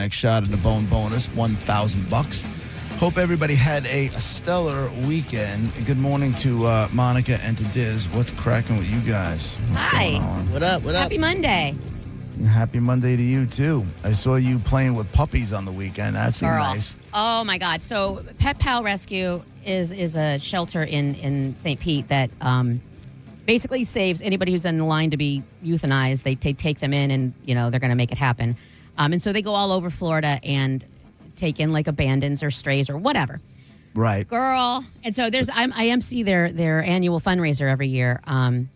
next shot at the bone bonus, $1,000. Hope everybody had a stellar weekend. Good morning to Monica and to Diz. What's cracking with you guys? What's Hi. going on? What up? Happy Monday. Happy Monday to you, too. I saw you playing with puppies on the weekend. That seemed Girl. nice. Oh, my God. So Pet Pal Rescue is a shelter in St. Pete that basically saves anybody who's in the line to be euthanized. They take them in and, they're going to make it happen. And so they go all over Florida and take in like abandons or strays or whatever. Right. Girl. And so I MC their annual fundraiser every year,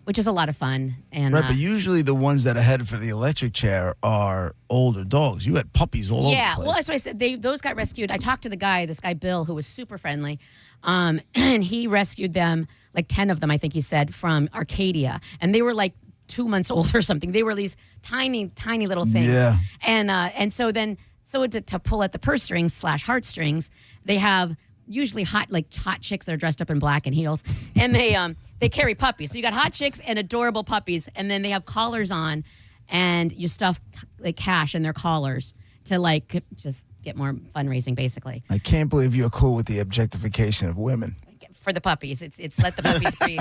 which is a lot of fun. And Right, but usually the ones that are headed for the electric chair are older dogs. You had puppies all over the yeah, place. well, that's why I said those got rescued. I talked to this guy Bill, who was super friendly, and he rescued them, like 10 of them, I think he said, from Arcadia, and they were like 2 months old or something. They were these tiny, tiny little things. Yeah. And so to pull at the purse strings / heartstrings, they have usually hot chicks that are dressed up in black and heels, and they carry puppies. So you got hot chicks and adorable puppies, and then they have collars on, and you stuff like cash in their collars to just get more fundraising, basically. I can't believe you're cool with the objectification of women. For the puppies, it's let the puppies breathe.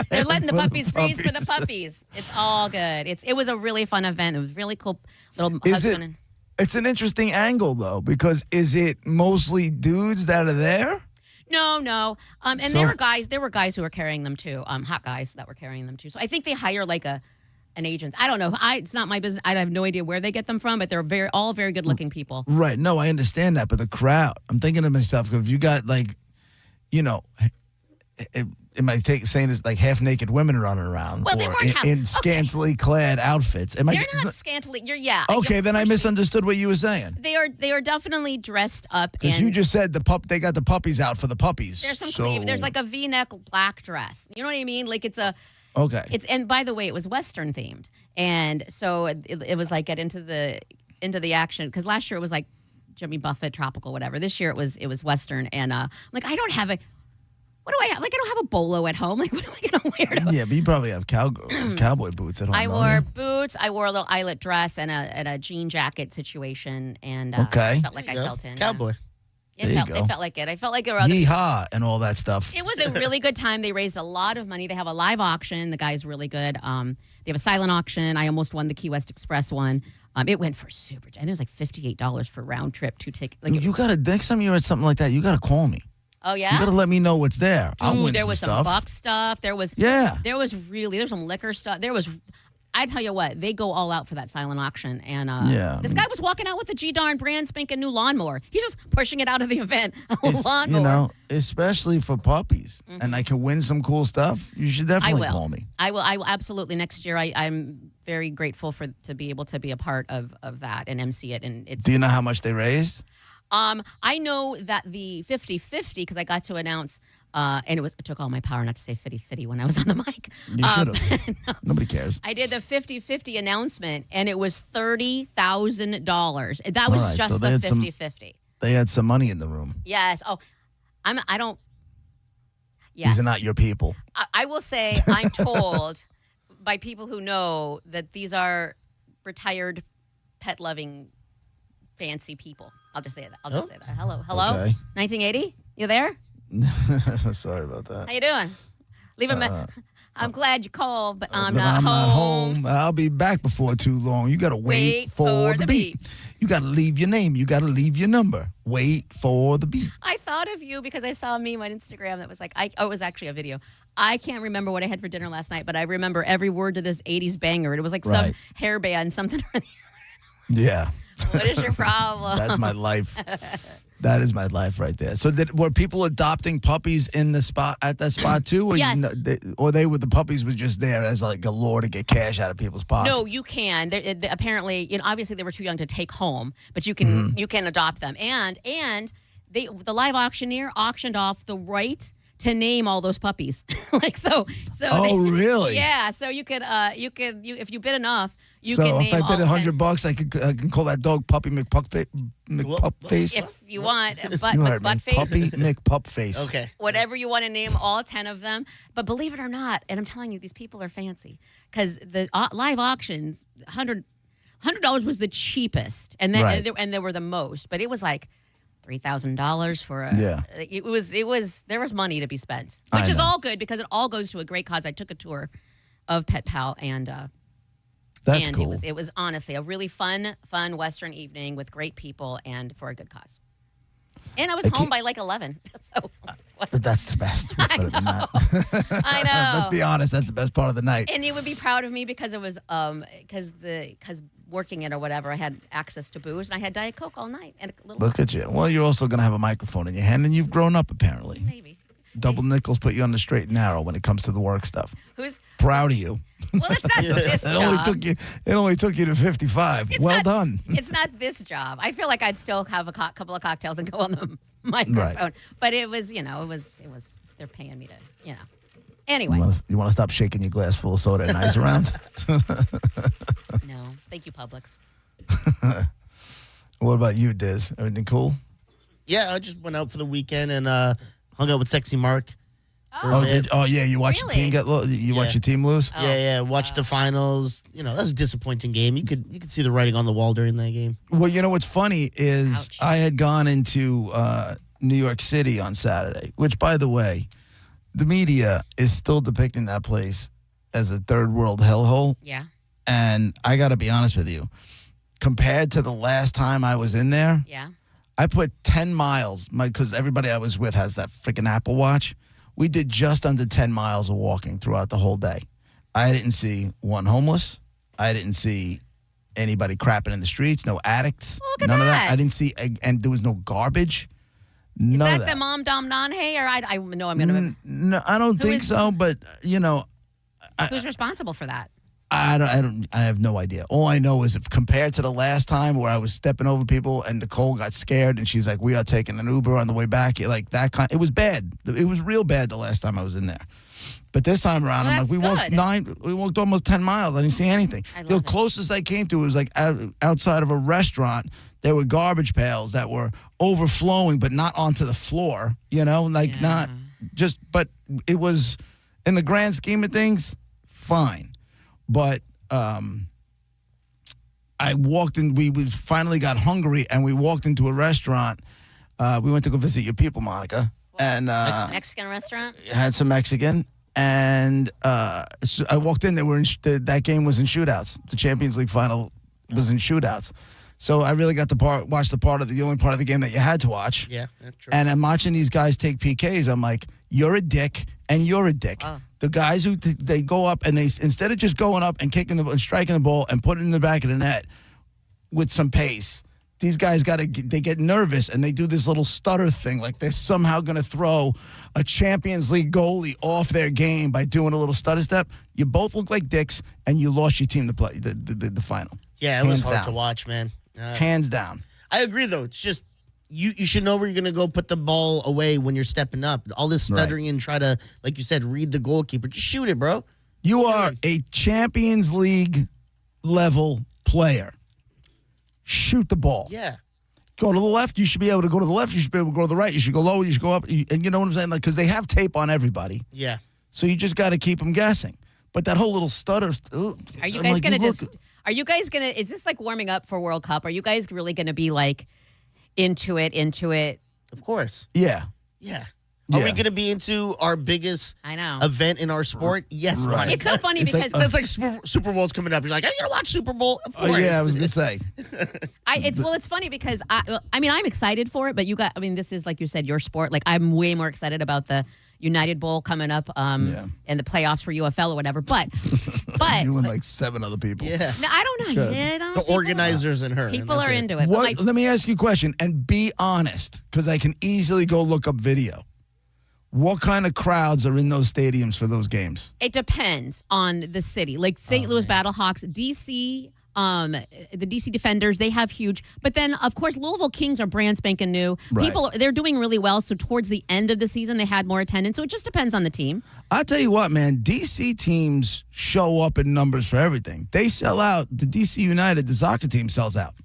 They're letting the puppies breathe for the puppies. It's all good. It was a really fun event. It was really cool. Little husband. It's an interesting angle, though, because is it mostly dudes that are there? No. And there were guys who were carrying them too. Hot guys that were carrying them too. So I think they hire like an agent. I don't know. It's not my business. I have no idea where they get them from, but they're all very good looking people. Right. No, I understand that, but the crowd. I'm thinking to myself, if you got am I saying it's like half naked women running around, well, they or weren't in scantily clad outfits? They're not scantily. Okay, then I misunderstood what you were saying. They are definitely dressed up. Because you just said they got the puppies out for the puppies. There's some sleeve. There's like a V-neck black dress. You know what I mean? Like it's a. Okay. And by the way, it was Western themed, and so it was like get into the action, because last year it was like Jimmy Buffett, tropical, whatever. This year it was Western, and like I don't have a. What do I have? Like, I don't have a bolo at home. Like, what am I going to wear? Yeah, but you probably have cowboy boots at home. I wore boots. I wore a little eyelet dress and a jean jacket situation. And okay. felt like I felt in. Cowboy. It felt like it. I felt like it. Yeehaw and all that stuff. It was a really good time. They raised a lot of money. They have a live auction. The guy's really good. They have a silent auction. I almost won the Key West Express one. It went for super. And it was like $58 for round trip, 2 tickets. Like, next time you're at something like that, you got to call me. Oh, yeah? You got to let me know what's there. I'll win there was some some buck stuff. There's some liquor stuff. I tell you what, they go all out for that silent auction. And this guy was walking out with a G-darn brand spanking new lawnmower. He's just pushing it out of the event. Lawnmower. Especially for puppies. Mm-hmm. And I can win some cool stuff. You should definitely call me. I will absolutely. Next year, I'm very grateful to be able to be a part of that and MC it. And do you know how much they raised? I know that the 50-50, because I got to announce, and it took all my power not to say 50-50 when I was on the mic. You should have. No. Nobody cares. I did the 50-50 announcement, and it was $30,000. That was just the 50-50. They had some money in the room. Yes. Oh, Yes. These are not your people. I will say I'm told by people who know that these are retired, pet-loving, fancy people. I'll just say that. Hello. Okay. 1980? You there? Sorry about that. How you doing? Leave a message. I'm glad you called, but I'm not home. I'll be back before too long. You got to wait for the beep. You got to leave your name. You got to leave your number. Wait for the beep. I thought of you because I saw a meme on Instagram that was like, it was actually a video. I can't remember what I had for dinner last night, but I remember every word to this 80s banger. It was like some hair band, something or the other. Yeah. What is your problem? That's my life. That is my life right there. So were people adopting puppies at that spot too? Or yes. The puppies were just there as like a lure to get cash out of people's pockets? No, you can. Apparently, obviously they were too young to take home, but you can adopt them. And the live auctioneer auctioned off the right to name all those puppies. Really? Yeah. So you could if you bid enough, you can name if I bid $100, I can call that dog Puppy McPupface. If you want, Butt face. Puppy McPupface. Okay. Whatever you want to name all 10 of them. But believe it or not, and I'm telling you, these people are fancy, because the live auctions, $100 was the cheapest, and then Right. and there were the most, but it was like $3,000 for a. Yeah. It was there was money to be spent, I which is know. all good because it all goes to a great cause. I took a tour of Pet Pal and. That's and cool. it was honestly a really fun Western evening with great people and for a good cause. And I was home by like 11. So That's the best. What's better than that? I know. Let's be honest. That's the best part of the night. And you would be proud of me because it was because working it or whatever, I had access to booze and I had Diet Coke all night and a little Look at you. Well, you're also going to have a microphone in your hand, and you've grown up apparently. maybe. Double nickels put you on the straight and narrow when it comes to the work stuff. Who's Proud of you. well? It's not this It job. only took you to 55. It's well not- done. It's not this job. I feel like I'd still have a couple of cocktails and go on the microphone. But it was, it was. They're paying me to, Anyway, You want to stop shaking your glass full of soda and ice around? no, thank you, Publix. What about you, Diz? Everything cool? Yeah, I just went out for the weekend and hung out with Sexy Mark. Oh, yeah. You watched your team Really? you watched Yeah. your team lose? Oh. Yeah, watched the finals. That was a disappointing game. You could see the writing on the wall during that game. Well, you know what's funny is Ouch. I had gone into New York City on Saturday, which, by the way, the media is still depicting that place as a third world hellhole. Yeah. And I got to be honest with you, compared to the last time I was in there, Yeah. I put 10 miles, because everybody I was with has that freaking Apple Watch. We did just under 10 miles of walking throughout the whole day. I didn't see one homeless. I didn't see anybody crapping in the streets, no addicts. Look at none of that. that. I didn't see, and there was no garbage. Is None that of that. the Mom Dom Non Hey? Or I know I'm going to. No, I don't Who think is- so, but, Who's responsible for that? I have no idea. All I know is if compared to the last time where I was stepping over people and Nicole got scared and she's like, we are taking an Uber on the way back. Like that it was bad. It was real bad the last time I was in there. But this time around, Well, I'm like, that's we walked almost 10 miles. I didn't see anything. I The love it. closest I came to was like outside of a restaurant. There were garbage pails that were overflowing, but not onto the floor, not just, but it was, in the grand scheme of things, fine. But I walked in, we finally got hungry and we walked into a restaurant. We went to go visit your people, Monica, and Mexican restaurant? had some Mexican. And so I walked in, that game was in shootouts. The Champions League final was in shootouts. So I really got to watch the only part of the game that you had to watch. Yeah, that's true. And I'm watching these guys take PKs. I'm like, you're a dick and you're a dick. Oh. The guys who they go up and they, instead of just going up and kicking and striking the ball and putting it in the back of the net with some pace, these guys they get nervous and they do this little stutter thing, like they're somehow going to throw a Champions League goalie off their game by doing a little stutter step. You both look like dicks, and you lost your team to play the final. Yeah, it was Hands hard down. to watch, man. Hands down. I agree, though. It's just you should know where you're going to go put the ball away when you're stepping up. All this stuttering and try to, like you said, read the goalkeeper. Just shoot it, bro. You are a Champions League level player. Shoot the ball. Yeah. Go to the left. You should be able to go to the left. You should be able to go to the right. You should go low. You should go up. And you know what I'm saying? Like, because they have tape on everybody. Yeah. So you just got to keep them guessing. But that whole little stutter. Are you guys going to Are you guys going to? Is this like warming up for World Cup? Are you guys really going to be like into it? Of course. Yeah. Yeah. Are we Yeah. going to be into our biggest I know. event in our sport? Yes. Right. Monica. It's so funny It's like, because That's like Super Bowl's coming up. You're like, are you going to watch Super Bowl? Of course. Oh, yeah, I was going to say. it's funny because I'm excited for it, but this is like you said, your sport. Like I'm way more excited about the United Bowl coming up, and the playoffs for UFL or whatever. But You and like 7 other people. Yeah. no, I don't know. Good. I don't The people- organizers and her. People and are that's into it. But What? Let me ask you a question and be honest, because I can easily go look up video. What kind of crowds are in those stadiums for those games? it depends on the city. Like St. Louis Battlehawks, DC, the DC Defenders, they have huge. But then, of course, Louisville Kings are brand spanking new. Right. They're doing really well. So towards the end of the season, they had more attendance. So it just depends on the team. I'll tell you what, man. DC teams show up in numbers for everything. They sell out. The DC United, the soccer team, sells out.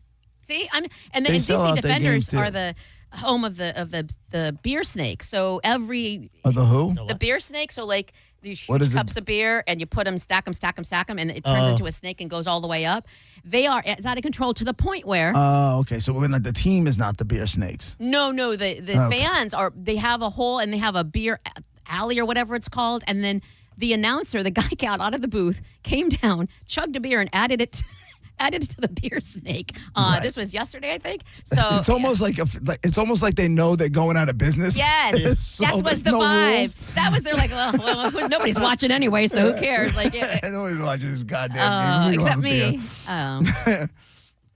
See, and They sell DC out their games, Defenders too. are the home of the beer snake. So every Of the who? the beer snake. So like these What huge is it? cups of beer, and you put them, stack them, and it turns into a snake and goes all the way up. It's out of control to the point where Oh, okay. So when the team is not the beer snakes. no, the Okay. fans are. They have a hole and they have a beer alley or whatever it's called, and then the announcer, the guy got out of the booth, came down, chugged a beer, and added it. Added it to the beer snake. Right. This was yesterday, I think. So It's almost like it's almost like they know they're going out of business. yes, So that was there's the no vibe. rules. That was they're like, well, nobody's watching anyway, so who cares? Like, yeah. Nobody's watching this goddamn game. We except love beer. me.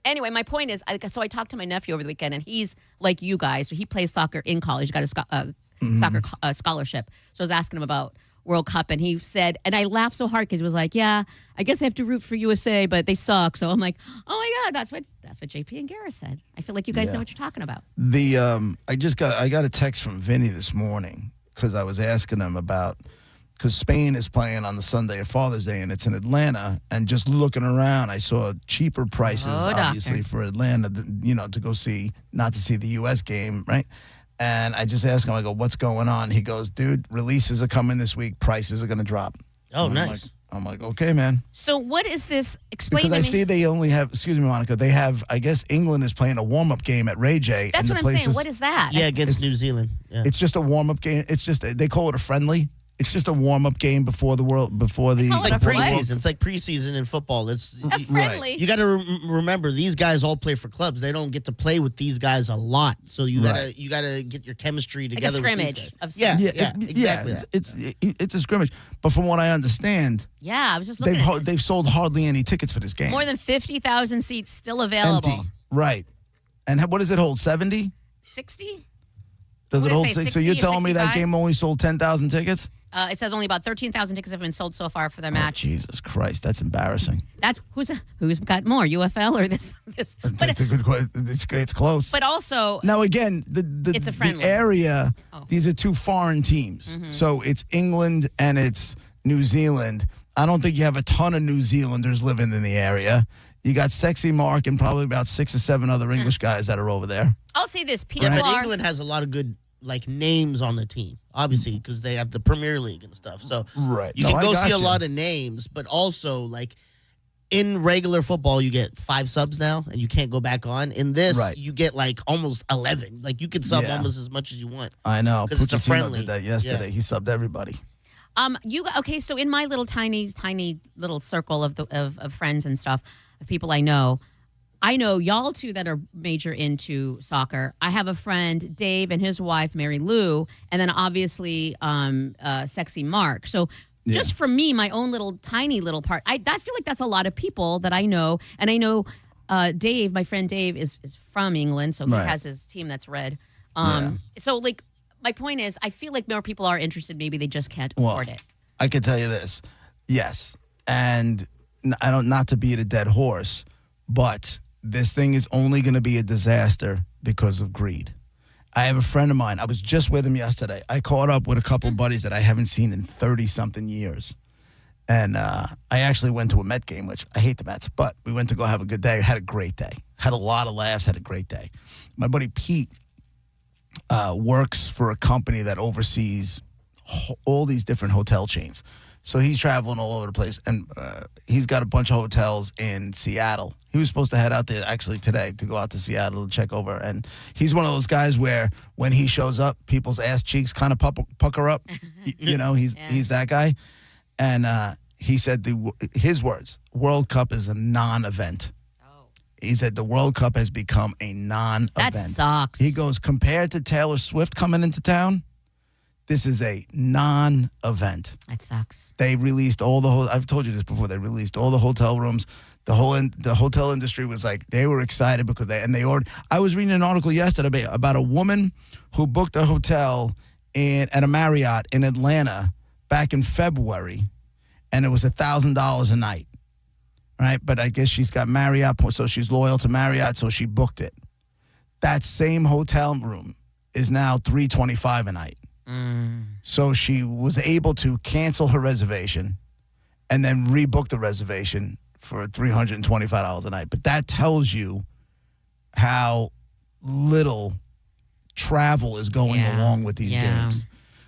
Anyway, my point is, so I talked to my nephew over the weekend, and he's like you guys. So he plays soccer in college. He got a soccer scholarship. So I was asking him about World Cup, and he said, and I laughed so hard because he was like, "Yeah, I guess I have to root for USA, but they suck." So I'm like, "Oh my God, that's what JP and Garrett said." I feel like you guys know what you're talking about. I got a text from Vinny this morning because I was asking him about because Spain is playing on the Sunday of Father's Day and it's in Atlanta, and just looking around I saw cheaper prices obviously for Atlanta, to go see, not to see the US game, right? And I just asked him, I go, what's going on? He goes, dude, releases are coming this week, prices are going to drop. Oh, I'm nice. I'm like, okay, man. So what is this? Explain Because to I me. see they only have, excuse me, Monica, they have, I guess England is playing a warm-up game at Ray J. That's and what the I'm saying. places- What is that? Yeah, against New Zealand. Yeah. It's just a warm-up game. It's just, they call it a friendly. It's just a warm-up game before the call it It's a like what? preseason. It's like preseason in football. It's A friendly. you got to remember these guys all play for clubs. They don't get to play with these guys a lot. So you gotta get your chemistry Like a together. scrimmage with these of guys. Yeah, some- exactly. It's a scrimmage. But from what I understand, Yeah, I was just looking they've at this. they've sold hardly any tickets for this game. More than 50,000 seats still available. Empty. Right. And what does it hold? 70? 60? Does What it did it hold say, 6? So 60 you're or telling me that 65? game only sold 10,000 tickets? It says only about 13,000 tickets have been sold so far for their Oh, match. Jesus Christ, that's embarrassing. That's who's got more, UFL or this? But It's a good question. It's close. but also Now again, It's a friendly. the area. Oh. These are two foreign teams, so it's England and it's New Zealand. I don't think you have a ton of New Zealanders living in the area. You got Sexy Mark and probably about 6 or 7 other English guys that are over there. I'll say this: people Yeah, but are. England has a lot of good names on the team, obviously, because they have the Premier League and stuff. So Right. you No, can I go got see a you. lot of names, but also in regular football, you get 5 subs now, and you can't go back on. In this, Right. you get almost 11. You could sub Yeah. almost as much as you want. I know. 'Cause it's a Pochettino friendly. did that yesterday. Yeah. He subbed everybody. Okay, so in my little tiny little circle of friends and stuff, of people I know y'all two that are major into soccer. I have a friend, Dave, and his wife, Mary Lou, and then obviously Sexy Mark. So just for me, my own little tiny little part, I feel like that's a lot of people that I know. And I know Dave, my friend Dave, is from England, so he Right. has his team that's red. Yeah. So my point is, I feel like more people are interested. Maybe they just can't afford it. I can tell you this. Yes. And I don't, not to beat a dead horse, but this thing is only going to be a disaster because of greed. I have a friend of mine. I was just with him yesterday. I caught up with a couple buddies that I haven't seen in 30-something years. And I actually went to a Met game, which I hate the Mets, but we went to go have a good day. Had a great day. Had a lot of laughs, had a great day. My buddy Pete works for a company that oversees all these different hotel chains. So he's traveling all over the place, and he's got a bunch of hotels in Seattle. He was supposed to head out there actually today to go out to Seattle to check over. And he's one of those guys where when he shows up, people's ass cheeks kind of pucker up. He's that guy. And he said his words, World Cup is a non-event. He said the World Cup has become a non-event. That sucks. He goes, compared to Taylor Swift coming into town, this is a non-event. That sucks. They released all the I've told you this before. They released all the hotel rooms. The hotel industry was they were excited because they ordered. I was reading an article yesterday about a woman who booked a hotel at a Marriott in Atlanta back in February, and it was $1,000 a night. Right, but I guess she's got Marriott, so she's loyal to Marriott, so she booked it. That same hotel room is now $325 a night. So she was able to cancel her reservation and then rebook the reservation for $325 a night. But that tells you how little travel is going along with these games.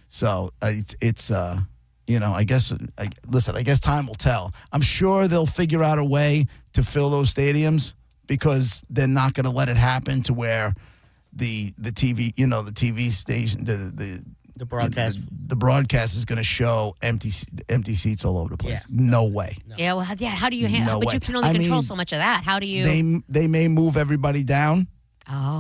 So it's I guess I guess time will tell. I'm sure they'll figure out a way to fill those stadiums because they're not going to let it happen to where the TV, the TV station, The broadcast. The broadcast is going to show empty seats all over the place. Yeah. No way. No. Yeah, well, how do you handle? No but way. you can only control so much of that. How do you? They may move everybody down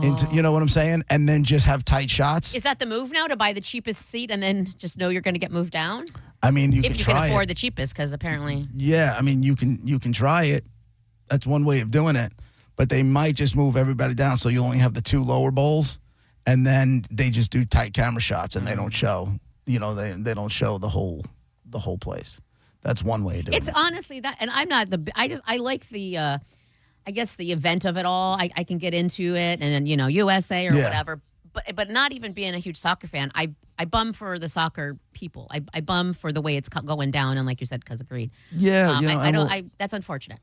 into, you know what I'm saying, and then just have tight shots. Is that the move now, to buy the cheapest seat and then just know you're going to get moved down? I mean, you if can you try can afford it. the cheapest, because apparently. Yeah, I mean, you can try it. That's one way of doing it. But they might just move everybody down, so you only have the 2 lower bowls, and then they just do tight camera shots, and they don't show. They don't show the whole place. That's one way to do it. It's honestly that, and I'm not I like the, I guess the event of it all. I can get into it, and then USA or whatever. But not even being a huge soccer fan, I bum for the soccer people. I bum for the way it's going down, and like you said, because of greed. Yeah, that's unfortunate.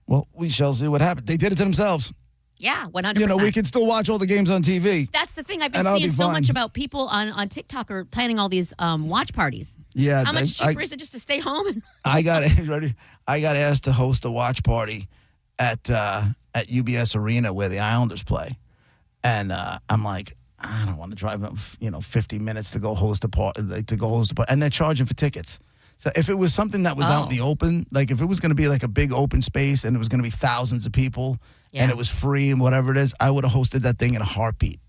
Well, we shall see what happens. They did it to themselves. Yeah, 100%. We can still watch all the games on TV. That's the thing. I've been seeing so much about people on TikTok are planning all these watch parties. Yeah. How much cheaper is it just to stay home? I got asked to host a watch party at UBS Arena where the Islanders play. And I'm like, I don't want to drive 50 minutes to go host a party, and they're charging for tickets. So if it was something that was out in the open, like if it was going to be like a big open space and it was going to be thousands of people and it was free and whatever it is, I would have hosted that thing in a heartbeat.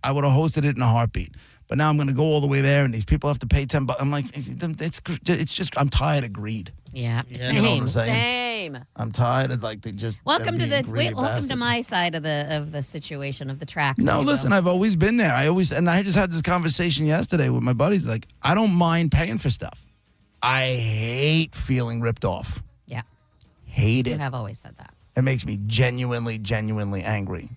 But now I'm going to go all the way there and these people have to pay $10. I'm like, it's just, I'm tired of greed. Yeah. You know what I'm saying? Same. I'm tired of they just. Welcome welcome to my side of the situation of the tracks. No, listen, I've always been there. I just had this conversation yesterday with my buddies. Like, I don't mind paying for stuff. I hate feeling ripped off. Yeah. Hate it. You have always said that. It makes me genuinely angry.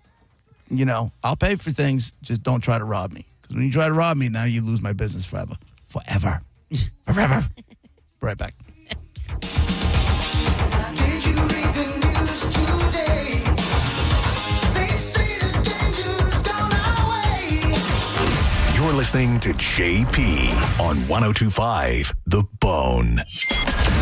I'll pay for things, just don't try to rob me. Because when you try to rob me, now you lose my business forever. Forever. Forever. Right back. Did you read the news today? They say the danger's gone our way. You're listening to JP on 102.5 The Bone.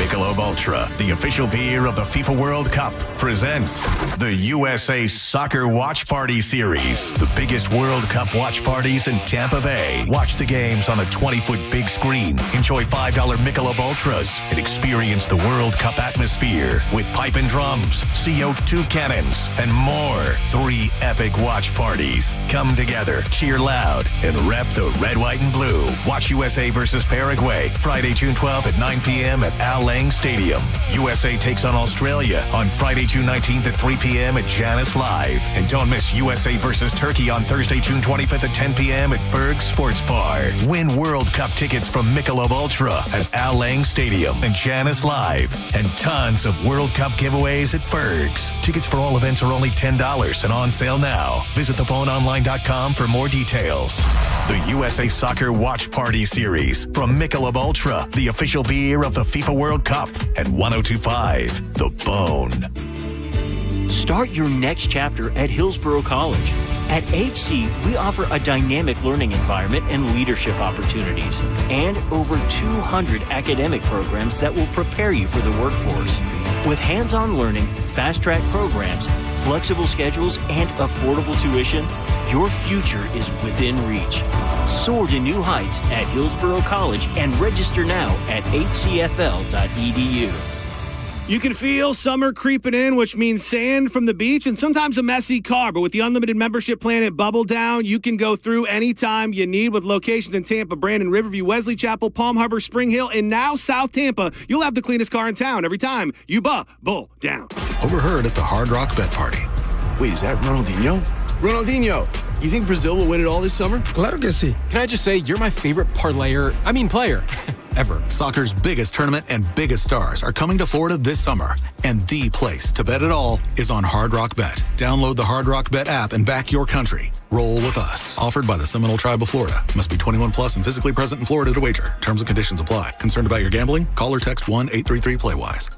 Michelob Ultra, the official beer of the FIFA World Cup, presents the USA Soccer Watch Party Series, the biggest World Cup watch parties in Tampa Bay. Watch the games on a 20-foot big screen, enjoy $5 Michelob Ultras, and experience the World Cup atmosphere with pipe and drums, CO2 cannons, and more. 3 epic watch parties. Come together, cheer loud, and rep the red, white, and blue. Watch USA versus Paraguay, Friday, June 12th at 9 p.m. at Al Lang Stadium. USA takes on Australia on Friday, June 19th at 3 p.m. at Janice Live. And don't miss USA versus Turkey on Thursday, June 25th at 10 p.m. at Ferg Sports Bar. Win World Cup tickets from Michelob Ultra at Al Lang Stadium and Janice Live. And tons of World Cup giveaways at Ferg's. Tickets for all events are only $10 and on sale now. Visit thephoneonline.com for more details. The USA Soccer Watch Party Series from Michelob Ultra, the official beer of the FIFA World Cup, and 102.5 The Bone. Start your next chapter at Hillsborough College. At HC, we offer a dynamic learning environment and leadership opportunities, and over 200 academic programs that will prepare you for the workforce. With hands-on learning, fast-track programs, flexible schedules, and affordable tuition, your future is within reach. Soar to new heights at Hillsborough College and register now at hcfl.edu. You can feel summer creeping in, which means sand from the beach and sometimes a messy car. But with the unlimited membership plan at Bubble Down, you can go through anytime you need with locations in Tampa, Brandon, Riverview, Wesley Chapel, Palm Harbor, Spring Hill, and now South Tampa. You'll have the cleanest car in town every time you Bubble Down. Overheard at the Hard Rock Bet Party. Wait, is that Ronaldinho? Ronaldinho, you think Brazil will win it all this summer? Claro que sí. Can I just say, you're my favorite player ever. Soccer's biggest tournament and biggest stars are coming to Florida this summer. And the place to bet it all is on Hard Rock Bet. Download the Hard Rock Bet app and back your country. Roll with us. Offered by the Seminole Tribe of Florida. Must be 21 plus and physically present in Florida to wager. Terms and conditions apply. Concerned about your gambling? Call or text 1-833-PLAY-WISE.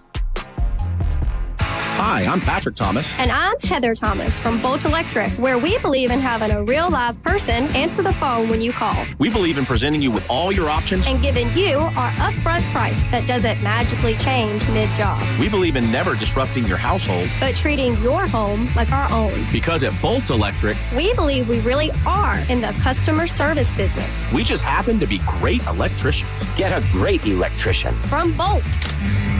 Hi, I'm Patrick Thomas. And I'm Heather Thomas from Bolt Electric, where we believe in having a real live person answer the phone when you call. We believe in presenting you with all your options and giving you our upfront price that doesn't magically change mid-job. We believe in never disrupting your household, but treating your home like our own. Because at Bolt Electric, we believe we really are in the customer service business. We just happen to be great electricians. Get a great electrician from Bolt.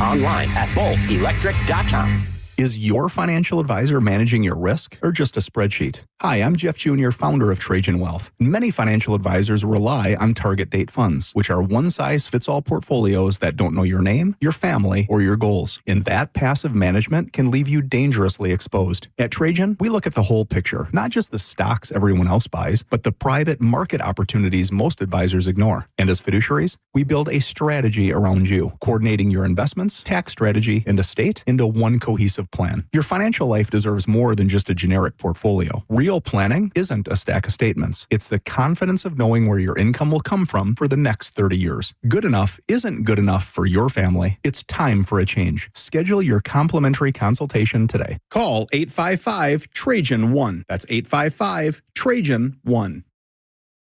Online at boltelectric.com. Is your financial advisor managing your risk or just a spreadsheet? Hi, I'm Jeff Jr., founder of Trajan Wealth. Many financial advisors rely on target date funds, which are one-size-fits-all portfolios that don't know your name, your family, or your goals. And that passive management can leave you dangerously exposed. At Trajan, we look at the whole picture, not just the stocks everyone else buys, but the private market opportunities most advisors ignore. And as fiduciaries, we build a strategy around you, coordinating your investments, tax strategy, and estate into one cohesive plan. Your financial life deserves more than just a generic portfolio. Real planning isn't a stack of statements. It's the confidence of knowing where your income will come from for the next 30 years. Good enough isn't good enough for your family. It's time for a change. Schedule your complimentary consultation today. Call 855-TRAJAN-1. That's 855-TRAJAN-1.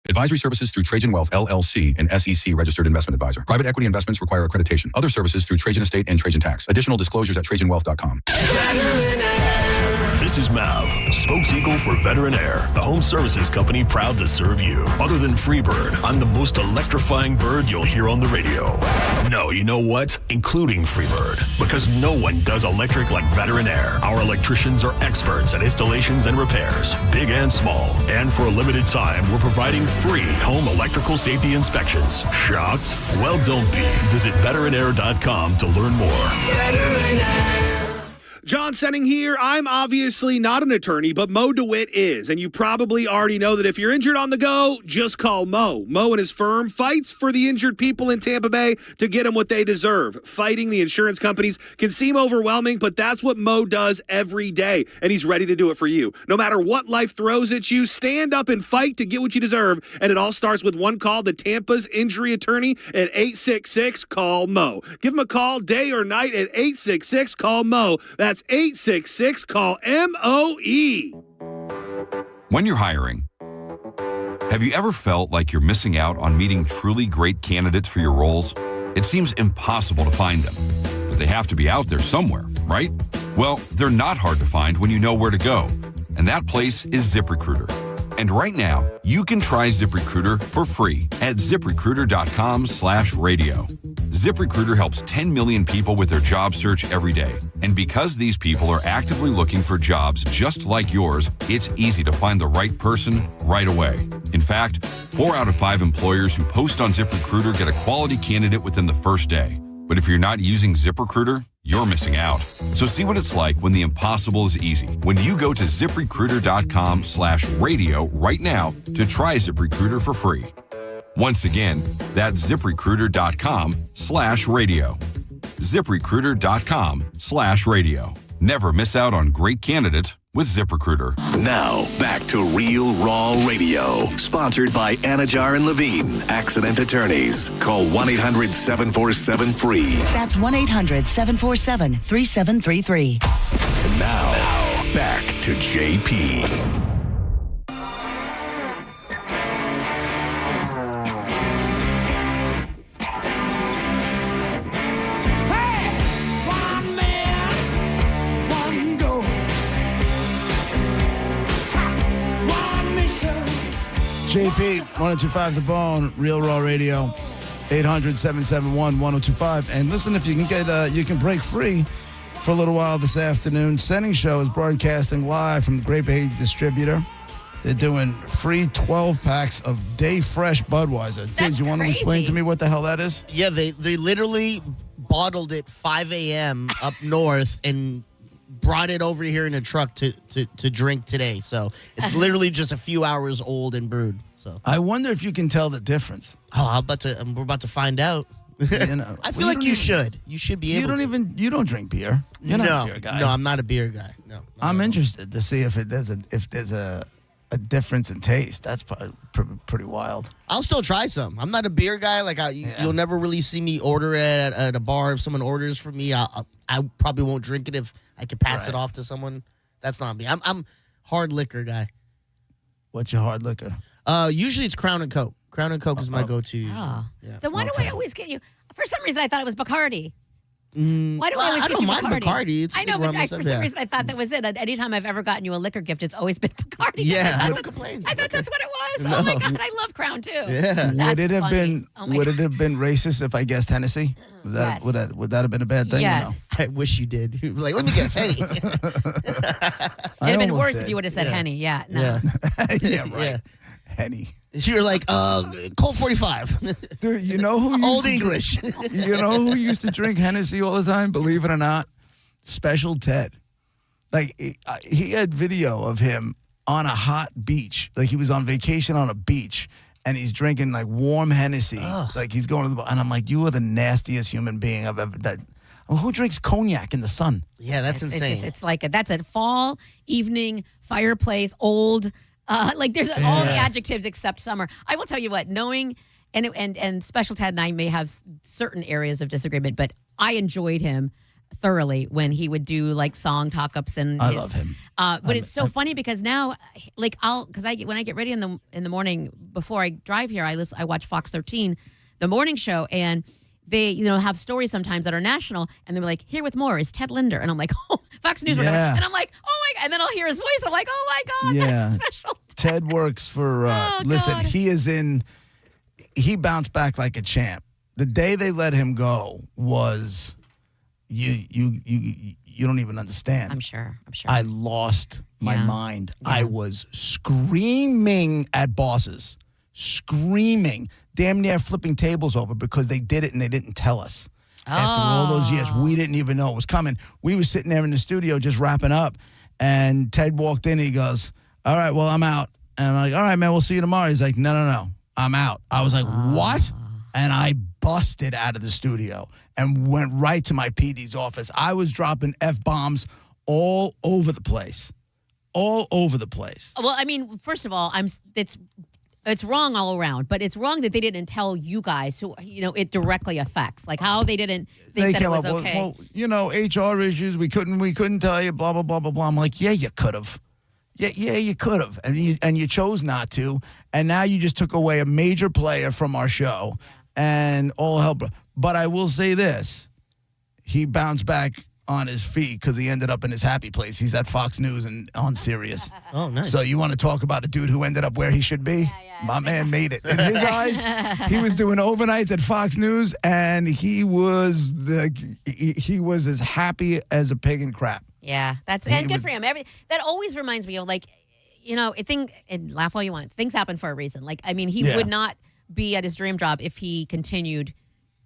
Advisory services through Trajan Wealth, LLC, an SEC registered investment advisor. Private equity investments require accreditation. Other services through Trajan Estate and Trajan Tax. Additional disclosures at TrajanWealth.com. This is Mav, spokeseagle for Veteran Air, the home services company proud to serve you. Other than Freebird, I'm the most electrifying bird you'll hear on the radio. No, you know what? Including Freebird, because no one does electric like Veteran Air. Our electricians are experts at installations and repairs, big and small. And for a limited time, we're providing free home electrical safety inspections. Shocked? Well, don't be. Visit veteranair.com to learn more. Veteran Air. John Senning here. I'm obviously not an attorney, but Mo DeWitt is. And you probably already know that if you're injured on the go, just call Mo. Mo and his firm fights for the injured people in Tampa Bay to get them what they deserve. Fighting the insurance companies can seem overwhelming, but that's what Mo does every day. And he's ready to do it for you. No matter what life throws at you, stand up and fight to get what you deserve. And it all starts with one call to Tampa's injury attorney at 866-CALL-MO. Give him a call day or night at 866-CALL-MO. That's 866-CALL-MOE. When you're hiring, have you ever felt like you're missing out on meeting truly great candidates for your roles? It seems impossible to find them, but they have to be out there somewhere, right? Well, they're not hard to find when you know where to go, and that place is ZipRecruiter. And right now, you can try ZipRecruiter for free at ZipRecruiter.com/radio. ZipRecruiter helps 10 million people with their job search every day. And because these people are actively looking for jobs just like yours, it's easy to find the right person right away. In fact, 4 out of 5 employers who post on ZipRecruiter get a quality candidate within the first day. But if you're not using ZipRecruiter, you're missing out. So see what it's like when the impossible is easy. When you go to ZipRecruiter.com/radio right now to try ZipRecruiter for free. Once again, that's ZipRecruiter.com/radio. ZipRecruiter.com/radio. Never miss out on great candidates with ZipRecruiter. Now, back to Real Raw Radio. Sponsored by Anajar and Levine, Accident Attorneys. Call 1-800-747-FREE. That's 1-800-747-3733. And now, back to JP. JP, 1025 The Bone, Real Raw Radio, 800-771-1025. And listen, if you can get, you can break free for a little while this afternoon. Senning Show is broadcasting live from the Great Bay Distributor. They're doing free 12 packs of Day Fresh Budweiser. Dude, you want to explain to me what the hell that is? Yeah, they literally bottled it 5 a.m. up north and brought it over here in a truck to drink today. So it's literally just a few hours old and brewed. So I wonder if you can tell the difference. Oh, we're about to find out. You know, I feel like you should. You should be able. You don't drink beer. You're not a beer guy. No, I'm not a beer guy. No. I'm interested to see if there's a difference in taste. That's pretty wild. I'll still try some. I'm not a beer guy. Like you'll never really see me order it at a bar. If someone orders for me, I probably won't drink it if I could pass it off to someone. That's not me. I'm hard liquor guy. What's your hard liquor? Usually it's Crown and Coke. Crown and Coke is my go-to. Usually. Oh. Yeah. Then why do I always get you? For some reason, I thought it was Bacardi. Why do I Well, always I get you don't mind Bacardi. It's I know, good but rum and for stuff, some yeah. reason, I thought that was it. Anytime I've ever gotten you a liquor gift, it's always been Bacardi. Yeah, I no thought, complaints. I thought that's what it was. No. Oh my God, I love Crown too. Yeah. Would it have funny. been? Oh my Would it have been racist if I guessed Hennessy? Was that Yes. would that have been a bad thing? Yes. I wish you did. You'd be like, let me guess, Henny. Or no? It'd have been worse if you would have said Henny. Yeah. No. Yeah. Yeah, right. Yeah. Henny. You're like, Colt 45. Dude, you know who used Old to English. You know who used to drink Hennessy all the time? Believe it or not, Special Ted. Like he had video of him on a hot beach, like he was on vacation on a beach, and he's drinking like warm Hennessy, like he's going to the. And I'm like, you are the nastiest human being I've ever. Who drinks cognac in the sun? Yeah, that's insane. It's like that's a fall evening fireplace, old. Like there's all the adjectives except summer. I will tell you what, knowing and Special Ted and I may have certain areas of disagreement, but I enjoyed him thoroughly when he would do like song talk-ups and I love him. But it's so funny because now, like when I get ready in the morning before I drive here, I watch Fox 13, the morning show, and they have stories sometimes that are national, and they're like, here with more is Ted Linder, and I'm like, oh, Fox News, whatever. Yeah. And I'm like, oh my God, and then I'll hear his voice, I'm like, oh my God, Yeah. that's Special Ted works for. Listen, God. he bounced back like a champ. The day they let him go was, you don't even understand. I'm sure. I lost my Yeah. mind. I was screaming at bosses, screaming, damn near flipping tables over because they did it and they didn't tell us. After all those years, we didn't even know it was coming. We were sitting there in the studio just wrapping up, and Ted walked in. He goes, all right, well, I'm out. And I'm like, all right, man, we'll see you tomorrow. He's like, no, I'm out. I was like, what? And I busted out of the studio and went right to my PD's office. I was dropping F-bombs all over the place. All over the place. Well, I mean, first of all, it's wrong all around, but it's wrong that they didn't tell you guys who it directly affects, like how they didn't think that it was okay. Well, HR issues. We couldn't tell you. Blah blah blah blah blah. I'm like, yeah, you could have. Yeah, you could have, and you chose not to, and now you just took away a major player from our show, and all hell. But I will say this: he bounced back on his feet because he ended up in his happy place. He's at Fox News and on Sirius. Oh, nice. So you want to talk about a dude who ended up where he should be? My man made it. In his eyes, he was doing overnights at Fox News, and he was as happy as a pig in crap. Yeah, and good for him. That always reminds me of and laugh all you want. Things happen for a reason. Like, I mean, he would not be at his dream job if he continued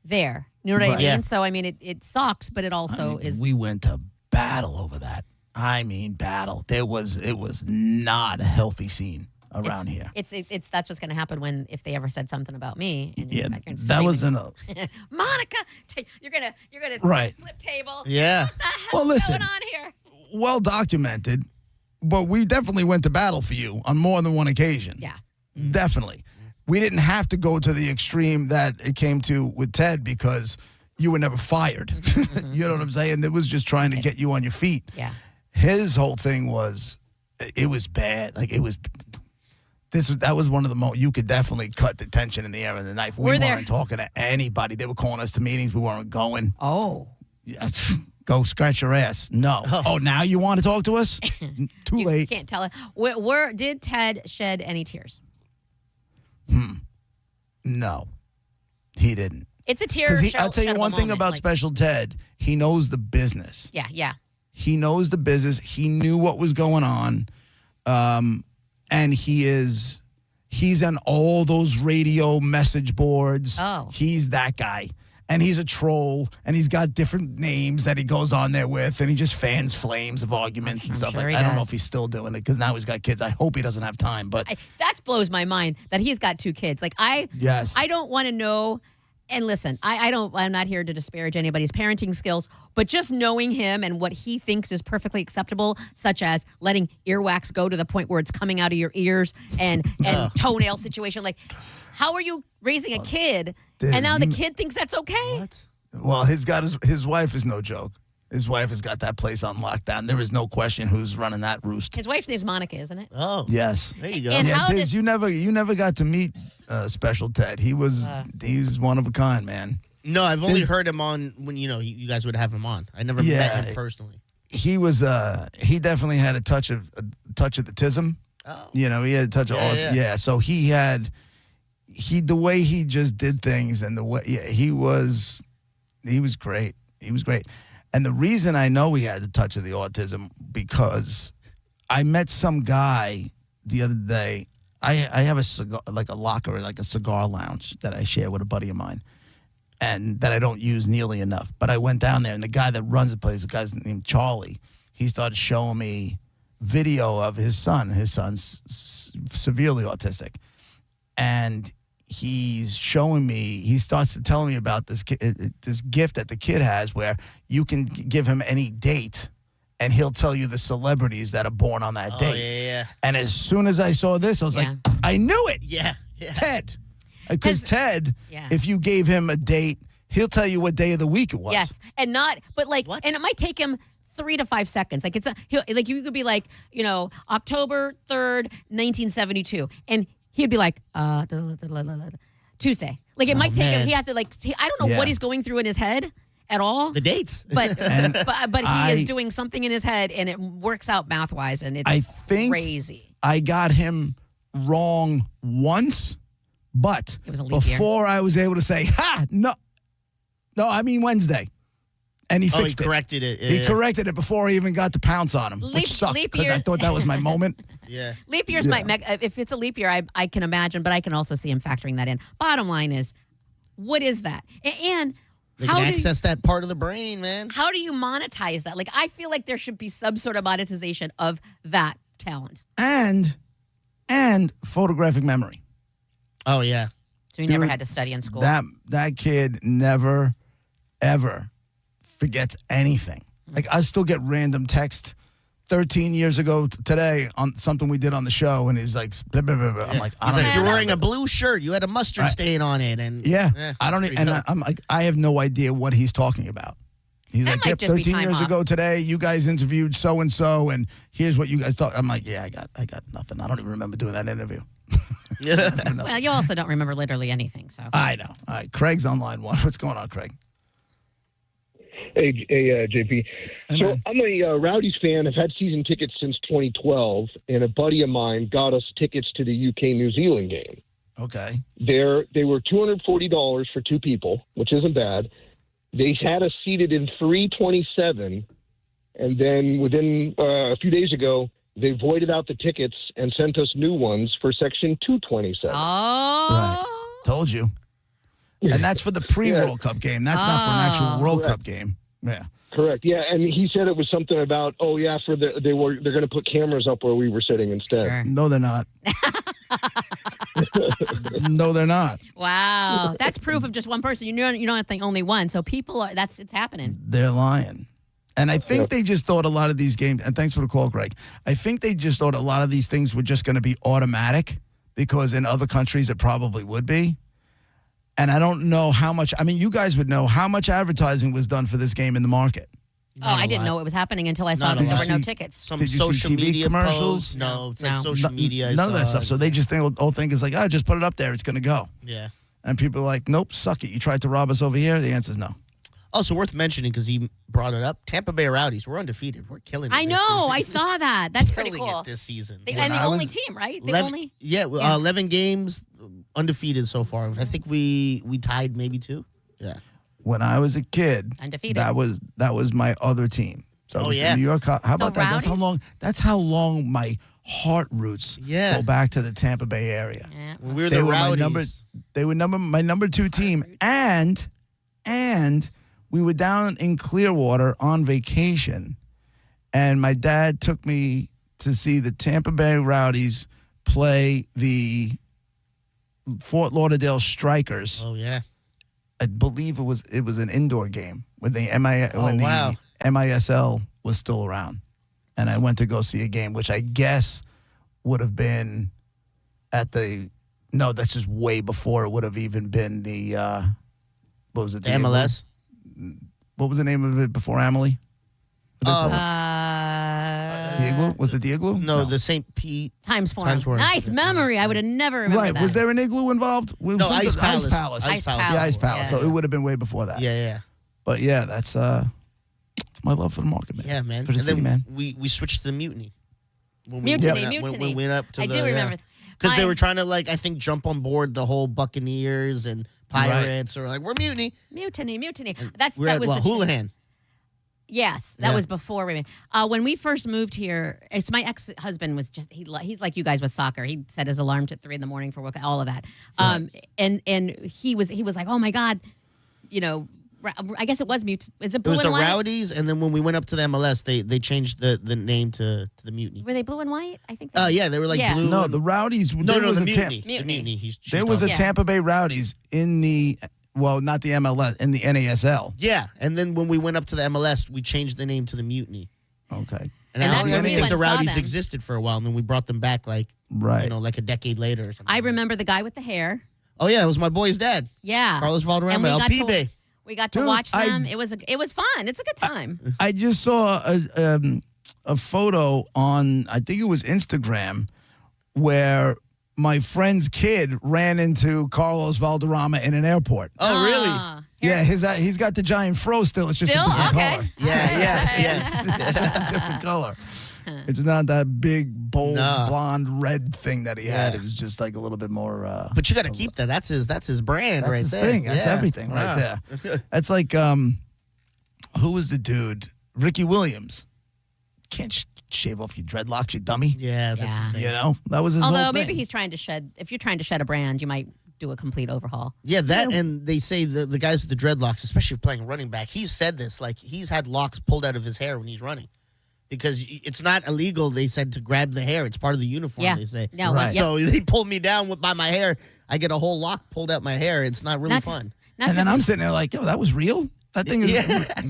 there. You know what I mean? Yeah. So, I mean, it sucks, but it also is. We went to battle over that. I mean, battle. It was not a healthy scene around here. That's what's going to happen if they ever said something about me. And Yeah, you're that was Monica, you're gonna Right. flip tables. Yeah. What the hell Well, listen. is going on here? well documented, but we definitely went to battle for you on more than one occasion. Yeah. Definitely. We didn't have to go to the extreme that it came to with Ted because you were never fired. You know what I'm saying? It was just trying to get you on your feet. Yeah. His whole thing was, it was bad. Like, it was, that was one of the most, you could definitely cut the tension in the air with the knife. We weren't talking to anybody. They were calling us to meetings. We weren't going. Oh. Yeah, go scratch your ass. No. Oh, now you want to talk to us? Too You late. can't tell it. Did Ted shed any tears? No, he didn't. It's a tear. Because I'll tell you one thing about Special Ted. He knows the business. Yeah. He knows the business. He knew what was going on. And he's on all those radio message boards. Oh. He's that guy. And he's a troll, and he's got different names that he goes on there with, and he just fans flames of arguments and stuff sure like he that. I don't know does. if he's still doing it because now he's got kids. I hope he doesn't have time, but That blows my mind that he's got two kids. Like Yes. I don't want to know And listen, I'm not here to disparage anybody's parenting skills, but just knowing him and what he thinks is perfectly acceptable, such as letting earwax go to the point where it's coming out of your ears and toenail situation. Like, how are you raising a kid and now the kid thinks that's okay? What? Well, his wife is no joke. His wife has got that place on lockdown. There is no question who's running that roost. His wife's name's Monica, isn't it? Oh. Yes. There you go. And Yeah, how Diz, did- you never got to meet Special Ted. He's one of a kind, man. No, I've only heard him on when, you guys would have him on. I never met him personally. He was he definitely had a touch of the tism. Oh. He had a touch of autism. Yeah, so the way he just did things and the way he was great. He was great. And the reason I know he had the touch of the autism because I met some guy the other day. I have a cigar, like a locker, like a cigar lounge that I share with a buddy of mine, and that I don't use nearly enough. But I went down there, and the guy that runs the place, the guy's named Charlie. He started showing me video of his son. His son's severely autistic, and he's showing me. He starts to tell me about this gift that the kid has, where you can give him any date, and he'll tell you the celebrities that are born on that date. Yeah. And as soon as I saw this, I was like, I knew it. Yeah. Ted. Because Ted, if you gave him a date, he'll tell you what day of the week it was. Yes, and and it might take him 3 to 5 seconds. Like you could be like, October 3rd, 1972, and he'd be like, Tuesday. Like it might take him. He has to I don't know what he's going through in his head at all. The dates, but he is doing something in his head, and it works out math wise, and it's crazy. I got him wrong once. But it was a leap before I was able to say, no, I mean Wednesday. And he fixed he corrected it. He corrected it before I even got to pounce on him, which sucked because I thought that was my moment. Yeah. Leap years might, if it's a leap year, I can imagine, but I can also see him factoring that in. Bottom line is, what is that? And they can access that part of the brain, man. How do you monetize that? Like, I feel like there should be some sort of monetization of that talent. And photographic memory. Oh, yeah. So he never had to study in school. That kid never, ever forgets anything. Like, I still get random text 13 years ago today on something we did on the show, and he's like, blah, blah, blah, blah. I'm like, I don't know. You're wearing a blue shirt. You had a mustard stain on it. And I don't. I'm like, I have no idea what he's talking about. He's like, 13 years ago today, you guys interviewed so and so, and here's what you guys thought. I'm like, I got nothing. I don't even remember doing that interview. Well, you also don't remember literally anything. So I know. All right, Craig's on line one. What's going on, Craig? Hey, JP. So I'm a Rowdies fan. I've had season tickets since 2012, and a buddy of mine got us tickets to the UK-New Zealand game. Okay. They were $240 for two people, which isn't bad. They had us seated in 327, and then within a few days ago, they voided out the tickets and sent us new ones for section 227. Oh. Right. Told you. And that's for the pre-World Cup game. That's not for an actual World Cup game. Yeah. Correct. Yeah, and he said it was something about they're going to put cameras up where we were sitting instead. Sure. No, they're not. No, they're not. Wow, that's proof of just one person. You don't think only one. So people are. It's happening. They're lying. And I think they just thought a lot of these games, and thanks for the call, Greg. I think they just thought a lot of these things were just going to be automatic because in other countries it probably would be. And I don't know how much, you guys would know how much advertising was done for this game in the market. I didn't know it was happening until I saw that there were no tickets. Did you see TV commercials? No, it's like social media. None of that stuff. So they just think, the whole thing is like, just put it up there. It's going to go. Yeah. And people are like, nope, suck it. You tried to rob us over here? The answer is no. Also worth mentioning, because he brought it up, Tampa Bay Rowdies, we're undefeated. We're killing it. I know. I saw that. That's pretty cool. It this season. And the only team, right? 11 games undefeated so far. I think we tied maybe 2. Yeah. When I was a kid, undefeated. That was my other team. So it was the New York. How about that? That's how long my heart roots go back to the Tampa Bay area. Yeah. When we were the Rowdies. They were my number 2 team, and we were down in Clearwater on vacation, and my dad took me to see the Tampa Bay Rowdies play the Fort Lauderdale Strikers. Oh, yeah. I believe it was an indoor game when the wow. MISL was still around, and I went to go see a game, which I guess would have been at the. No, that's just way before it would have even been the. What was it? The MLS. What was the name of it before Amelie? The Igloo? Was it the Igloo? No, the St. Pete. Times Forum. Times Forum. Nice memory. I would have never remembered Right. that. Was there an Igloo involved? No, Ice Palace. Ice Palace. Ice The Palace. Ice Palace. Yeah. So it would have been way before that. Yeah. But yeah, that's it's my love for the market, man. Yeah, man. For the And city, then man. we switched to the Mutiny. When Mutiny. When we went up to I the, do remember. Because they My- were trying to, I think, jump on board the whole Buccaneers and Pirates, or we're Mutiny. Mutiny. We're That at, was the Houlihan. Yes, that Yeah. was before we. When we first moved here, it's my ex-husband was just he's like you guys with soccer. He set his alarms at 3 a.m. for work, all of that. And he was like, oh my God, I guess it was Is it It blue was and the white? Rowdies, and then when we went up to the MLS, they changed the name to the Mutiny. Were they blue and white? I think. Yeah, they were like Yeah. blue. No, and- the Rowdies. No, there no, was the a Mutiny. Mutiny. The Mutiny. There was a Tampa Bay Rowdies in the not the MLS, in the NASL. Yeah, and then when we went up to the MLS, we changed the name to the Mutiny. Okay. And, And I that's don't when we think went the and saw Rowdies them. existed for a while, and then we brought them back like a decade later or something. I remember the guy with the hair. Oh yeah, it was my boy's dad. Yeah, Carlos And Valderrama, we El got to- Pibe. We got to Dude, watch them. It was fun. It's a good time. I just saw a photo on, I think it was Instagram, where my friend's kid ran into Carlos Valderrama in an airport. Oh really? Yeah, he's got the giant fro still. It's just Still? a different Okay. color. Yeah, yes. It's a different color. It's not that big, bold, No. blonde, red thing that he had. Yeah. It was just like a little bit more. But you got to keep that. That's his brand That's right his there. thing. That's Yeah. everything right Wow. there. That's like, who was the dude? Ricky Williams. Can't shave off your dreadlocks, you dummy. Yeah, that's Yeah. insane. You know, that was his Although whole maybe thing. he's trying to shed. If you're trying to shed a brand, you might do a complete overhaul. Yeah, that and they say the guys with the dreadlocks, especially playing running back, he's said this, like he's had locks pulled out of his hair when he's running. Because it's not illegal, they said, to grab the hair. It's part of the uniform, Yeah. they say. No, Right. So they pull me down by my hair. I get a whole lock pulled out my hair. It's not really fun. And then I'm sitting there like, yo, that was real? That thing is,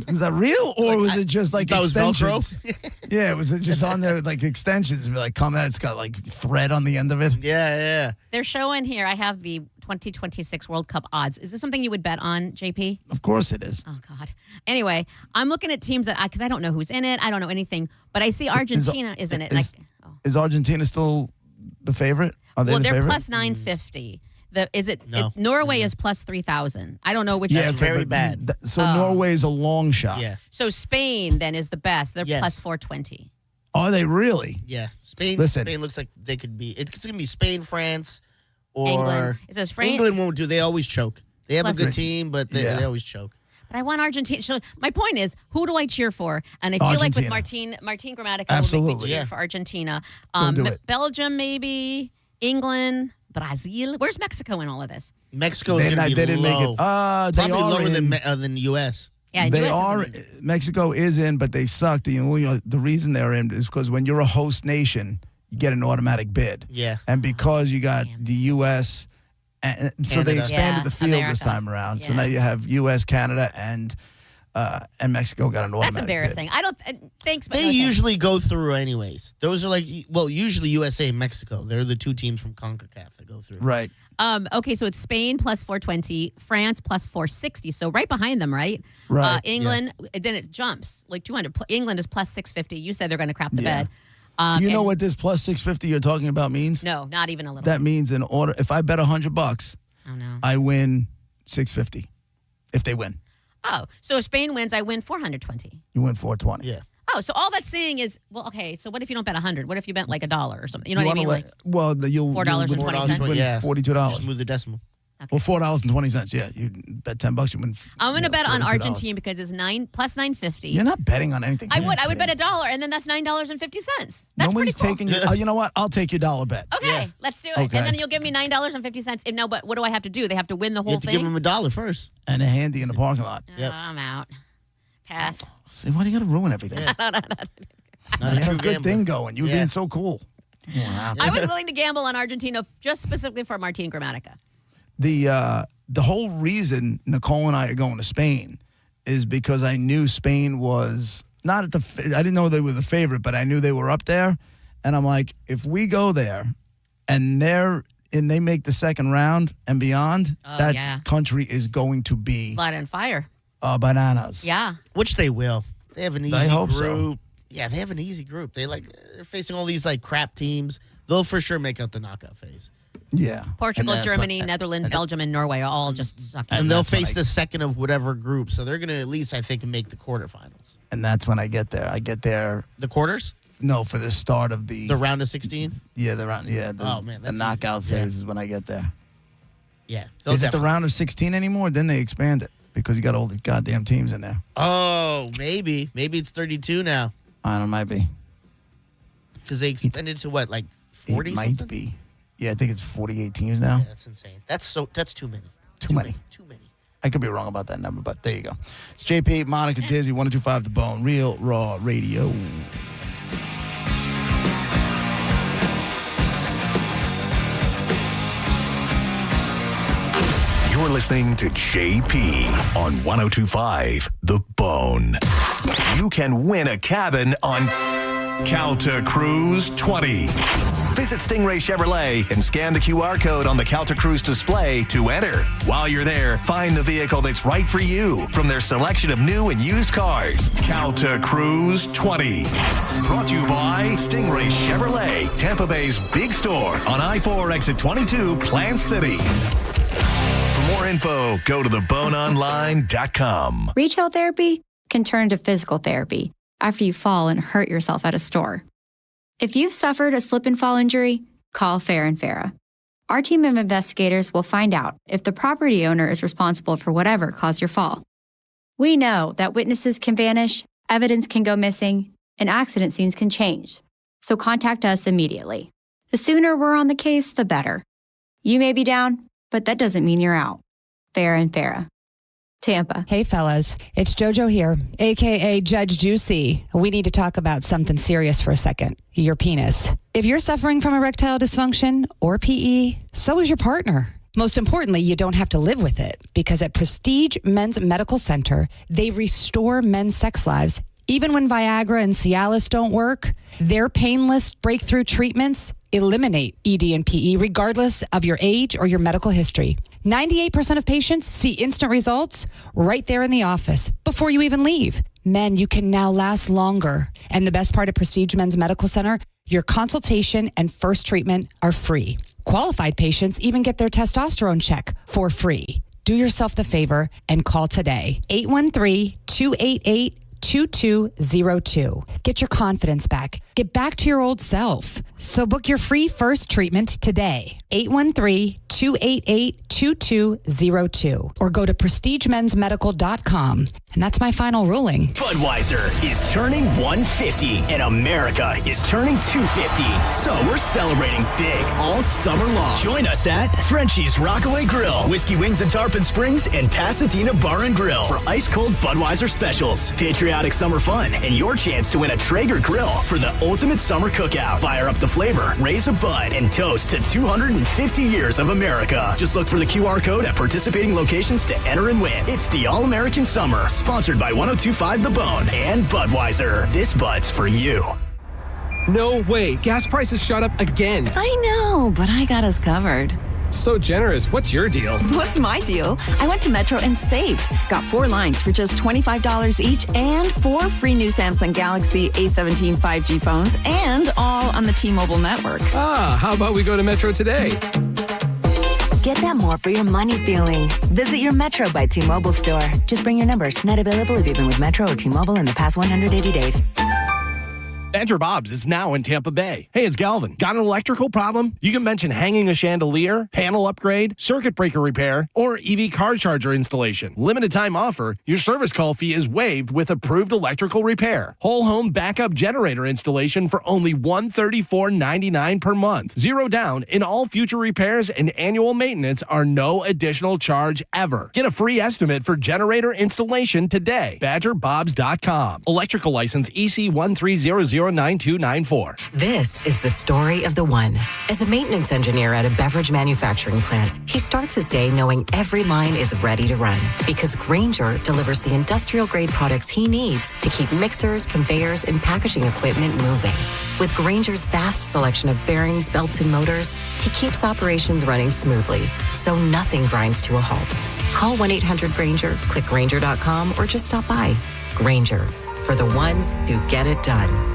is that real? Or was it just like That was Velcro? extensions? Yeah, was it just on there like extensions? Like, come out, it's got like thread on the end of it. Yeah. They're showing here. I have the 2026 World Cup odds. Is this something you would bet on, JP? Of course it is. Oh God. Anyway, I'm looking at teams that because I don't know who's in it. I don't know anything, but I see Argentina is in it. Is Argentina still the favorite? Are they Well, the they're favorite? plus 950. No. Norway is plus 3,000. I don't know which. Yeah, is okay, very but bad. So Oh. Norway is a long shot. Yeah. So Spain then is the best. They're Yes. plus 420. Are they really? Yeah. Spain Listen. Spain looks like they could be. It's going to be Spain, France, or England. It says France. England won't do. They always choke. They have Plus- a good team, but they Yeah. always choke. But I want Argentina. So my point is, who do I cheer for? And I feel like with Argentina. Martin Gramatica will make Absolutely. me cheer Yeah. for Argentina. Go do it. Belgium maybe, England, Brazil. Where's Mexico in all of this? Mexico is They, going to be they didn't low. make it. They Probably are lower in, than U.S. Yeah, they US are. isn't in. Mexico is in, but they suck. The reason they're in is because when you're a host nation, you get an automatic bid. Yeah. And because you got the U.S., and so they Canada. expanded Yeah, the field this America. time around. So Yeah. now you have U.S., Canada, and Mexico got an automatic That's bid. embarrassing. I don't. Thanks, but They no thanks. usually go through anyways. Those are usually USA and Mexico. They're the two teams from CONCACAF that go through. Right. Okay, so it's Spain plus 420, France plus 460. So right behind them, right? Right, England, then it jumps like 200. England is plus 650. You said they're going to crap the Yeah. bed. Do you know and- what this plus 650 you're talking about means? No, not even a little. That means in order, if I bet $100, Oh no. I win 650. If they win, Oh, so if Spain wins, I win 420. you win 420. Yeah. Oh, so all that's saying is, well, okay. So what if you don't bet 100? What if you bet like $1 or something? You know what I mean? Wanna Like, you'll $4.20. you'll win Yeah. $42. Just move the decimal. Well, $4.20. Yeah, you bet $10, you win. I'm going to bet on $42. Argentina because it's plus 950. You're not betting on anything. I You're would kidding. bet $1, and then that's $9.50. That's Nobody's pretty cool. taking your. Oh, you know what? I'll take your $1 bet. Okay, let's do it. Okay. And then you'll give me $9.50. No, but what do I have to do? They have to win the You whole have to thing? give them $1 first. And a handy in the parking lot. Yep. I'm out. Pass. See, why do you got to ruin everything? Not You a had true a good gambler. thing going. You were Yeah. being so cool. Wow. I was willing to gamble on Argentina just specifically for Martin Gramatica. the whole reason Nicole and I are going to Spain is because I knew Spain was not at the. I didn't know they were the favorite, but I knew they were up there, and I'm like, if we go there, and they make the second round and beyond, that country is going to be Light on fire. Bananas. Yeah. Which they will. They have an easy I hope group. so. Yeah, they have an easy group. They're facing all these crap teams. They'll for sure make out the knockout phase. Yeah. Portugal, Germany, Netherlands, Belgium, and Norway are all just sucking. And they'll face the second of whatever group. So they're going to at least, I think, make the quarterfinals. And that's when I get there. I get there. The quarters? No, for the start of the round of 16. Yeah, the round. Yeah, the knockout phase is when I get there. Yeah, is it the round of 16 anymore? Then they expand it because you got all the goddamn teams in there. Oh, maybe it's 32 now. I don't know, might be because they extended to what, 40? It might be. Yeah, I think it's 48 teams now. Yeah, that's insane. That's too many. Too many. I could be wrong about that number, but there you go. It's JP, Monica, Dizzy, 102.5 The Bone, Real Raw Radio. You're listening to JP on 102.5 The Bone. You can win a cabin on Calta Cruise 20. Visit Stingray Chevrolet and scan the QR code on the Calta Cruise display to enter. While you're there, find the vehicle that's right for you from their selection of new and used cars. Calta Cruise 20. Brought to you by Stingray Chevrolet, Tampa Bay's big store on I-4 exit 22, Plant City. For more info, go to theboneonline.com. Retail therapy can turn to physical therapy after you fall and hurt yourself at a store. If you've suffered a slip and fall injury, call Fair & Farah. Our team of investigators will find out if the property owner is responsible for whatever caused your fall. We know that witnesses can vanish, evidence can go missing, and accident scenes can change. So contact us immediately. The sooner we're on the case, the better. You may be down, but that doesn't mean you're out. Fair & Farah. Tampa. Hey, fellas. It's JoJo here, a.k.a. Judge Juicy. We need to talk about something serious for a second. Your penis. If you're suffering from erectile dysfunction or PE, so is your partner. Most importantly, you don't have to live with it because at Prestige Men's Medical Center, they restore men's sex lives. Even when Viagra and Cialis don't work, their painless breakthrough treatments eliminate ED and PE regardless of your age or your medical history. 98% of patients see instant results right there in the office before you even leave. Men, you can now last longer. And the best part of Prestige Men's Medical Center, your consultation and first treatment are free. Qualified patients even get their testosterone check for free. Do yourself the favor and call today. 813-288-2202. Get your confidence back. Get back to your old self. So book your free first treatment today. 813-288-2202. Or go to prestigemensmedical.com. And that's my final ruling. Budweiser is turning 150 and America is turning 250. So we're celebrating big all summer long. Join us at Frenchie's Rockaway Grill, Whiskey Wings and Tarpon Springs, and Pasadena Bar and Grill for ice cold Budweiser specials, patriotic summer fun, and your chance to win a Traeger grill for the ultimate summer cookout. Fire up the flavor, raise a bud, and toast to 250 years of America. Just look for the QR code at participating locations to enter and win. It's the All-American Summer, sponsored by 102.5 The Bone and Budweiser. This Bud's for you. No way. Gas prices shot up again. I know, but I got us covered. So generous. What's your deal? What's my deal? I went to Metro and saved. Got 4 lines for just $25 each and 4 free new Samsung Galaxy A17 5G phones, and all on the T-Mobile network. Ah, how about we go to Metro today? Get that more for your money feeling. Visit your Metro by T-Mobile store. Just bring your numbers. Not available if you've been with Metro or T-Mobile in the past 180 days. Badger Bob's is now in Tampa Bay. Hey, it's Galvin. Got an electrical problem? You can mention hanging a chandelier, panel upgrade, circuit breaker repair, or EV car charger installation. Limited time offer. Your service call fee is waived with approved electrical repair. Whole home backup generator installation for only $134.99 per month. 0 down in all future repairs, and annual maintenance are no additional charge ever. Get a free estimate for generator installation today. BadgerBobs.com. Electrical license EC 1300 800-770-9294. This is the story of the one. As a maintenance engineer at a beverage manufacturing plant, he starts his day knowing every line is ready to run because Grainger delivers the industrial-grade products he needs to keep mixers, conveyors, and packaging equipment moving. With Grainger's vast selection of bearings, belts, and motors, he keeps operations running smoothly, so nothing grinds to a halt. Call 1-800-GRAINGER, click Grainger.com, or just stop by. Grainger, for the ones who get it done.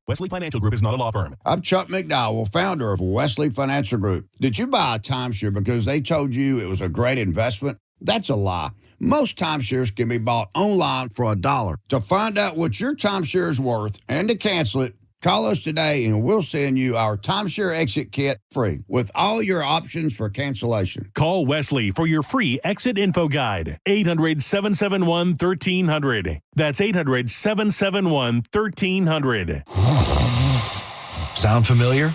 Wesley Financial Group is not a law firm. I'm Chuck McDowell, founder of Wesley Financial Group. Did you buy a timeshare because they told you it was a great investment? That's a lie. Most timeshares can be bought online for $1. To find out what your timeshare is worth and to cancel it, call us today and we'll send you our timeshare exit kit free with all your options for cancellation. Call Wesley for your free exit info guide. 800-771-1300. That's 800-771-1300. Sound familiar?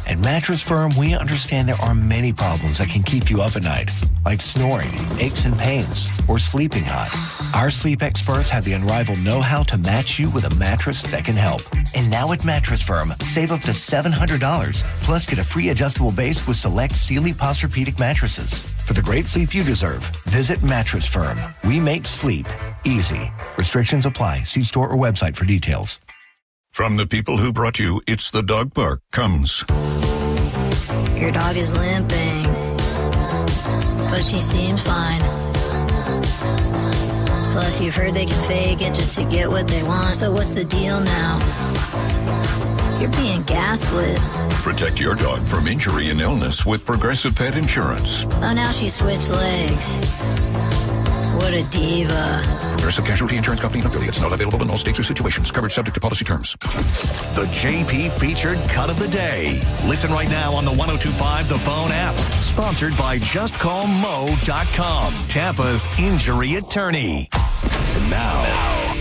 At Mattress Firm, we understand there are many problems that can keep you up at night, like snoring, aches and pains, or sleeping hot. Our sleep experts have the unrivaled know-how to match you with a mattress that can help. And now at Mattress Firm, save up to $700, plus get a free adjustable base with select Sealy Posturepedic mattresses. For the great sleep you deserve, visit Mattress Firm. We make sleep easy. Restrictions apply. See store or website for details. From the people who brought you It's the Dog Park comes. Your dog is limping, but she seems fine. Plus, you've heard they can fake it just to get what they want. So what's the deal now? You're being gaslit. Protect your dog from injury and illness with Progressive Pet Insurance. Oh, now she switched legs. What a diva. Progressive Casualty Insurance Company and affiliates. Not available in all states or situations. Coverage subject to policy terms. The JP featured cut of the day. Listen right now on the 102.5 The Bone app. Sponsored by JustCallMo.com, Tampa's injury attorney. And now,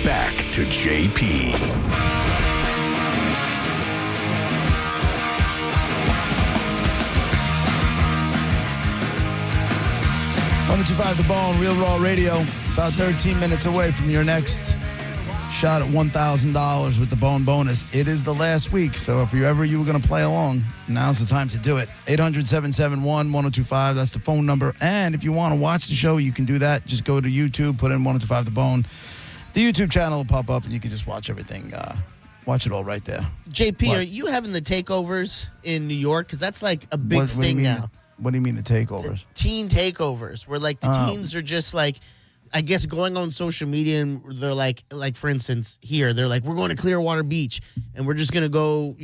back to JP. 102.5 The Bone, Real Raw Radio. About 13 minutes away from your next shot at $1,000 with the Bone bonus. It is the last week, so if you were going to play along, now's the time to do it. 800-771-1025, that's the phone number. And if you want to watch the show, you can do that. Just go to YouTube, put in 1025 The Bone. The YouTube channel will pop up, and you can just watch everything. Watch it all right there. JP, What? are you having the takeovers in New York? Because that's like a big thing now. What do you mean the takeovers? Teen takeovers, where like the teens are just like, I guess, going on social media and they're like for instance, here, they're like, we're going to Clearwater Beach and we're just going to go,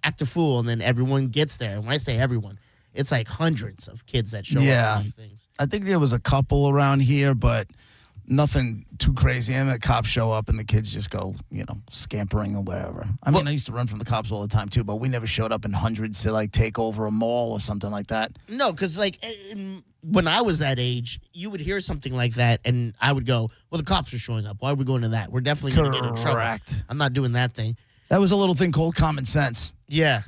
act a fool. And then everyone gets there. And when I say everyone, it's like hundreds of kids that show up to these things. I think there was a couple around here, but nothing too crazy. And the cops show up and the kids just go, scampering or wherever. I mean, I used to run from the cops all the time too, but we never showed up in hundreds to like take over a mall or something like that. No, because like when I was that age, you would hear something like that and I would go, well, the cops are showing up. Why are we going to that? We're definitely going to get in trouble. Correct. I'm not doing that thing. That was a little thing called common sense. Yeah.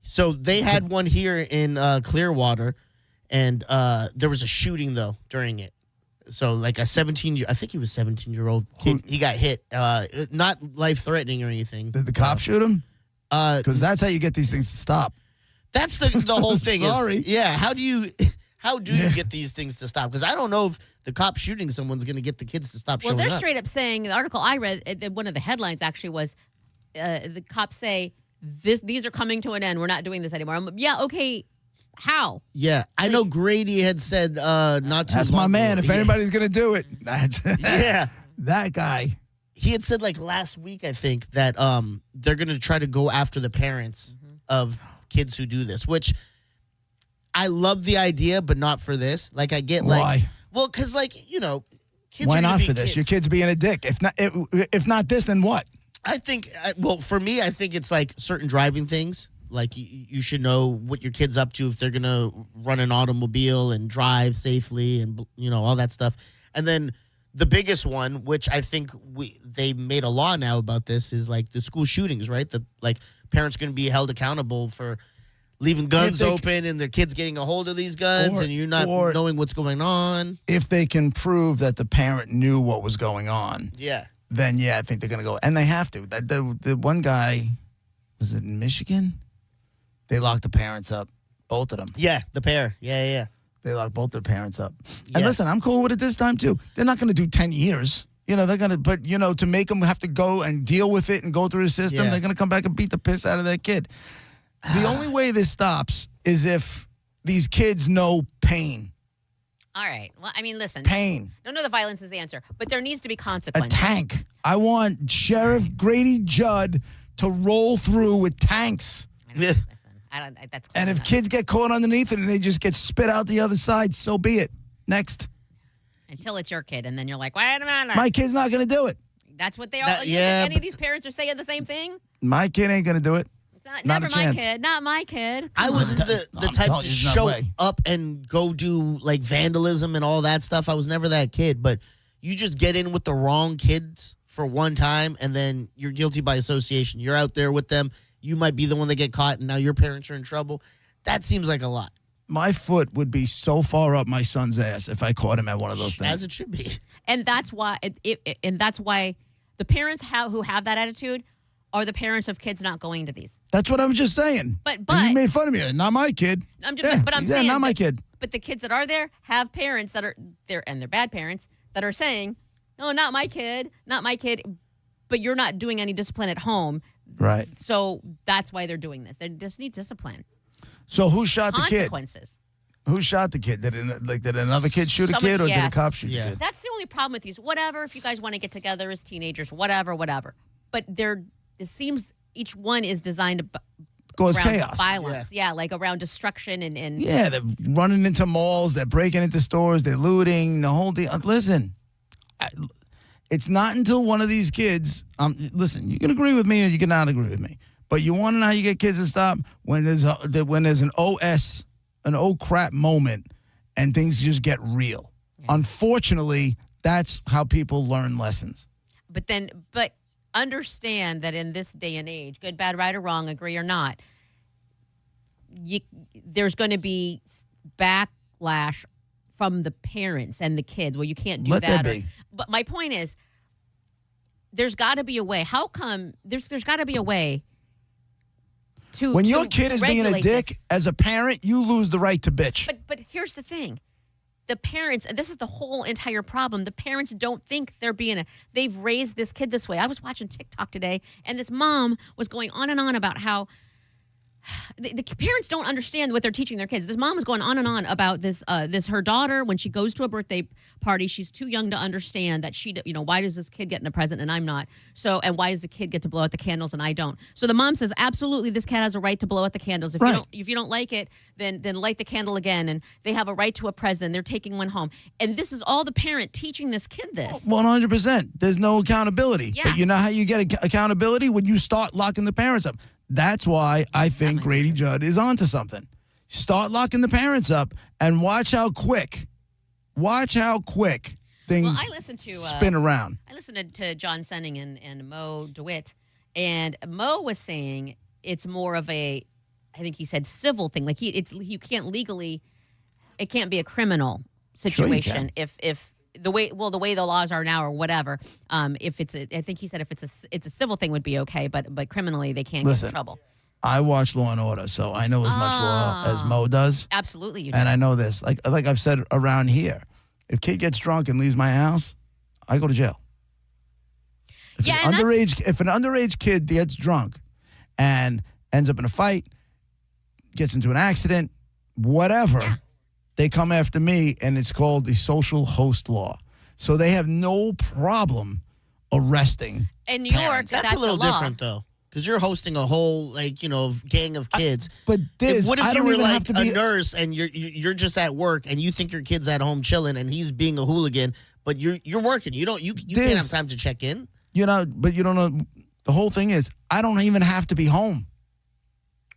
So they had one here in Clearwater and there was a shooting though during it. So like a 17-year-old kid, he got hit. Not life-threatening or anything. Did the cop shoot him? Because that's how you get these things to stop. That's the whole thing. Sorry. How do you get these things to stop? Because I don't know if the cop shooting someone's going to get the kids to stop showing up. Well, they're straight up saying, the article I read, one of the headlines actually was, the cops say, these are coming to an end. We're not doing this anymore. Yeah, okay. How? Yeah, I know Grady had said not too That's long my man. ago. If anybody's going to do it, that's Yeah. that guy. He had said like last week, I think, that they're going to try to go after the parents of kids who do this, which I love the idea, but not for this. Like I get like, Why? Well, because like, kids Why are gonna not be for this? kids. Your kid's being a dick. If not this, then what? I think, for me, I think it's like certain driving things. Like you should know what your kid's up to if they're going to run an automobile and drive safely and, all that stuff. And then the biggest one, which I think they made a law now about this, is like the school shootings, right? That like parents going to be held accountable for leaving guns open and their kids getting a hold of these guns and you're not knowing what's going on. If they can prove that the parent knew what was going on. Yeah. then yeah, I think they're going to go. And they have to. The one guy, was it in Michigan? They locked the parents up, both of them. Yeah, the pair. Yeah. They locked both their parents up. And Yeah. listen, I'm cool with it this time, too. They're not going to do 10 years. They're going to, but, to make them have to go and deal with it and go through the system, Yeah. they're going to come back and beat the piss out of that kid. The only way this stops is if these kids know pain. All right. Well, I mean, listen. Pain. Don't know the violence is the answer, but there needs to be A consequences. tank. I want Sheriff Grady Judd to roll through with tanks. That's And if kids get caught underneath it and they just get spit out the other side, so be it. Next. until it's your kid, and then you're like, wait a minute. My kid's not going to do it. That's what they are. yeah, Any of these parents are saying the same thing? My kid ain't going to do it. Not Never a my chance. kid. Not my kid. I Come wasn't on. the type to show up and go do like vandalism and all that stuff. I was never that kid, but you just get in with the wrong kids for one time and then you're guilty by association. You're out there with them. You might be the one that get caught and now your parents are in trouble. That seems like a lot. My foot would be so far up my son's ass if I caught him at one of those things. As it should be. And that's why and that's why the parents who have that attitude are the parents of kids not going to these. That's what I was just saying. But And you made fun of me. Not my kid. I'm just, but I'm saying not my kid. But the kids that are there have parents that are there, and they're bad parents that are saying, "No, not my kid, not my kid." But you're not doing any discipline at home, Right. so that's why they're doing this. They just need discipline. So who shot the kid? Consequences. Who shot the kid? Did another kid shoot a kid, or did a cop shoot a kid? That's the only problem with these. Whatever, if you guys want to get together as teenagers, whatever. But it seems each one is designed to Cause around chaos. violence. Yeah, like around destruction and Yeah, they're running into malls. They're breaking into stores. They're looting. The whole deal. Listen, it's not until one of these kids. Listen, you can agree with me or you cannot agree with me. But you want to know how you get kids to stop when there's an oh crap moment, and things just get real. Yeah. Unfortunately, that's how people learn lessons. But understand that in this day and age, good, bad, right, or wrong, agree or not, there's going to be backlash from the parents and the kids. Well, you can't do Let that. there be. But my point is, there's got to be a way. How come there's got to be a way to when your kid is being a dick, this. as a parent, you lose the right to bitch. But here's the thing. The parents, and this is the whole entire problem, the parents don't think they're they've raised this kid this way. I was watching TikTok today, and this mom was going on and on about how the parents don't understand what they're teaching their kids. This mom was going on and on about this her daughter, when she goes to a birthday party, she's too young to understand that why does this kid get in a present and I'm not? So, and why does the kid get to blow out the candles and I don't? So the mom says, absolutely, this kid has a right to blow out the candles. If you don't like it, then light the candle again. And they have a right to a present. They're taking one home. And this is all the parent teaching this kid this. 100%. There's no accountability. Yeah. But you know how you get accountability? When you start locking the parents up. That's why I think Grady Judd is onto something. Start locking the parents up and watch how quick things spin around. I listened to John Senning and Mo DeWitt, and Mo was saying it's more of I think he said civil thing. Like you can't legally, it can't be a criminal situation if the way the laws are now or whatever. If it's I think he said if it's a civil thing would be okay, but criminally they can't get in trouble. I watch Law and Order, so I know as much law as Mo does. Absolutely, you do. And I know this. Like I've said around here, if kid gets drunk and leaves my house, I go to jail. If an underage kid gets drunk and ends up in a fight, gets into an accident, whatever, they come after me, and it's called the social host law. So they have no problem arresting. In New York, that's a little different, though. Because you're hosting a whole, gang of kids. But what if I you don't were even like have to a be nurse and you're just at work and you think your kid's at home chilling and he's being a hooligan, but you're working. You can't have time to check in. But you don't know. The whole thing is, I don't even have to be home.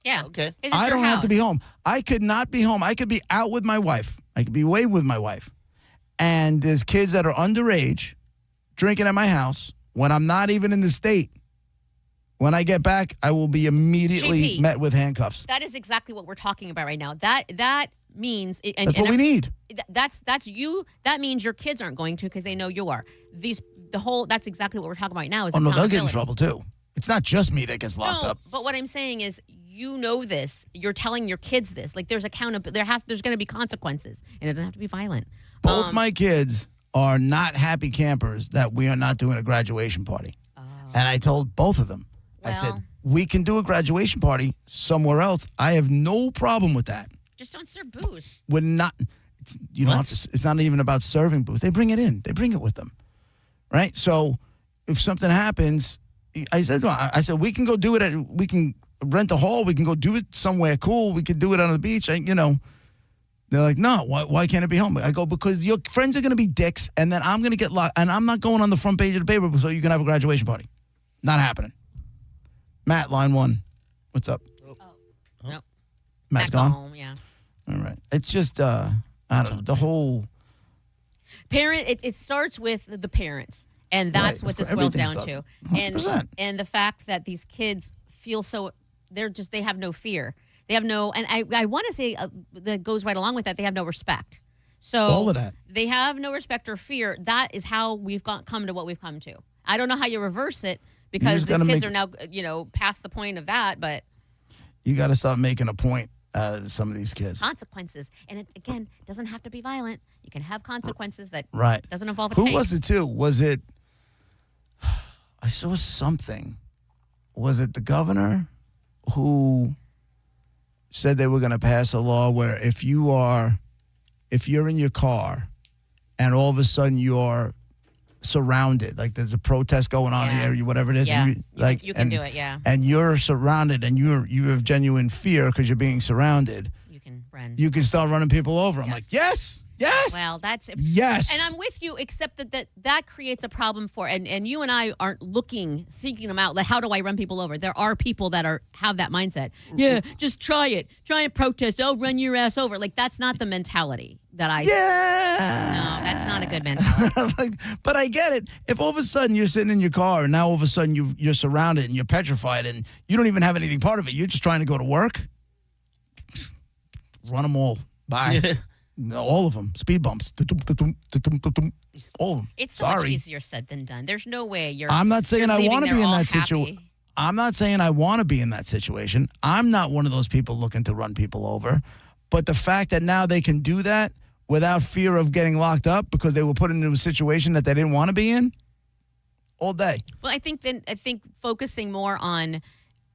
Yeah. Okay. I don't have to be home. I could not be home. I could be out with my wife. I could be away with my wife. And there's kids that are underage drinking at my house when I'm not even in the state. When I get back, I will be immediately JP, met with handcuffs. That is exactly what we're talking about right now. That means That's what we need. That's you. That means your kids aren't going to because they know you are. that's exactly what we're talking about right now. Is Oh, no, they'll get in accountability. trouble, too. It's not just me that gets locked No, up. but what I'm saying is, you know this. You're telling your kids this. Like, there's accountability. There's going to be consequences, and it doesn't have to be violent. Both my kids are not happy campers that we are not doing a graduation party. And I told both of them, I said, we can do a graduation party somewhere else. I have no problem with that. Just don't serve booze. We're not, you don't have to, it's not even about serving booze. They bring it in. They bring it with them. Right? So if something happens, I said, we can go do it we can rent a hall. We can go do it somewhere cool. We could do it on the beach. They're like, no, why can't it be home? I go, because your friends are going to be dicks, and then I'm going to get locked, and I'm not going on the front page of the paper so you can have a graduation party. Not happening. Matt, line 1. What's up? Nope. Matt's gone? Home, yeah. All right. It's just, I don't know, the whole... It starts with the parents, and that's what this boils down to. 100%. And the fact that these kids feel so, they have no fear. They have no, and I want to say that goes right along with that, they have no respect. So all of that. They have no respect or fear. That is how we've come to what we've come to. I don't know how you reverse it, because these kids are now, past the point of that, but... You got to start making a point out of some of these kids. Consequences. And it, again, doesn't have to be violent. You can have consequences that doesn't involve a Who tank. was it, too? Was it... I saw something. Was it the governor who said they were going to pass a law where if you're in your car and all of a sudden you're surrounded, like there's a protest going on in the area, whatever it is, Yeah. and You can do it, yeah. and you're surrounded and you have genuine fear because you're being surrounded, You can run. you can start running people over. I'm like, yes. Well, that's... Yes. And I'm with you, except that creates a problem and you and I aren't seeking them out. Like, how do I run people over? There are people that have that mindset. Yeah, just try it. Try and protest. Oh, run your ass over. Like, that's not the mentality that I... Yeah. No, that's not a good mentality. But I get it. If all of a sudden you're sitting in your car and now all of a sudden you're surrounded and you're petrified and you don't even have anything part of it, you're just trying to go to work, run them all. Bye. All of them. Speed bumps. All of them. It's so much easier said than done. There's no way you're... I'm not saying I want to be in that situation. situation. I'm not saying I want to be in that situation. I'm not one of those people looking to run people over. But the fact that now they can do that without fear of getting locked up because they were put into a situation that they didn't want to be in, all day. Well, I think focusing more on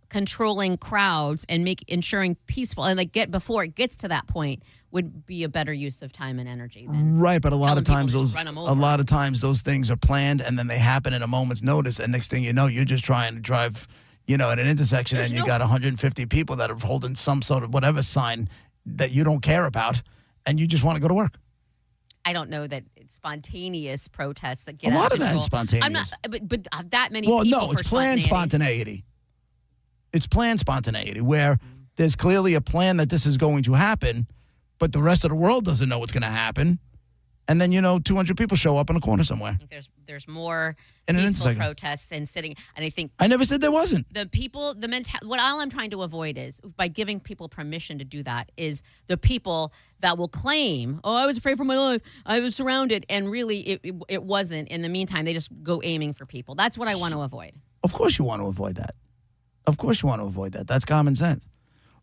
controlling crowds and ensuring peaceful and before it gets to that point would be a better use of time and energy. Right, but a lot of times those things are planned and then they happen at a moment's notice, and next thing you know, you're just trying to drive, at an intersection and you got 150 people that are holding some sort of whatever sign that you don't care about, and you just want to go to work. I don't know that it's spontaneous protests that get A out lot of of that control. is spontaneous. I'm not, but that many people. Well, no, it's for planned spontaneity. It's planned spontaneity where there's clearly a plan that this is going to happen, but the rest of the world doesn't know what's going to happen. And then, 200 people show up in a corner somewhere. I think there's more In an peaceful intersection. protests and sitting. And I think I never said there wasn't. the people, what all I'm trying to avoid is by giving people permission to do that is the people that will claim, oh, I was afraid for my life, I was surrounded, and really it wasn't. In the meantime, they just go aiming for people. That's what I want to avoid. Of course you want to avoid that. Of course you want to avoid that. That's common sense.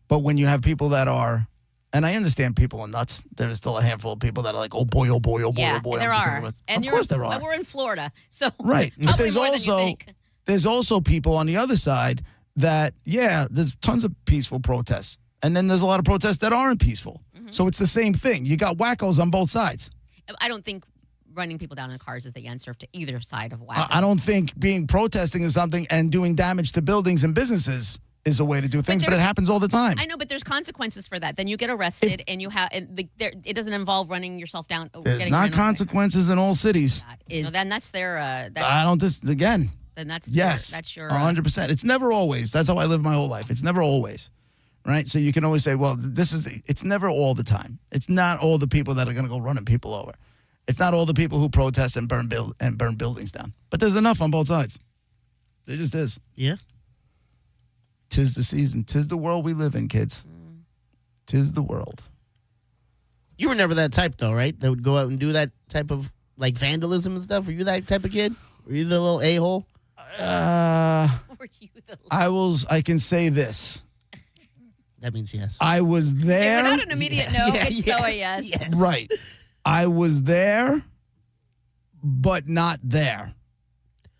But when you have people that are, and I understand people are nuts, there's still a handful of people that are like, oh boy, oh boy, oh boy, Yeah, oh boy. there are. And Of course there are. We're in Florida, so Right. But probably there's more than you think. there's also people on the other side that, there's tons of peaceful protests. And then there's a lot of protests that aren't peaceful. Mm-hmm. So it's the same thing. You got wackos on both sides. I don't think running people down in cars is the answer to either side of whack. I don't think protesting is something and doing damage to buildings and businesses is a way to do things, but it happens all the time. I know, but there's consequences for that. Then you get arrested, and you have. It doesn't involve running yourself down. There's not consequences in all cities. Then that's their. I don't. Again. Then that's yes. That's your. 100%. It's never always. That's how I live my whole life. It's never always, right? So you can always say, well, it's never all the time. It's not all the people that are going to go running people over. It's not all the people who protest and burn buildings down. But there's enough on both sides. There just is. Yeah. 'Tis the season. 'Tis the world we live in, kids. 'Tis the world. You were never that type, though, right? That would go out and do that type of, vandalism and stuff? Were you that type of kid? Were you the little a-hole? I can say this. That means yes. I was there. Without an immediate no, it's so a yes. Right. I was there, but not there.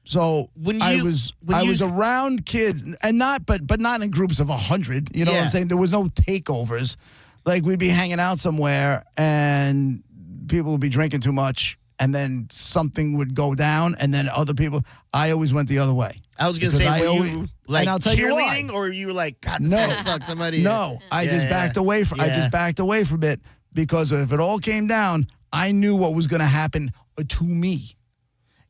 So I was around kids, and but not in groups of 100. You know what I'm saying? There was no takeovers. Like we'd be hanging out somewhere, and people would be drinking too much, and then something would go down, and then other people. I always went the other way. I was going to say, were you like and I'll tell you why. cheerleading, or you were like, God, this No. guy sucks. Somebody. No, I just backed away from. I just backed away from it because if it all came down, I knew what was going to happen to me.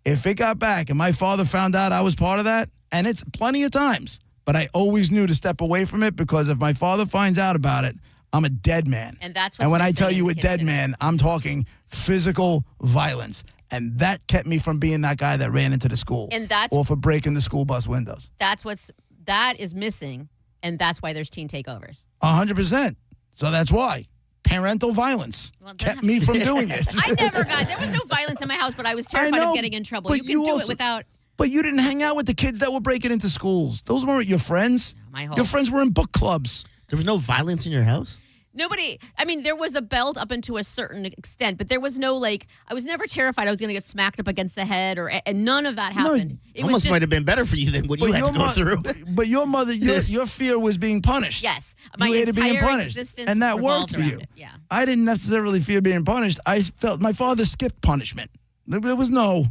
If it got back and my father found out I was part of that, and it's plenty of times, but I always knew to step away from it because if my father finds out about it, I'm a dead man. And that's and when I tell missing you in a the kids' dead man, I'm talking physical violence. And that kept me from being that guy that ran into the school And that's- or for breaking the school bus windows. That is missing, and that's why there's teen takeovers. 100%. So that's why. Parental violence kept me from doing it. There was no violence in my house, but I was terrified of getting in trouble. but You can do also- it without. But you didn't hang out with the kids that were breaking into schools. Those weren't your friends. my whole- Your friends were in book clubs. There was no violence in your house? Nobody, I mean, there was a belt up into a certain extent, but there was no, I was never terrified I was going to get smacked up against the head, and none of that happened. It was Almost just, might have been better for you than what you had to go through. But your mother, your fear was being punished. Yes. My You hated being entire punished. existence And that revolved worked for around you. it. Yeah. I didn't necessarily fear being punished. I felt my father skipped punishment. There was no,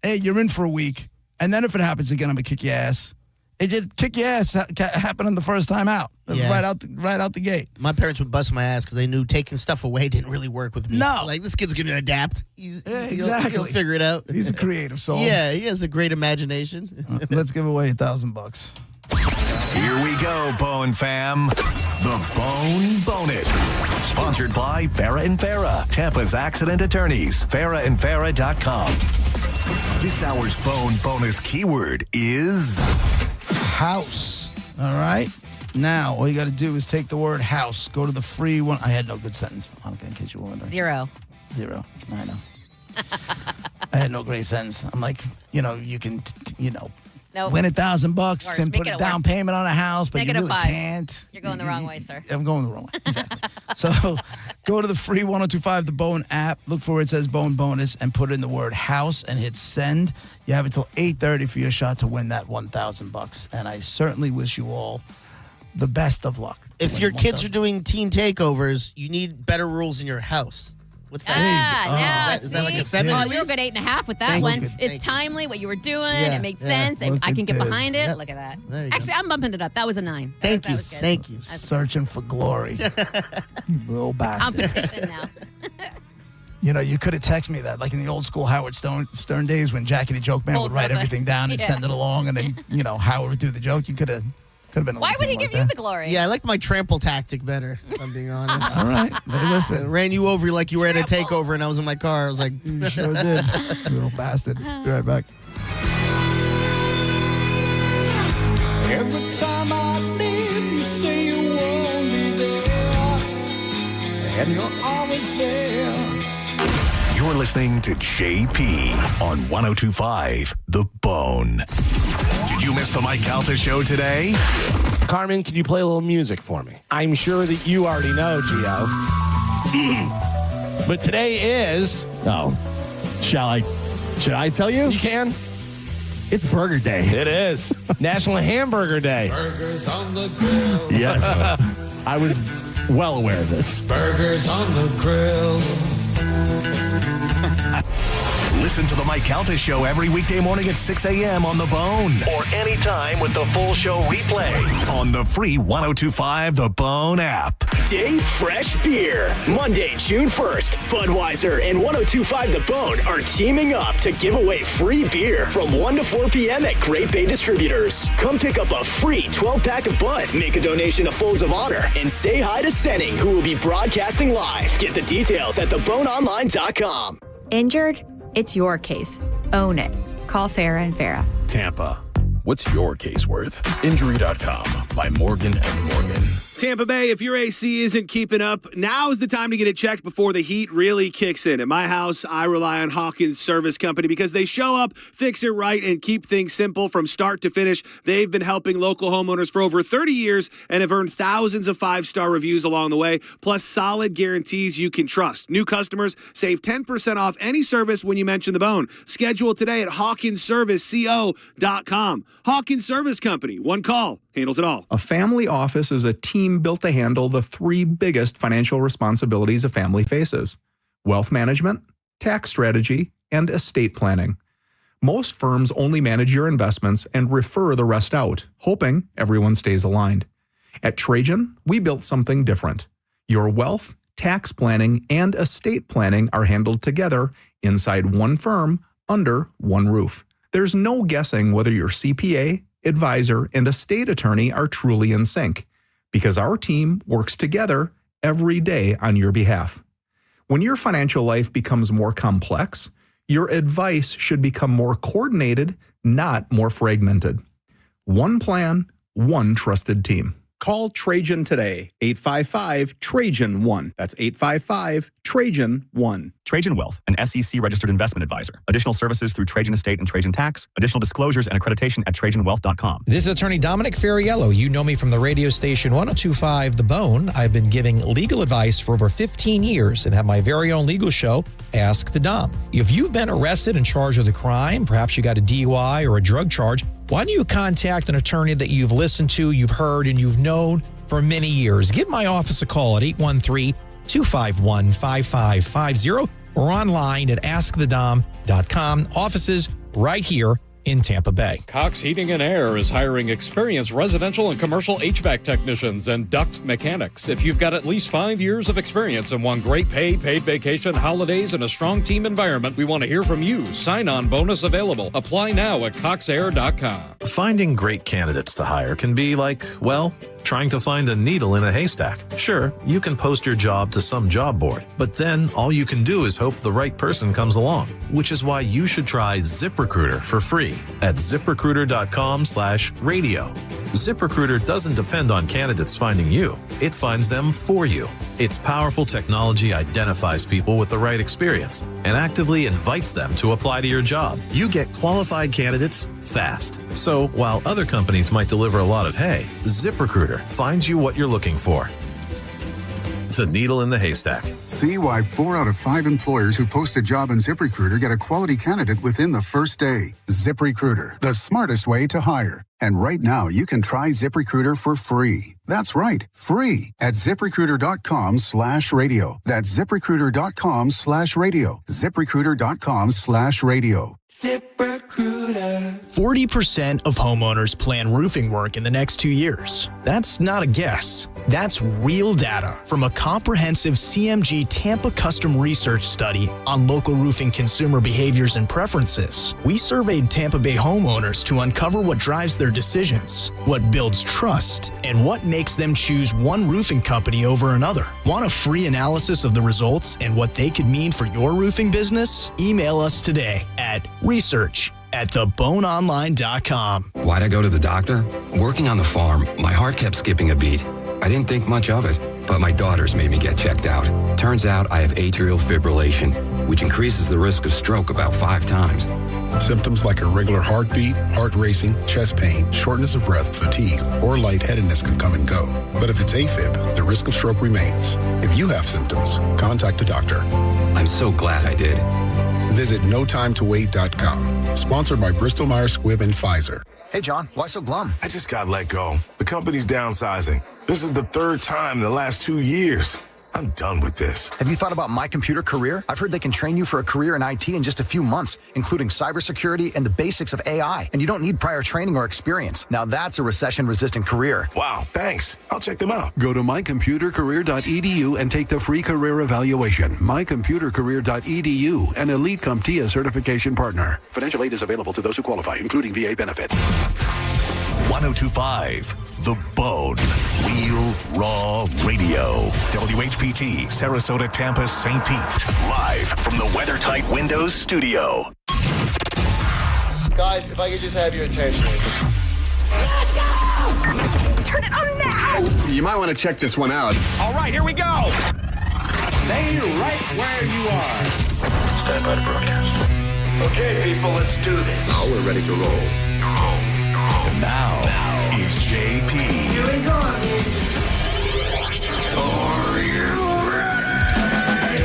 hey, you're in for a week. And then if it happens again, I'm going to kick your ass. It did kick your ass happened on the first time out. Right out the gate. My parents would bust my ass because they knew taking stuff away didn't really work with me. No. Like, this kid's going to adapt. Exactly. He'll figure it out. He's a creative soul. Yeah, he has a great imagination. Let's give away $1,000. Here we go, Bone fam. The Bone Bonus. Sponsored by Farah and Farah, Tampa's accident attorneys. FarahandFarah.com. This hour's Bone Bonus keyword is house. All right. Now, all you got to do is take the word house. Go to the free one. I had no good sentence, Monica, in case you were wondering. Zero. I know. I had no great sentence. I'm like, you can, Nope. win $1,000 Worse. and Make put it a a down worse. payment on a house, but you really -5. can't. You're going the wrong way, sir. I'm going the wrong way. Exactly. So go to the free 1025 The Bone app. Look for where it says Bone Bonus and put in the word house and hit send. You have until 8:30 for your shot to win that $1,000. And I certainly wish you all the best of luck. If your kids are doing teen takeovers, you need better rules in your house. What's that? Is that like a 7? Oh, you're a good 8.5 with that Thank one. you. It's timely, what you were doing. Yeah, It made yeah. sense. Look I can at get this. behind it. Yep. Look at that. There you go. Actually, I'm bumping it up. That was a 9. Thank That you. was good. Thank you. Searching for glory. You little bastard. Competition now. You could have texted me that, like in the old school Howard Stern days when Jackie the Joke Man Old would write brother. everything down and Yeah. send it along, and then Howard would do the joke. You could have been. A Why little would he teamwork give you there. the glory? Yeah, I like my trample tactic better, if I'm being honest. All right, hey, listen. I ran you over like you were at a takeover and I was in my car. I was like, You sure did, you little bastard. Be right back. Every time I leave, you say you won't be there, and you're always there. You're listening to JP on 1025 The Bone. Did you miss the Mike Calta show today? Carmen, can you play a little music for me? I'm sure that you already know, Gio. But today is... Oh, should I tell you? You can. It's Burger Day. It is. National Hamburger Day. Burgers on the grill. Yes. I was well aware of this. Burgers on the grill. Listen to the Mike Calta show every weekday morning at 6 a.m. on The Bone. Or anytime with the full show replay on the free 1025 The Bone app. Dave Fresh Beer. Monday, June 1st, Budweiser and 1025 The Bone are teaming up to give away free beer from 1 to 4 p.m. at Great Bay Distributors. Come pick up a free 12-pack of Bud, make a donation to Folds of Honor, and say hi to Senning, who will be broadcasting live. Get the details at theboneonline.com. Injured? It's your case. Own it. Call Farah and Farah. Tampa. What's your case worth? Injury.com by Morgan & Morgan. Tampa Bay, if your AC isn't keeping up, now is the time to get it checked before the heat really kicks in. At my house, I rely on Hawkins Service Company because they show up, fix it right, and keep things simple from start to finish. They've been helping local homeowners for over 30 years and have earned thousands of 5-star reviews along the way, plus solid guarantees you can trust. New customers save 10% off any service when you mention the bone. Schedule today at HawkinsServiceCO.com. Hawkins Service Company. One call handles it all. A family office is a team built to handle the 3 biggest financial responsibilities a family faces: wealth management, tax strategy, and estate planning. Most firms only manage your investments and refer the rest out, hoping everyone stays aligned. At Trajan, we built something different. Your wealth, tax planning, and estate planning are handled together inside one firm under one roof. There's no guessing whether your CPA, advisor, and estate attorney are truly in sync, because our team works together every day on your behalf. When your financial life becomes more complex, your advice should become more coordinated, not more fragmented. One plan, one trusted team. Call Trajan today, 855-TRAJAN-1. That's 855-TRAJAN-1. Trajan Wealth, an SEC-registered investment advisor. Additional services through Trajan Estate and Trajan Tax. Additional disclosures and accreditation at TrajanWealth.com. This is attorney Dominic Ferriello. You know me from the radio station 102.5 The Bone. I've been giving legal advice for over 15 years and have my very own legal show, Ask the Dom. If you've been arrested and charged with a crime, perhaps you got a DUI or a drug charge, why don't you contact an attorney that you've listened to, you've heard, and you've known for many years? Give my office a call at 813-251-5550 or online at askthedom.com. Offices right here in Tampa Bay. Cox Heating and Air is hiring experienced residential and commercial HVAC technicians and duct mechanics. If you've got at least 5 years of experience and want great pay, paid vacation, holidays, and a strong team environment, we want to hear from you. Sign-on bonus available. Apply now at coxair.com. Finding great candidates to hire can be like, well, trying to find a needle in a haystack. Sure, you can post your job to some job board, but then all you can do is hope the right person comes along, which is why you should try ZipRecruiter for free at ZipRecruiter.com/radio. ZipRecruiter doesn't depend on candidates finding you. It finds them for you. Its powerful technology identifies people with the right experience and actively invites them to apply to your job. You get qualified candidates fast. So while other companies might deliver a lot of hay, ZipRecruiter finds you what you're looking for. The needle in the haystack. See why 4 out of 5 employers who post a job on ZipRecruiter get a quality candidate within the first day. ZipRecruiter, the smartest way to hire. And right now, you can try ZipRecruiter for free. That's right, free at ZipRecruiter.com/radio. That's ZipRecruiter.com/radio. ZipRecruiter.com/radio. ZipRecruiter. 40% of homeowners plan roofing work in the next 2 years. That's not a guess. That's real data from a comprehensive CMG Tampa custom research study on local roofing consumer behaviors and preferences. We surveyed Tampa Bay homeowners to uncover what drives their decisions, what builds trust, and what makes them choose one roofing company over another. Want a free analysis of the results and what they could mean for your roofing business? Email us today at research@theboneonline.com. Why'd I go to the doctor? Working on the farm, my heart kept skipping a beat. I didn't think much of it, but my daughters made me get checked out. Turns out I have atrial fibrillation, which increases the risk of stroke about 5 times. Symptoms like irregular heartbeat, heart racing, chest pain, shortness of breath, fatigue, or lightheadedness can come and go. But if it's AFib, the risk of stroke remains. If you have symptoms, contact a doctor. I'm so glad I did. Visit NoTimeToWait.com. Sponsored by Bristol Myers Squibb and Pfizer. Hey, John, why so glum? I just got let go. The company's downsizing. This is the 3rd time in the last 2 years. I'm done with this. Have you thought about My Computer Career? I've heard they can train you for a career in IT in just a few months, including cybersecurity and the basics of AI. And you don't need prior training or experience. Now that's a recession-resistant career. Wow, thanks. I'll check them out. Go to mycomputercareer.edu and take the free career evaluation. mycomputercareer.edu, an Elite CompTIA certification partner. Financial aid is available to those who qualify, including VA benefit. 102.5 The Bone. Real Raw Radio. WHPT, Sarasota, Tampa, St. Pete. Live from the WeatherTight Windows studio. Guys, if I could just have your attention. Let's go! Turn it on now! You might want to check this one out. All right, here we go. Stay right where you are. Stand by to broadcast. Okay, people, let's do this. Now we're ready to roll. And now, it's JP. Here we go. Are you ready?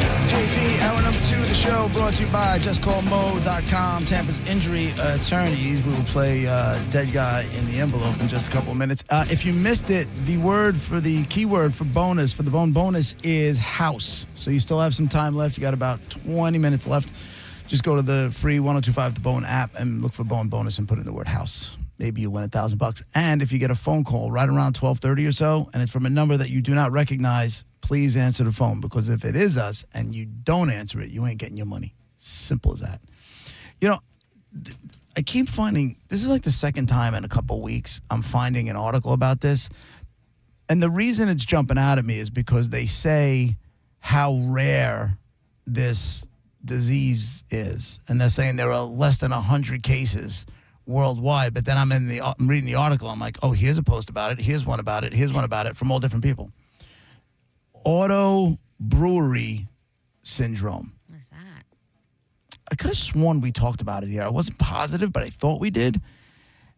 It's JP, hour number 2 of the show, brought to you by JustCallMo.com, Tampa's injury attorneys. We will play Dead Guy in the Envelope in just a couple of minutes. If you missed it, the keyword for bonus, for the Bone bonus is house. So you still have some time left. You got about 20 minutes left. Just go to the free 1025 The Bone app and look for Bone bonus and put in the word house. Maybe you win $1,000. And if you get a phone call right around 12:30 or so, and it's from a number that you do not recognize, please answer the phone, because if it is us and you don't answer it, you ain't getting your money. Simple as that. You know, I keep finding, this is like the second time in a couple weeks I'm finding an article about this. And the reason it's jumping out at me is because they say how rare this disease is. And they're saying there are less than 100 cases worldwide. But then I'm reading the article. I'm like, oh, here's a post about it. Here's one about it. Here's one about it from all different people. Otto Brewery syndrome. What is that? I could have sworn we talked about it here. I wasn't positive, but I thought we did.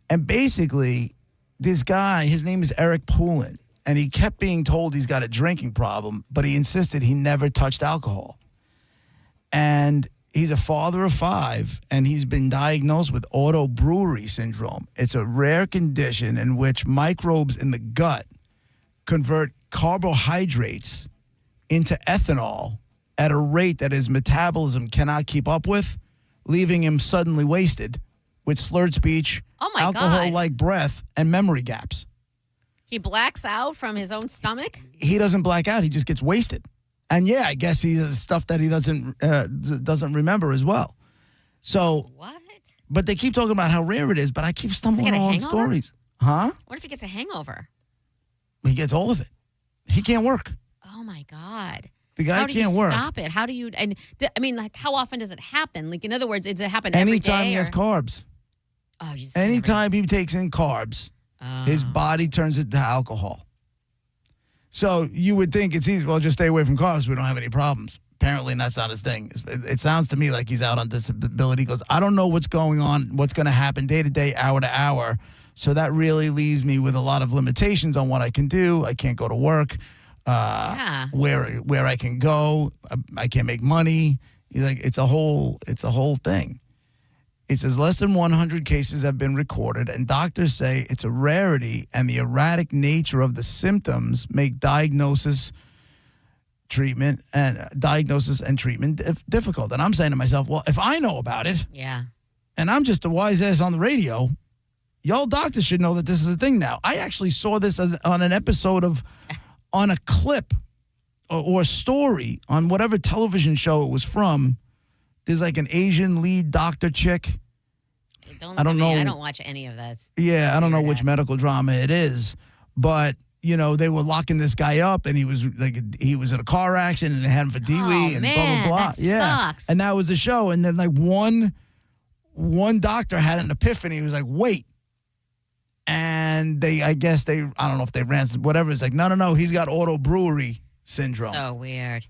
And basically, this guy, his name is Eric Poulin, and he kept being told he's got a drinking problem, but he insisted he never touched alcohol. And he's a father of 5, and he's been diagnosed with Otto Brewery syndrome. It's a rare condition in which microbes in the gut convert carbohydrates into ethanol at a rate that his metabolism cannot keep up with, leaving him suddenly wasted with slurred speech, alcohol-like breath, and memory gaps. He blacks out from his own stomach? He doesn't black out. He just gets wasted. And yeah, I guess he has stuff that he doesn't remember as well. So what? But they keep talking about how rare it is, but I keep stumbling on stories. Huh? What if he gets a hangover? He gets all of it. He can't work. Oh my God. The guy can't work. How do you stop it? How do you, how often does it happen? Like, in other words, does it happen every day? Anytime he has carbs. Oh, you Anytime he takes in carbs, his body turns it to alcohol. So you would think it's easy. Well, just stay away from carbs. We don't have any problems. Apparently, that's not his thing. It sounds to me like he's out on disability. He goes, I don't know what's going on, what's going to happen day to day, hour to hour. So that really leaves me with a lot of limitations on what I can do. I can't go to work. Where I can go. I can't make money. He's like, it's a whole thing. It says less than 100 cases have been recorded, and doctors say it's a rarity, and the erratic nature of the symptoms make diagnosis and treatment difficult. And I'm saying to myself, well, if I know about it, and I'm just a wise ass on the radio, y'all doctors should know that this is a thing now. I actually saw this on an episode on a clip or a story on whatever television show it was from. There's like an Asian lead doctor chick. I don't know. I don't watch any of this. Yeah, I don't know which medical drama it is, but they were locking this guy up, and he was in a car accident, and they had him for DWI and blah blah blah. That sucks. And that was the show. And then like one doctor had an epiphany. He was like, wait. And I don't know if they ran whatever. It's like, no, he's got Otto Brewery syndrome. So weird.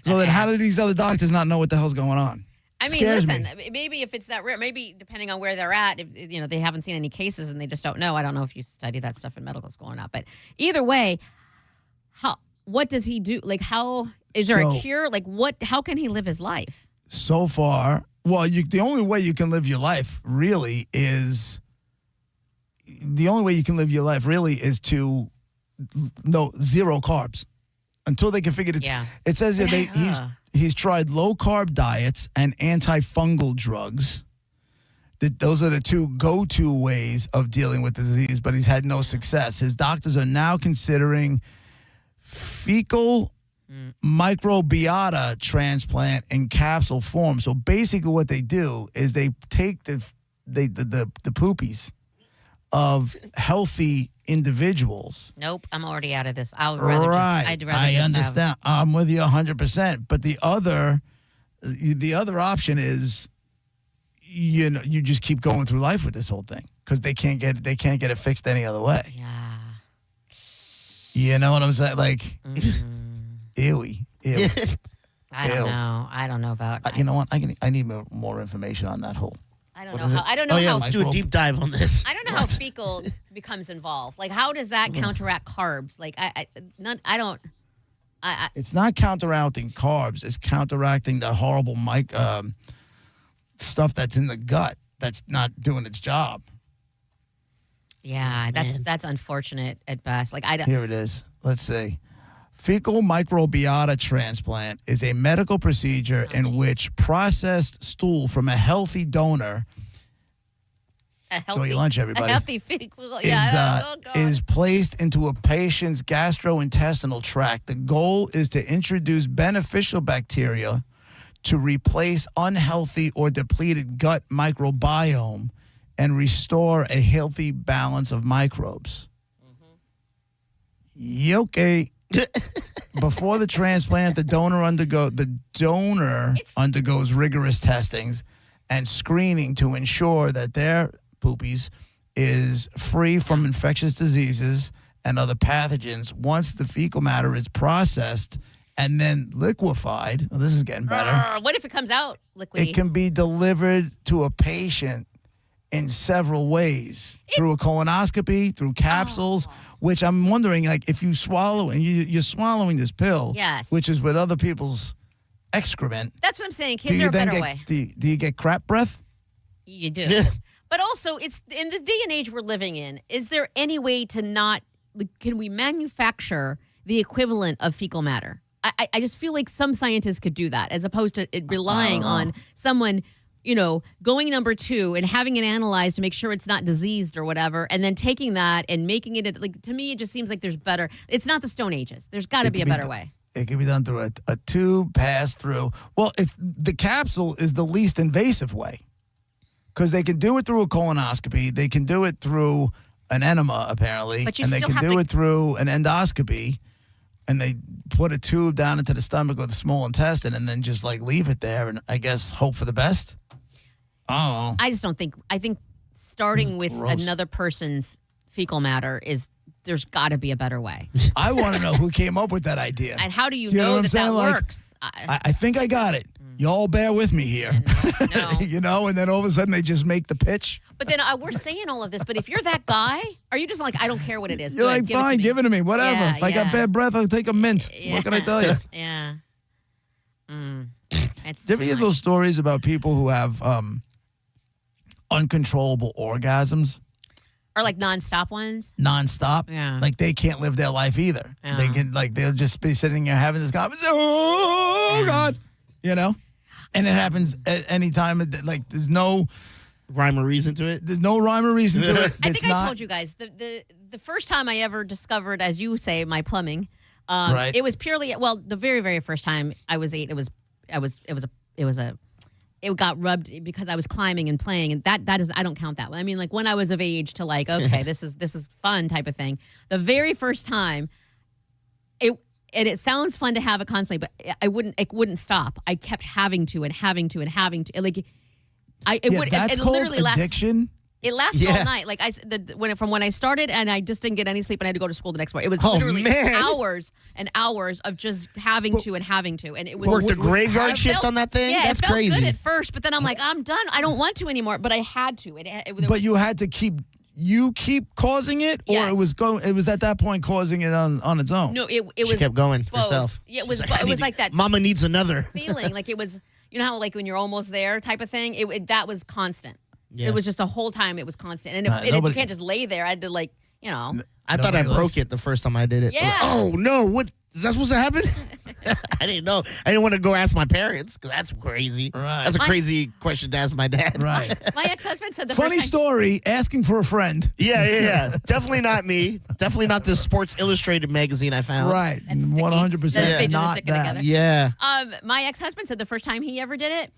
So then how do these other doctors not know what the hell's going on? I mean, listen, maybe if it's that rare, maybe depending on where they're at, if they haven't seen any cases and they just don't know. I don't know if you study that stuff in medical school or not. But either way, what does he do? Like, is there a cure? Like, how can he live his life? So far, well, the only way you can live your life really is to zero carbs. Until they can figure it. Yeah. It says he's tried low carb diets and antifungal drugs. Those are the two go-to ways of dealing with the disease, but he's had no success. His doctors are now considering fecal microbiota transplant in capsule form. So basically, what they do is they take the poopies of healthy individuals. Nope, I'm already out of this. I'd rather I understand. I'm with you 100%. But the other option is, you just keep going through life with this whole thing. because they can't get it fixed any other way. Yeah. You know what I'm saying? Like, ewy. I don't know about. You know what? I need more information on that whole. I don't know how. I don't know how. Let's do a deep dive on this. I don't know how fecal becomes involved. Like, how does that counteract carbs? Like, I don't. It's not counteracting carbs. It's counteracting the horrible stuff that's in the gut that's not doing its job. Yeah, that's unfortunate at best. Like, I don't. Here it is. Let's see. Fecal microbiota transplant is a medical procedure in which processed stool from a healthy donor. Enjoy your lunch, everybody. A healthy fecal, is placed into a patient's gastrointestinal tract. The goal is to introduce beneficial bacteria to replace unhealthy or depleted gut microbiome and restore a healthy balance of microbes. Okay. Before the transplant, the donor undergoes rigorous testings and screening to ensure that their poopies is free from infectious diseases and other pathogens. Once the fecal matter is processed and then liquefied, well, this is getting better. What if it comes out liquidy? It can be delivered to a patient in several ways, through a colonoscopy, through capsules, which I'm wondering, like, if you swallow and you're swallowing this pill, yes, which is with other people's excrement. That's what I'm saying. Kids are a better way. Do you get crap breath? You do. But also, it's in the day and age we're living in. Is there any way to not? Can we manufacture the equivalent of fecal matter? I just feel like some scientists could do that, as opposed to it relying on someone, going number 2 and having it analyzed to make sure it's not diseased or whatever, and then taking that and making it, like, to me, it just seems like there's better. It's not the Stone Ages. There's got to be a better way. It can be done through a tube, pass through. Well, if the capsule is the least invasive way, because they can do it through a colonoscopy, they can do it through an enema, apparently, and they can do it through an endoscopy, and they put a tube down into the stomach or the small intestine and then just, like, leave it there and, I guess, hope for the best. Oh, I just don't think. I think starting with another person's fecal matter there's got to be a better way. I want to know who came up with that idea. And how do you know know that like, works? I think I got it. Y'all bear with me here. No. And then all of a sudden they just make the pitch. But then we're saying all of this, but if you're that guy, are you just like, I don't care what it is? You're like, fine, give it to me, whatever. Yeah, if I got bad breath, I'll take a mint. What can I tell you? Yeah. Did you ever hear those stories about people who have uncontrollable orgasms? Or like nonstop ones? Nonstop? Yeah. Like they can't live their life either. Yeah. They can, they'll just be sitting there having this conversation. Oh, God. And it happens at any time. Like, there's no rhyme or reason to it. There's no rhyme or reason to it. I think I told you guys the first time I ever discovered, as you say, my plumbing. Right. It was purely the very, very first time I was 8. It got rubbed because I was climbing and playing, and that is, I don't count that. I mean, like, when I was of age to, like, okay, this is fun type of thing. The very first time, it sounds fun to have it constantly, but it wouldn't stop. I kept having to. Like, that's it called literally addiction. It lasted all night. Like, when I started and I just didn't get any sleep and I had to go to school the next morning. It was literally hours and hours of just having to, and it was worked a graveyard shift on that thing. Yeah, that's it felt crazy. good at first, but then I'm like, I'm done. I don't want to anymore. But I had to. But you had to keep causing it, or it was at that point causing it on its own. No, it was. She kept going both. herself. Yeah, it was. It was like that. Mama needs another feeling. Like, it was. You know how, like, when you're almost there type of thing. That was constant. Yeah. It was just the whole time. It was constant, and you can't just lay there. I had to, like, I thought I broke it the first time I did it. Yeah. Oh no! What is that supposed to happen? I didn't know. I didn't want to go ask my parents because that's crazy. Right. That's a crazy question to ask my dad. Right. My ex-husband said funny story. Asking for a friend. Yeah. Definitely not me. Definitely not the Sports Illustrated magazine I found. Right. 100%. Not that. Yeah. My ex-husband said the first time he ever did it,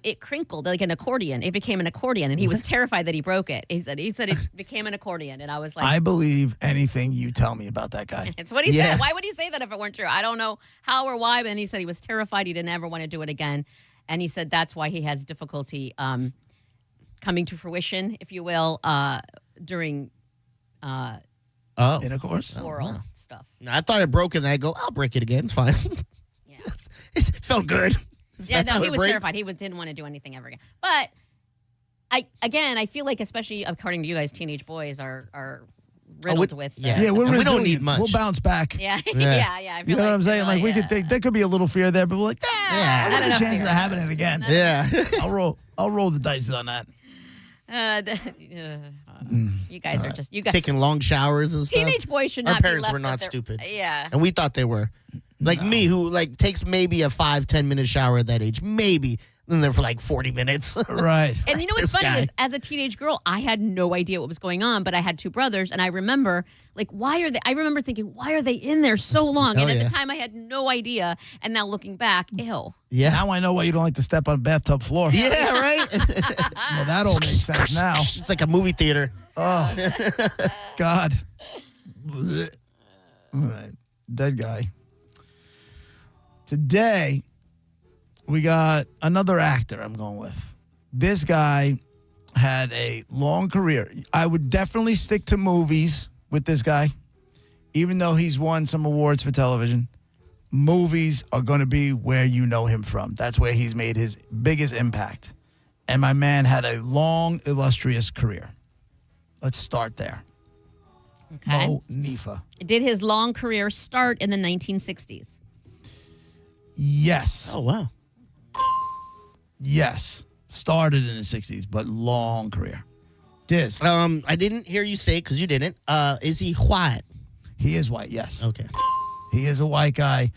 it crinkled like an accordion. It became an accordion, and he was terrified that he broke it. He said it became an accordion, and I was like, I believe anything you tell me about that guy. It's what he said. Why would he say that if it weren't true? I don't know how or why, but then he said he was terrified. He didn't ever want to do it again, and he said that's why he has difficulty coming to fruition, if you will, during intercourse, oral stuff. No, I thought it broke, and I go, I'll break it again. It's fine. Yeah. It felt good. Yeah, That's no, how he it was breaks. terrified. He didn't want to do anything ever again. But I feel like, especially according to you guys, teenage boys are riddled with. Yeah, we're And we resilient. don't need much. We'll bounce back. Yeah, Yeah. yeah. I feel You know what I'm saying? you know, Like we could, there could be a little fear there, but we're like, Yeah. what are the enough chances fear. of having it again? Yeah. I'll roll the dice on that. You guys are just you guys. Taking long showers and stuff. Teenage boys should Our not. parents be left were not with their- stupid. Yeah. And we thought they were. Like me, who like takes maybe a 5-10 minute shower at that age. Maybe. And there for like 40 minutes. Right. And you know what's This funny guy. is, as a teenage girl, I had no idea what was going on, but I had two brothers, and I remember, like, I remember thinking, why are they in there so long? And Oh, at yeah. the time, I had no idea, and now looking back, ew. Yeah. Now I know why you don't like to step on a bathtub floor. Yeah, right? Well, that all makes sense now. It's like a movie theater. Oh, God. Blech. All right. Dead guy. Today, we got another actor I'm going with. This guy had a long career. I would definitely stick to movies with this guy, even though he's won some awards for television. Movies are going to be where you know him from. That's where he's made his biggest impact. And my man had a long, illustrious career. Let's start there. Okay. Mo Nifa. Did his long career start in the 1960s? Yes. Oh, wow. Yes. Started in the 60s, but long career. Diz. I didn't hear you say it because you didn't. Is he white? He is white, yes. Okay. He is a white guy,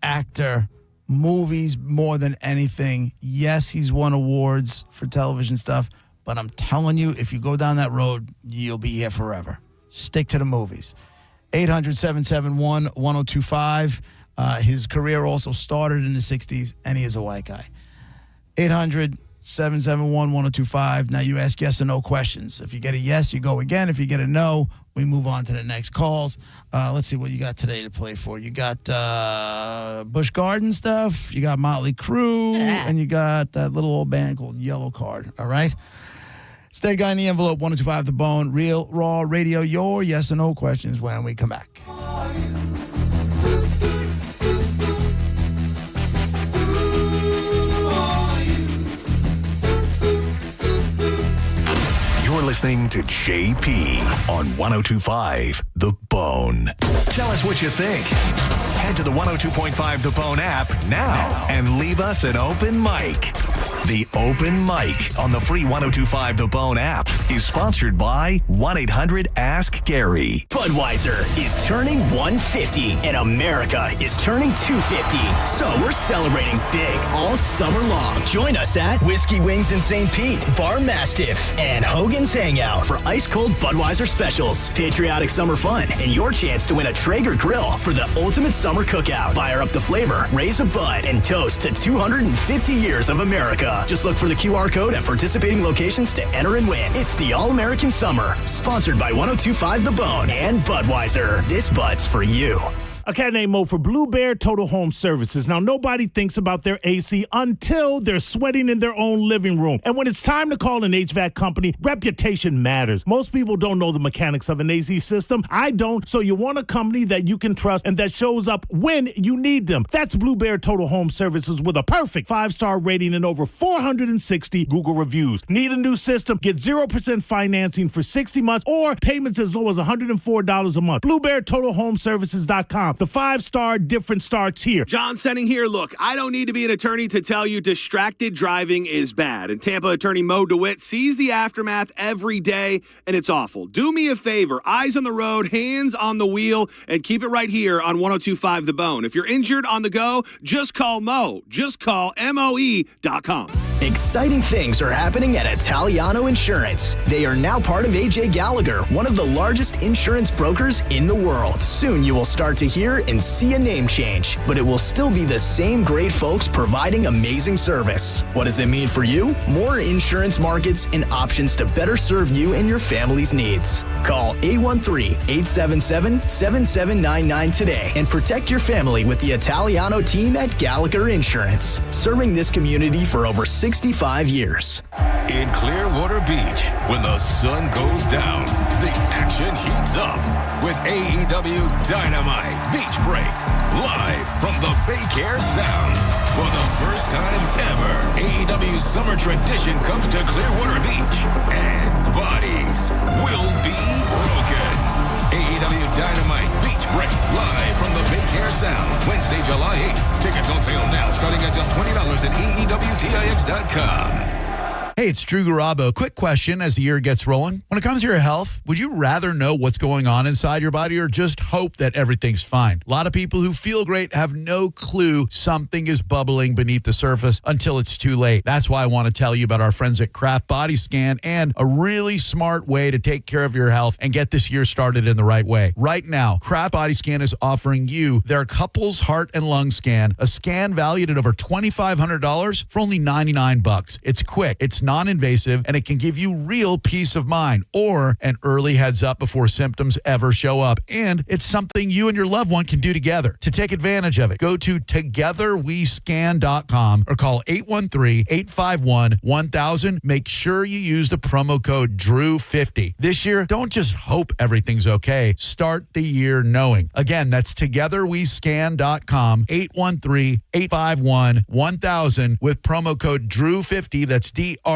actor, movies more than anything. Yes, he's won awards for television stuff, but I'm telling you, if you go down that road, you'll be here forever. Stick to the movies. 800-771-1025. His career also started in the 60s, and he is a white guy. 800-771-1025. Now you ask yes or no questions. If you get a yes, you go again. If you get a no, we move on to the next calls. Let's see what you got today to play for. You got Busch Garden stuff. You got Motley Crue. And you got that little old band called Yellow Card. All right? It's Dead Guy in the Envelope, 1025 The Bone. Real Raw Radio. Your yes or no questions when we come back. You're listening to JP on 1025 The Bone. Tell us what you think. Head to the 102.5 The Bone app now and leave us an open mic. The Open Mic on the free 1025 The Bone app is sponsored by 1-800-ASK-GARY. Budweiser is turning 150 and America is turning 250. So we're celebrating big all summer long. Join us at Whiskey Wings in St. Pete, Bar Mastiff, and Hogan's Hangout for ice cold Budweiser specials, patriotic summer fun, and your chance to win a Traeger grill for the ultimate summer cookout. Fire up the flavor, raise a bud, and toast to 250 years of America. Just look for the QR code at participating locations to enter and win. It's the All-American Summer, sponsored by 1025 The Bone and Budweiser. This Bud's for you. A cat named Mo for Blue Bear Total Home Services. Now, nobody thinks about their AC until they're sweating in their own living room. And when it's time to call an HVAC company, reputation matters. Most people don't know the mechanics of an AC system. I don't, so you want a company that you can trust and that shows up when you need them. That's Blue Bear Total Home Services with a perfect 5-star rating and over 460 Google reviews. Need a new system? Get 0% financing for 60 months or payments as low as $104 a month. BlueBearTotalHomeServices.com. The 5-star difference starts here. John Senning here. Look, I don't need to be an attorney to tell you distracted driving is bad. And Tampa attorney Mo DeWitt sees the aftermath every day, and it's awful. Do me a favor. Eyes on the road, hands on the wheel, and keep it right here on 1025 The Bone. If you're injured on the go, just call Mo. Just call MOE.com. Exciting things are happening at Italiano Insurance. They are now part of AJ Gallagher, one of the largest insurance brokers in the world. Soon you will start to hear and see a name change, but it will still be the same great folks providing amazing service. What does it mean for you? More insurance markets and options to better serve you and your family's needs. Call 813-877-7799 today and protect your family with the Italiano team at Gallagher Insurance. Serving this community for over 60 65 years. In Clearwater Beach, when the sun goes down, the action heats up with AEW Dynamite Beach Break, live from the Baycare Sound. For the first time ever, AEW Summer Tradition comes to Clearwater Beach, and bodies will be broken. AEW Dynamite Beach Break, live from the Baycare Sound, Wednesday, July 8th. Tickets on sale now, starting at just $20 at AEWTIX.com. Hey, it's Drew Garabo. Quick question as the year gets rolling. When it comes to your health, would you rather know what's going on inside your body or just hope that everything's fine? A lot of people who feel great have no clue something is bubbling beneath the surface until it's too late. That's why I want to tell you about our friends at Kraft Body Scan and a really smart way to take care of your health and get this year started in the right way. Right now, Kraft Body Scan is offering you their couples heart and lung scan, a scan valued at over $2,500 for only $99. It's quick, it's non-invasive, and it can give you real peace of mind or an early heads up before symptoms ever show up. And it's something you and your loved one can do together. To take advantage of it, go to togetherwescan.com or call 813-851-1000. Make sure you use the promo code DREW50. This year, don't just hope everything's okay. Start the year knowing. Again, that's togetherwescan.com, 813-851-1000 with promo code DREW50. That's DREW50.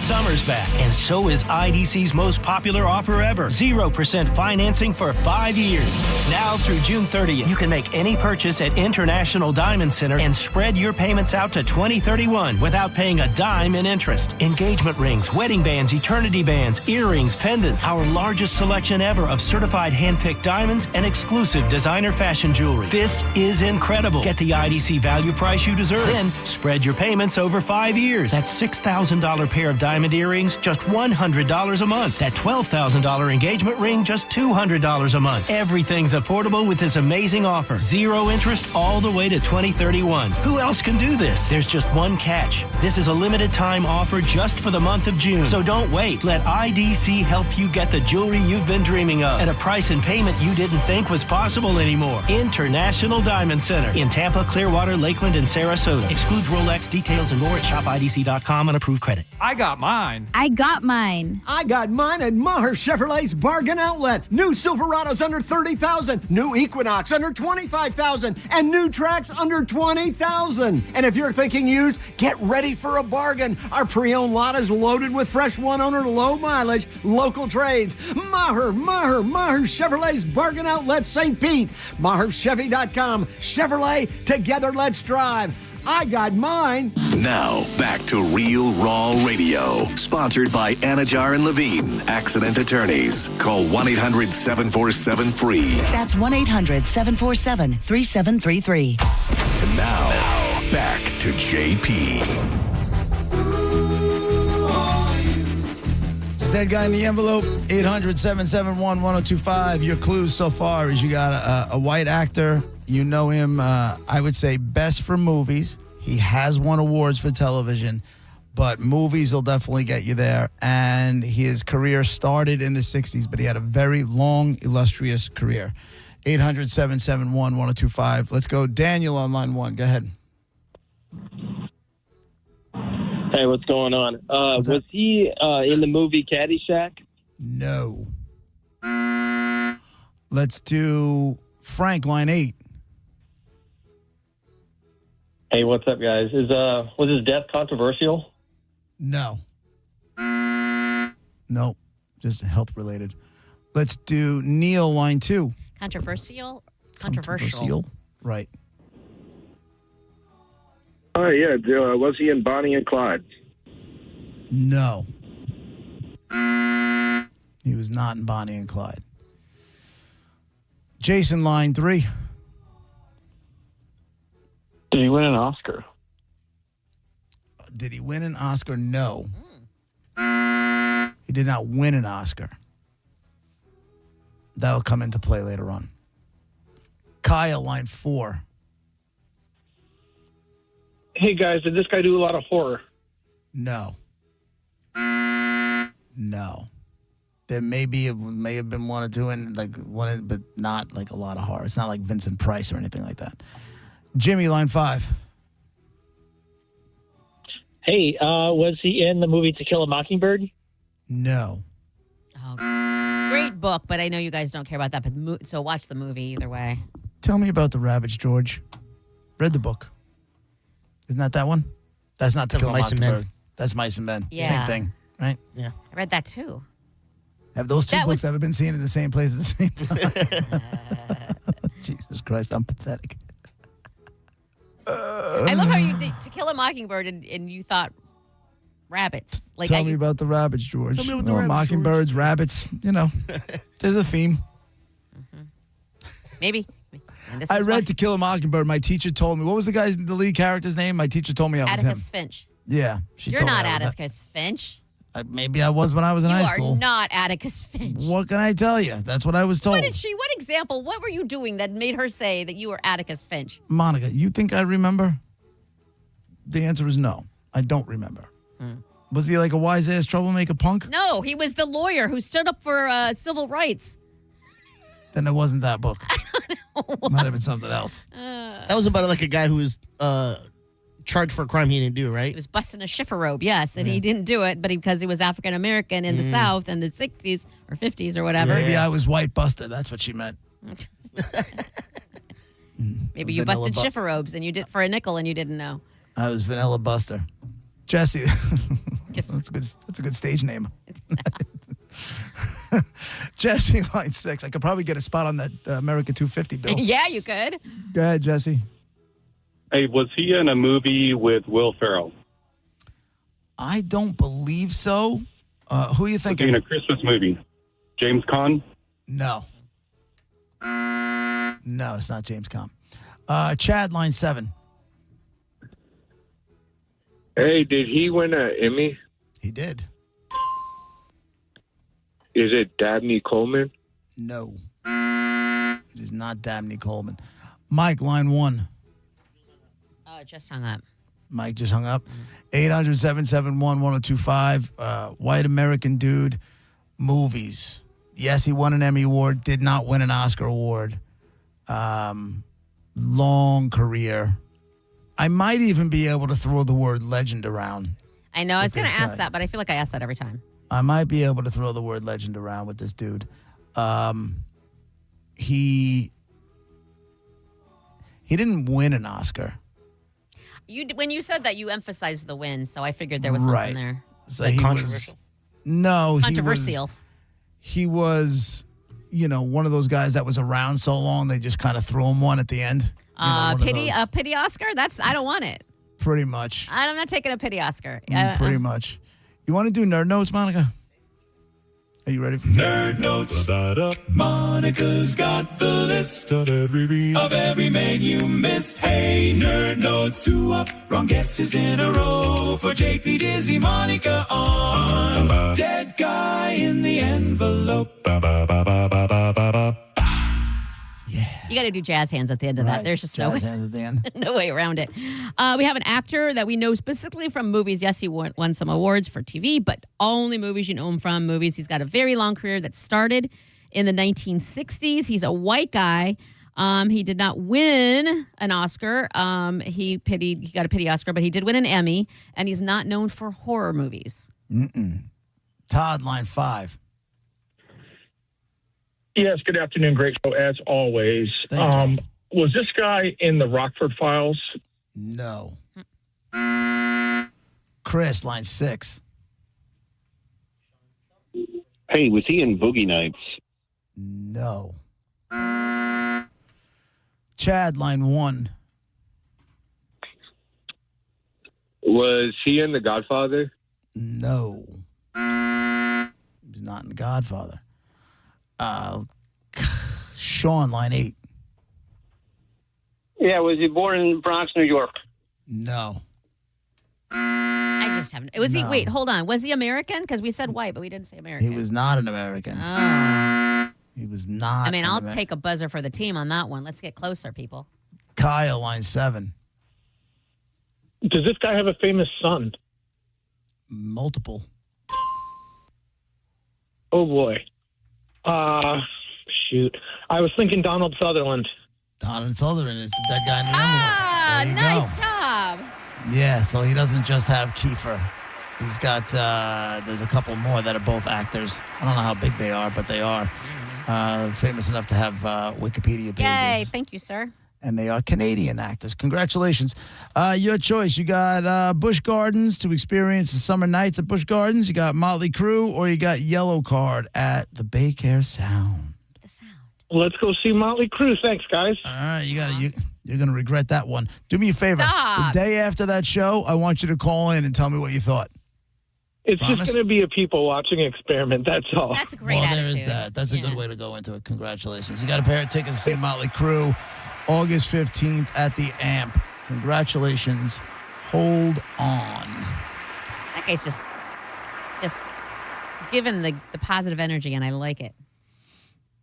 Summer's back, and so is IDC's most popular offer ever. 0% financing for 5 years. Now through June 30th, you can make any purchase at International Diamond Center and spread your payments out to 2031 without paying a dime in interest. Engagement rings, wedding bands, eternity bands, earrings, pendants, our largest selection ever of certified hand-picked diamonds and exclusive designer fashion jewelry. This is incredible. Get the IDC value price you deserve. Then spread your payments over 5 years. That $6,000 pair of diamond earrings, just $100 a month. That $12,000 engagement ring, just $200 a month. Everything's affordable with this amazing offer. 0 interest all the way to 2031. Who else can do this? There's just one catch. This is a limited time offer just for the month of June. So don't wait. Let IDC help you get the jewelry you've been dreaming of at a price and payment you didn't think was possible anymore. International Diamond Center in Tampa, Clearwater, Lakeland, and Sarasota. Excludes Rolex. Details and more at shopidc.com on approved credit. I got mine. I got mine. I got mine at Maher Chevrolet's Bargain Outlet. New Silverados under $30,000, new Equinox under $25,000, and new Trax under $20,000. And if you're thinking used, get ready for a bargain. Our pre-owned lot is loaded with fresh one-owner, low-mileage, local trades. Maher Chevrolet's Bargain Outlet, St. Pete. MaherChevy.com. Chevrolet, together let's drive. I got mine. Now, back to Real Raw Radio. Sponsored by Anajar and Levine, accident attorneys. Call 1-800-747-FREE. That's 1-800-747-3733. And now, back to JP. It's Dead Guy in the Envelope, 800-771-1025. Your clues so far is you got a white actor. You know him, I would say, best for movies. He has won awards for television, but movies will definitely get you there. And his career started in the 60s, but he had a very long, illustrious career. 800-771-1025. Let's go. Daniel on line 1. Go ahead. Hey, what's going on? Was he in the movie Caddyshack? No. Let's do Frank, line 8. Hey, what's up, guys? Was his death controversial? No. Nope. Just health related. Let's do Neil, line 2. Controversial? Right. Oh, yeah. Was he in Bonnie and Clyde? No. He was not in Bonnie and Clyde. Jason, line 3. Did he win an Oscar? Did he win an Oscar? No. He did not win an Oscar. That'll come into play later on. Kyle, line 4. Hey, guys, did this guy do a lot of horror? No. No. There may have been one or two, but not like a lot of horror. It's not like Vincent Price or anything like that. Jimmy, line 5. Hey, was he in the movie To Kill a Mockingbird? No. Great book, but I know you guys don't care about that. But so watch the movie either way. Tell me about the rabbits, George. Read the book. Isn't that one? That's not To That's Kill a Mice and Mockingbird. Men. That's Mice and Men. Yeah. Same thing, right? Yeah. I read that too. Have those two That books was- ever been seen in the same place at the same time? Jesus Christ, I'm pathetic. I love how you did To Kill a Mockingbird and you thought rabbits. Like Tell me about the rabbits, George. Tell me about the Well, rabbits, mockingbirds, rabbits, there's a theme. maybe. And this I is read why- To Kill a Mockingbird. My teacher told me, what was the lead character's name? My teacher told me I was Atticus him. Finch. Yeah. She You're told me not I was Atticus Finch. maybe I was when I was in You high are school. not Atticus Finch. What can I tell you? That's what I was told. What example, what were you doing that made her say that you were Atticus Finch? Monica, you think I remember? The answer is no. I don't remember. Was he like a wise-ass troublemaker punk? No, he was the lawyer who stood up for civil rights. Then it wasn't that book. Might have been something else. That was about like a guy who was charged for a crime he didn't do, right? He was busting a shiffer robe, yes, and he didn't do it, but because he was African American in the South in the 60s or 50s or whatever. Maybe I was White Buster. That's what she meant. Maybe you Vanilla busted shiffer robes and you did for a nickel and you didn't know. I was Vanilla Buster. Jesse. That's a good stage name. Jesse, line 6. I could probably get a spot on that America 250 bill. Yeah, you could. Go ahead, Jesse. Hey, was he in a movie with Will Ferrell? I don't believe so. Who are you Was he thinking? in a Christmas movie? James Caan? No. No, it's not James Caan. Chad, line 7. Hey, did he win an Emmy? He did. Is it Dabney Coleman? No. It is not Dabney Coleman. Mike, line 1. Oh, it just hung up. Mike just hung up. 800-771-1025. White American dude. Movies. Yes, he won an Emmy Award. Did not win an Oscar Award. Long career. I might even be able to throw the word legend around. I know, I was With going to this ask guy. that, but I feel like I ask that every time. I might be able to throw the word legend around with this dude. He didn't win an Oscar. When you said that, you emphasized the win, so I figured there was something Right. there. So he was no Controversial. He was one of those guys that was around so long they just kind of threw him one at the end. One of Pity those- Pity Oscar? I don't want it. Pretty much. I'm not taking a pity Oscar. Pretty much. You want to do nerd notes, Monica? Are you ready for Nerd Notes? Monica's got the list of every man you missed. Hey, Nerd Notes, 2 up, wrong guesses in a row for JP, Dizzy, Monica on Dead Guy in the Envelope. You got to do jazz hands at the end of that. Right, There's just jazz hands at the end. no way around it. We have an actor that we know specifically from movies. Yes, he won some awards for TV, but only movies you know him from movies. He's got a very long career that started in the 1960s. He's a white guy. He did not win an Oscar. He got a pity Oscar, but he did win an Emmy, and he's not known for horror movies. Todd, line 5. Yes, good afternoon. Great show, as always. Was this guy in the Rockford Files? No. Chris, line 6. Hey, was he in Boogie Nights? No. Chad, line 1. Was he in The Godfather? No. He was not in The Godfather. Sean, line 8. Yeah, was he born in Bronx, New York? No. I just haven't. Was he? No. Wait, hold on. Was he American? Because we said white, but we didn't say American. He was not an American. He was not. I mean, an I'll Amer- take a buzzer for the team on that one. Let's get closer, people. Kyle, line 7. Does this guy have a famous son? Multiple. Oh, boy. Shoot. I was thinking Donald Sutherland. Donald Sutherland is the dead guy in the Ah, envelope. There you nice go. job. Yeah, so he doesn't just have Kiefer. He's got, there's a couple more that are both actors. I don't know how big they are, but they are famous enough to have Wikipedia pages. Yay, thank you, sir. And they are Canadian actors. Congratulations. Your choice. You got Busch Gardens to experience the summer nights at Busch Gardens. You got Motley Crue, or you got Yellow Card at the Baycare Sound. Let's go see Motley Crue. Thanks, guys. All right, you're going to regret that one. Do me a favor. Stop. The day after that show, I want you to call in and tell me what you thought. It's Promise? just going to be a people-watching experiment, that's all. That's a great Well, attitude. there is that. That's a good way to go into it. Congratulations. You got a pair of tickets to see Motley Crue August 15th at the AMP. Congratulations. Hold on. That guy's just giving the positive energy, and I like it.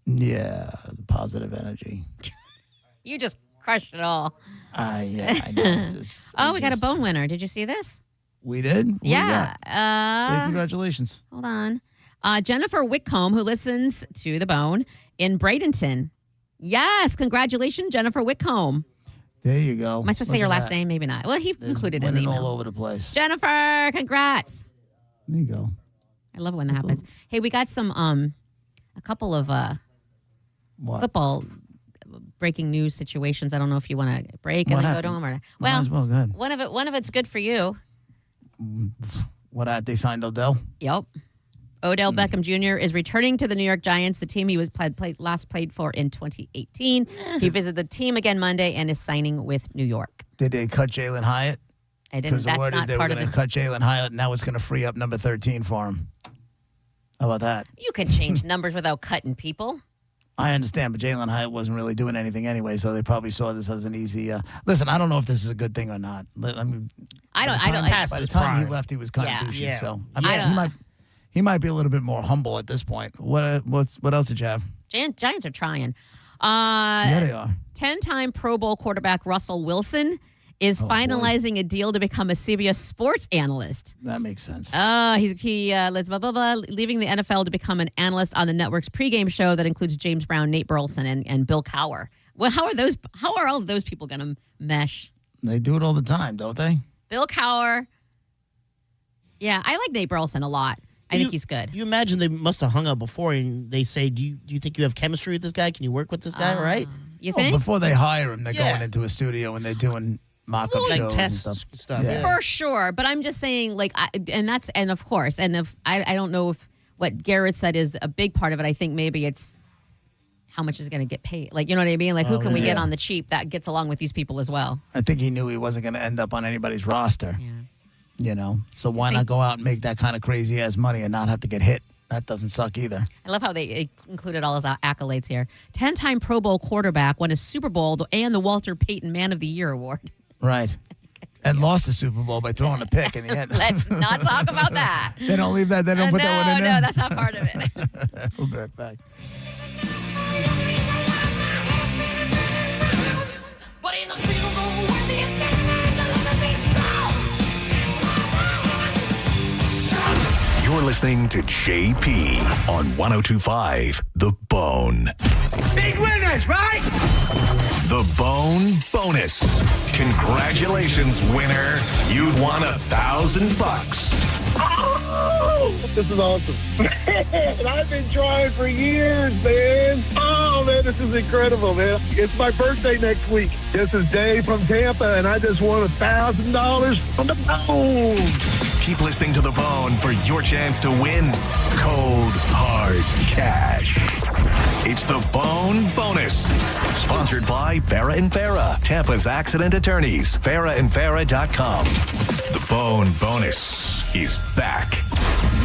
Yeah, positive energy. You just crushed it all. Yeah, I know. We got a bone winner. Did you see this? We did? What Yeah. do we got? Say congratulations. Hold on. Jennifer Whitcomb, who listens to The Bone in Bradenton. Yes, congratulations, Jennifer Whitcomb. There you go. Am I supposed to say your last name? Maybe not. Well, he included it in the email. all over the place. Jennifer, congrats. There you go. I love it when that happens. Hey, we got some a couple of football breaking news situations. I don't know if you want to break and then go to them or not. Might as well, go ahead. One of it's good for you. What, they signed Odell? Yep. Odell Beckham Jr. is returning to the New York Giants, the team he was last played for in 2018. He visited the team again Monday and is signing with New York. Did they cut Jalen Hyatt? I didn't. Because the That's word is not they were part of going to the. cut Jalen Hyatt, and now it's going to free up number 13 for him. How about that? You can change numbers without cutting people. I understand, but Jalen Hyatt wasn't really doing anything anyway, so they probably saw this as an easy. Listen, I don't know if this is a good thing or not. I mean, I don't. By the time he left, he was kind of douchey. Yeah. So I mean, he might be a little bit more humble at this point. What else did you have? Giants are trying. Yeah, they are. 10-time Pro Bowl quarterback Russell Wilson is finalizing a deal to become a CBS sports analyst. That makes sense. Let's leaving the NFL to become an analyst on the network's pregame show that includes James Brown, Nate Burleson, and Bill Cowher. Well, how are all of those people going to mesh? They do it all the time, don't they? Bill Cowher. Yeah, I like Nate Burleson a lot. I think he's good. You imagine they must have hung out before and they say, do you think you have chemistry with this guy? Can you work with this guy, right? You think? Before they hire him, they're going into a studio and they're doing mock-up shows like test and stuff. stuff. Yeah. For sure, but I'm just saying, of course, if I don't know if what Garrett said is a big part of it. I think maybe it's how much is going to get paid. Like, you know what I mean? Like, who can we get on the cheap that gets along with these people as well? I think he knew he wasn't going to end up on anybody's roster. Yeah. You know, so why not go out and make that kind of crazy ass money and not have to get hit? That doesn't suck either. I love how they included all his accolades here. 10-time Pro Bowl quarterback, won a Super Bowl and the Walter Payton Man of the Year award. Right. And lost the Super Bowl by throwing a pick in the end. Let's not talk about that. They don't leave that. They don't put that one in there. No, that's not part of it. We'll be right back. You're listening to JP on 102.5 The Bone. Big winners, right? The Bone Bonus. Congratulations, winner. You won $1,000. Oh, this is awesome. Man, I've been trying for years, man. Oh, man, this is incredible, man. It's my birthday next week. This is Dave from Tampa, and I just won $1,000 from the Bone. Keep listening to The Bone for your chance to win cold, hard cash. It's The Bone Bonus. Sponsored by Farah and Farah, Tampa's accident attorneys. FarahandFarah.com. The Bone Bonus is back.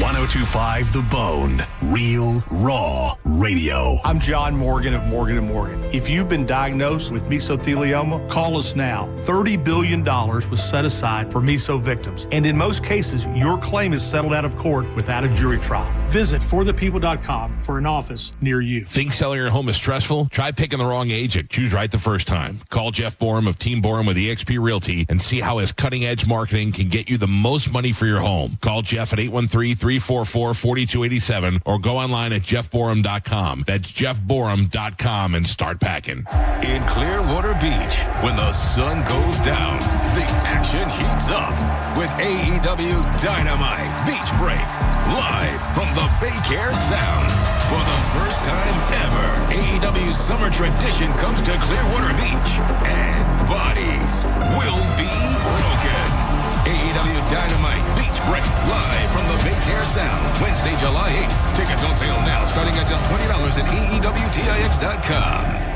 102.5 The Bone. Real, raw radio. I'm John Morgan of Morgan & Morgan. If you've been diagnosed with mesothelioma, call us now. $30 billion was set aside for meso victims. And in most cases, your claim is settled out of court without a jury trial. Visit forthepeople.com for an office near you. Think selling your home is stressful? Try picking the wrong agent. Choose right the first time. Call Jeff Borum of Team Borum with eXp Realty and see how his cutting-edge marketing can get you the most money for your home. Call Jeff at 813-344-4287 or go online at jeffborum.com. That's jeffborum.com and start packing. In Clearwater Beach, when the sun goes down, The action heats up with AEW Dynamite Beach Break, live from the Baycare Sound. For the first time ever, AEW Summer Tradition comes to Clearwater Beach, and bodies will be broken. AEW Dynamite Beach Break, live from the Baycare Sound, Wednesday, July 8th. Tickets on sale now, starting at just $20 at AEWTIX.com.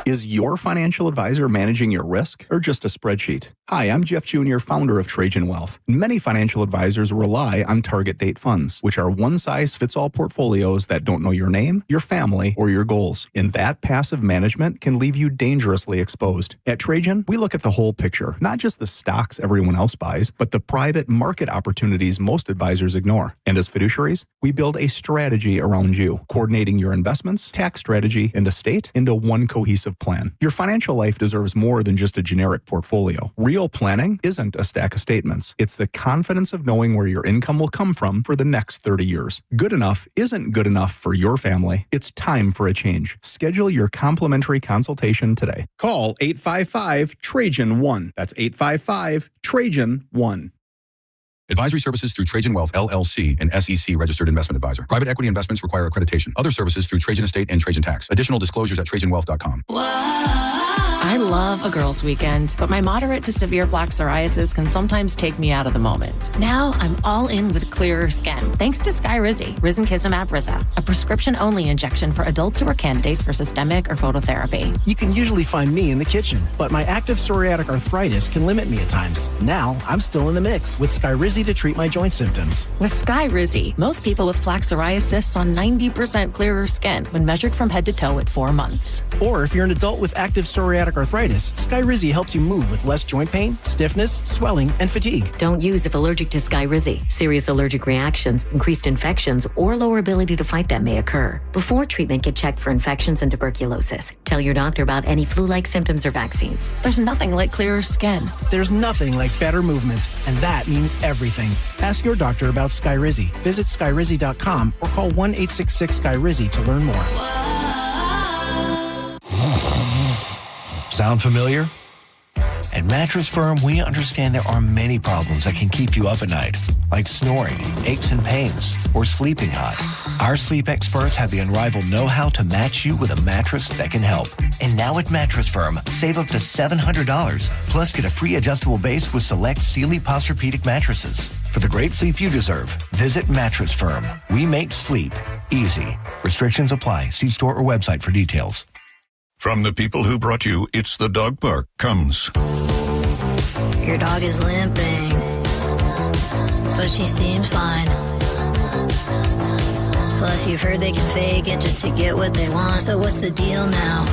Is your financial advisor managing your risk or just a spreadsheet? Hi, I'm Jeff Jr., founder of Trajan Wealth. Many financial advisors rely on target date funds, which are one-size-fits-all portfolios that don't know your name, your family, or your goals. And that passive management can leave you dangerously exposed. At Trajan, we look at the whole picture, not just the stocks everyone else buys, but the private market opportunities most advisors ignore. And as fiduciaries, we build a strategy around you, coordinating your investments, tax strategy, and estate into one cohesive plan. Your financial life deserves more than just a generic portfolio. Real planning isn't a stack of statements. It's the confidence of knowing where your income will come from for the next 30 years. Good enough isn't good enough for your family. It's time for a change. Schedule your complimentary consultation today. Call 855-TRAJAN-1. That's 855-TRAJAN-1. Advisory services through Trajan Wealth, LLC, an SEC registered investment advisor. Private equity investments require accreditation. Other services through Trajan Estate and Trajan Tax. Additional disclosures at TrajanWealth.com. I love a girls' weekend, but my moderate to severe plaque psoriasis can sometimes take me out of the moment. Now I'm all in with clearer skin, thanks to Skyrizi, Risankizumab Riza, a prescription-only injection for adults who are candidates for systemic or phototherapy. You can usually find me in the kitchen, but my active psoriatic arthritis can limit me at times. Now I'm still in the mix with Skyrizi to treat my joint symptoms. With Skyrizi, most people with plaque psoriasis saw 90% clearer skin when measured from head to toe at 4 months. Or if you're an adult with active psoriatic arthritis, Skyrizi helps you move with less joint pain, stiffness, swelling, and fatigue. Don't use if allergic to Skyrizi. Serious allergic reactions, increased infections, or lower ability to fight them may occur. Before treatment, get checked for infections and tuberculosis. Tell your doctor about any flu-like symptoms or vaccines. There's nothing like clearer skin. There's nothing like better movement, and that means everything. Ask your doctor about Skyrizi. Visit Skyrizi.com or call 1-866-SKYRIZI to learn more. Sound familiar? At Mattress Firm, we understand there are many problems that can keep you up at night, like snoring, aches and pains, or sleeping hot. Our sleep experts have the unrivaled know-how to match you with a mattress that can help. And now at Mattress Firm, save up to $700, plus get a free adjustable base with select Sealy Posturepedic mattresses. For the great sleep you deserve, visit Mattress Firm. We make sleep easy. Restrictions apply. See store or website for details. From the people who brought you It's the Dog Park comes. Your dog is limping, but she seems fine. Plus, you've heard they can fake it just to get what they want. So what's the deal now?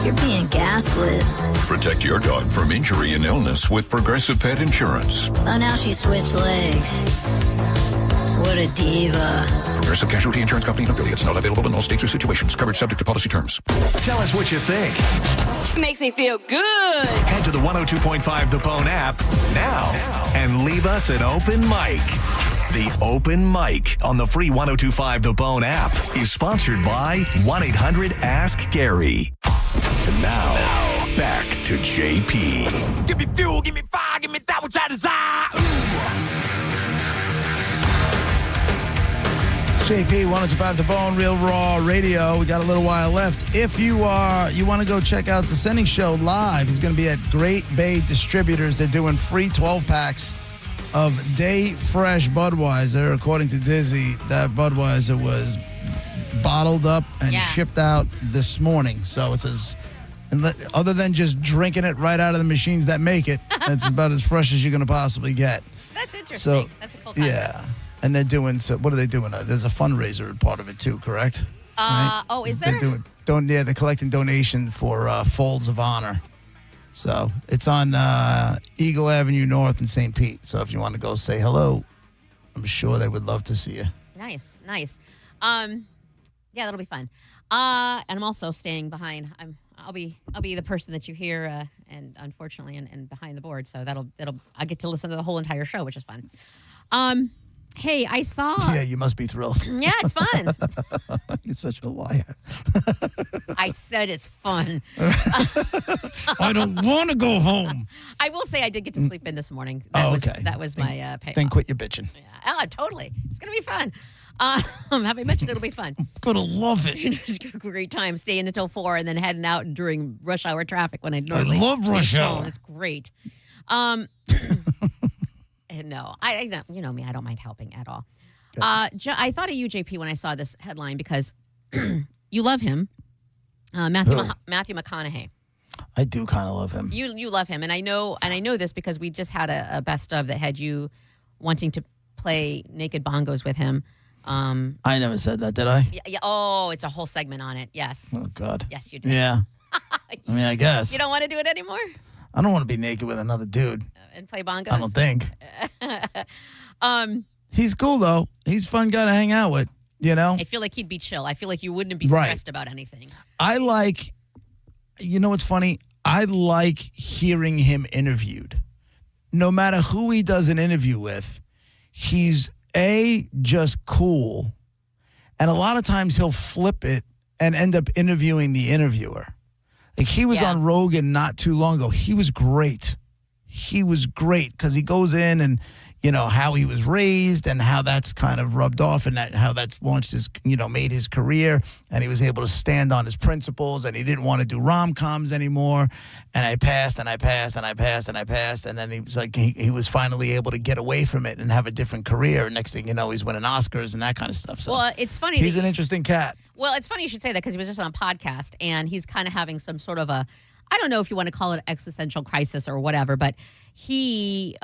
You're being gaslit. Protect your dog from injury and illness with Progressive Pet Insurance. Oh, now she switched legs. What a diva. Progressive Casualty Insurance Company and affiliates. Not available in all states or situations. Coverage subject to policy terms. Tell us what you think. It makes me feel good. Head to the 102.5 The Bone app now and leave us an open mic. The Open Mic on the free 102.5 The Bone app is sponsored by 1-800-ASK-GARY. And now, back to JP. Give me fuel, give me fire, give me that which I desire. JP 102.5 The Bone, Real Raw Radio. We got a little while left. If you want to go check out the Sending Show live, he's going to be at Great Bay Distributors. They're doing free 12 packs of Day Fresh Budweiser. According to Dizzy, that Budweiser was bottled up and shipped out this morning. So it's other than just drinking it right out of the machines that make it, it's about as fresh as you're going to possibly get. That's interesting. So, that's a cool concept. Yeah. And they're doing, so what are they doing? There's a fundraiser part of it too, correct? Right? Oh, is there? They're collecting donation for Folds of Honor. So it's on Eagle Avenue North in St. Pete. So if you want to go say hello, I'm sure they would love to see you. Nice. Yeah, that'll be fun. And I'm also staying behind. I'll be the person that you hear, and unfortunately, and behind the board. So I get to listen to the whole entire show, which is fun. Hey, I saw. Yeah, you must be thrilled. Yeah, it's fun. You're such a liar. I said it's fun. I don't want to go home. I will say I did get to sleep in this morning. That was my payoff. Then quit your bitching. Oh, totally. It's going to be fun. Having mentioned it'll be fun. Gonna love it. Great time staying until 4 and then heading out during rush hour traffic when I normally love rush hour. It's great. No, I don't. You know me. I don't mind helping at all. I thought of you, JP, when I saw this headline because you love him, Matthew McConaughey. I do kind of love him. You love him, and I know this because we just had a best of that had you wanting to play naked bongos with him. I never said that, did I? Yeah. Oh, it's a whole segment on it. Yes. Oh God. Yes, you did. Yeah. I mean, I guess. You don't want to do it anymore? I don't want to be naked with another dude. And play bongos? I don't think. He's cool, though. He's a fun guy to hang out with, you know? I feel like he'd be chill. I feel like you wouldn't be stressed about anything. You know what's funny? I like hearing him interviewed. No matter who he does an interview with, he's, just cool. And a lot of times he'll flip it and end up interviewing the interviewer. Like he was on Rogan not too long ago. He was great. He was great because he goes in and, you know, how he was raised and how that's kind of rubbed off and how that's launched his, made his career. And he was able to stand on his principles and he didn't want to do rom-coms anymore. And I passed. And then he was like, he was finally able to get away from it and have a different career. And next thing you know, he's winning Oscars and that kind of stuff. So well, it's funny. He's an interesting cat. Well, it's funny you should say that because he was just on a podcast and he's kind of having some sort of a, I don't know if you want to call it existential crisis or whatever, but he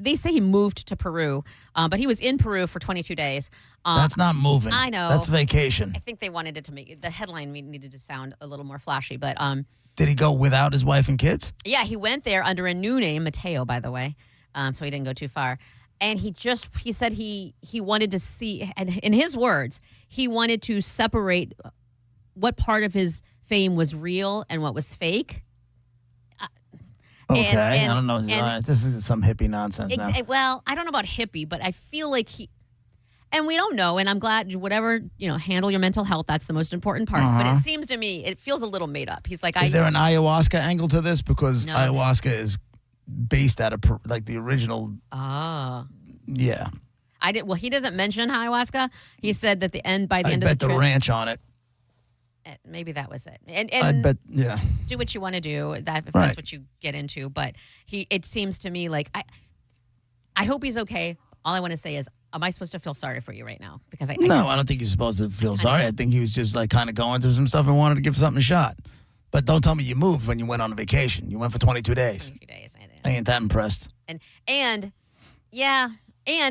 they say he moved to Peru, but he was in Peru for 22 days. That's not moving. I know. That's vacation. I think they wanted it to make the headline needed to sound a little more flashy, but did he go without his wife and kids? Yeah, he went there under a new name, Mateo, by the way, so he didn't go too far. And he said he wanted to see, and in his words, he wanted to separate what part of his fame was real and what was fake. Okay, I don't know. This is some hippie nonsense now. Well, I don't know about hippie, but I feel like and we don't know, and I'm glad whatever, handle your mental health, that's the most important part. But it seems to me, it feels a little made up. He's like, is there an ayahuasca angle to this? Because ayahuasca is based out of like the original. Oh. Yeah. Well, he doesn't mention ayahuasca. He said that by the end of the trip. I bet the ranch on it. Maybe that was it. And I bet, yeah. Do what you want to do if that's what you get into. But it seems to me like I hope he's okay. All I want to say is, am I supposed to feel sorry for you right now? Because I don't think you're supposed to feel sorry. I think he was just like kind of going through some stuff and wanted to give something a shot. But don't tell me you moved when you went on a vacation. You went for 22 days. 22 days. I ain't that impressed. And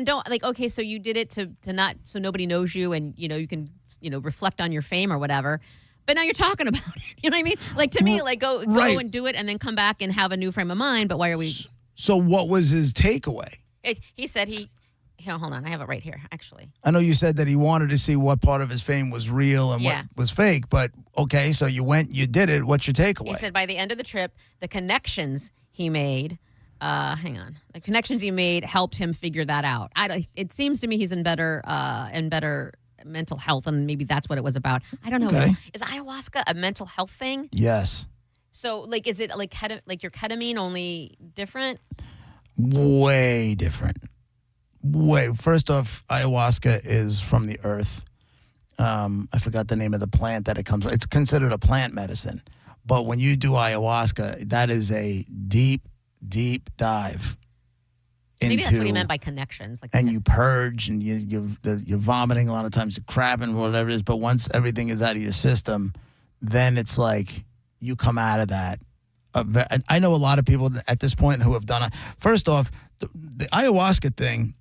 don't okay. So you did it to not so nobody knows you and you can reflect on your fame or whatever. But now you're talking about it. You know what I mean? Like to me, like go and do it and then come back and have a new frame of mind. But why are we? So what was his takeaway? He said here, hold on. I have it right here, actually. I know you said that he wanted to see what part of his fame was real and what was fake. But okay, so you went, you did it. What's your takeaway? He said by the end of the trip, the connections he made. The connections he made helped him figure that out. It seems to me he's in better mental health, and maybe that's what it was about. I don't know. Okay. Is ayahuasca a mental health thing? Yes. So, like, is it like your ketamine, only different? Way different. First off, ayahuasca is from the earth. I forgot the name of the plant that it comes from. It's considered a plant medicine. But when you do ayahuasca, that is a deep dive. Maybe that's what he meant by connections. And you purge and you're vomiting a lot of times, you're crapping, whatever it is. But once everything is out of your system, then it's like you come out of that. I know a lot of people at this point who have done it. First off, the ayahuasca thing,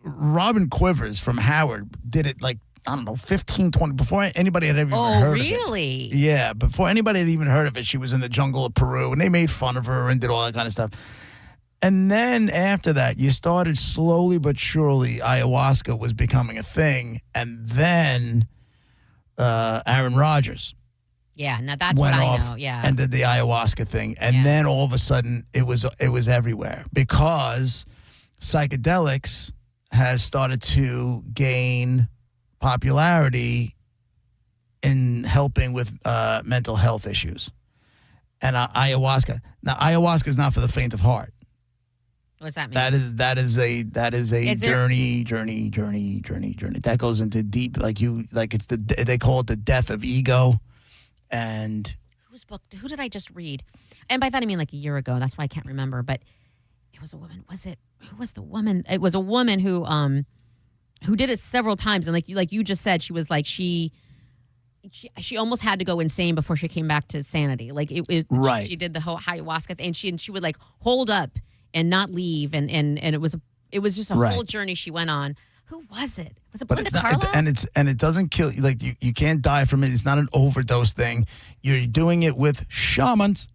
Robin Quivers from Howard did it like, I don't know, 15, 20, before anybody had ever even heard of it. Oh, really? Yeah, before anybody had even heard of it, she was in the jungle of Peru, and they made fun of her and did all that kind of stuff. And then after that, you started slowly but surely, ayahuasca was becoming a thing. And then Aaron Rodgers. Yeah, now that's went what I off know. Yeah. and did the ayahuasca thing. And then all of a sudden, it was everywhere because psychedelics has started to gain popularity in helping with mental health issues. and ayahuasca. Now, ayahuasca is not for the faint of heart. What's that mean? That is a journey. That goes into deep, they call it the death of ego, and who did I just read? And by that I mean like a year ago. That's why I can't remember. But it was a woman. Who was the woman? It was a woman who did it several times, and like you just said, she was like she almost had to go insane before she came back to sanity. Like right. She did the whole ayahuasca thing, and she would like hold up and not leave, and it was just a whole journey she went on. Who was it? Was it Belinda Carlisle? And it doesn't kill you. Like you can't die from it. It's not an overdose thing. You're doing it with shamans,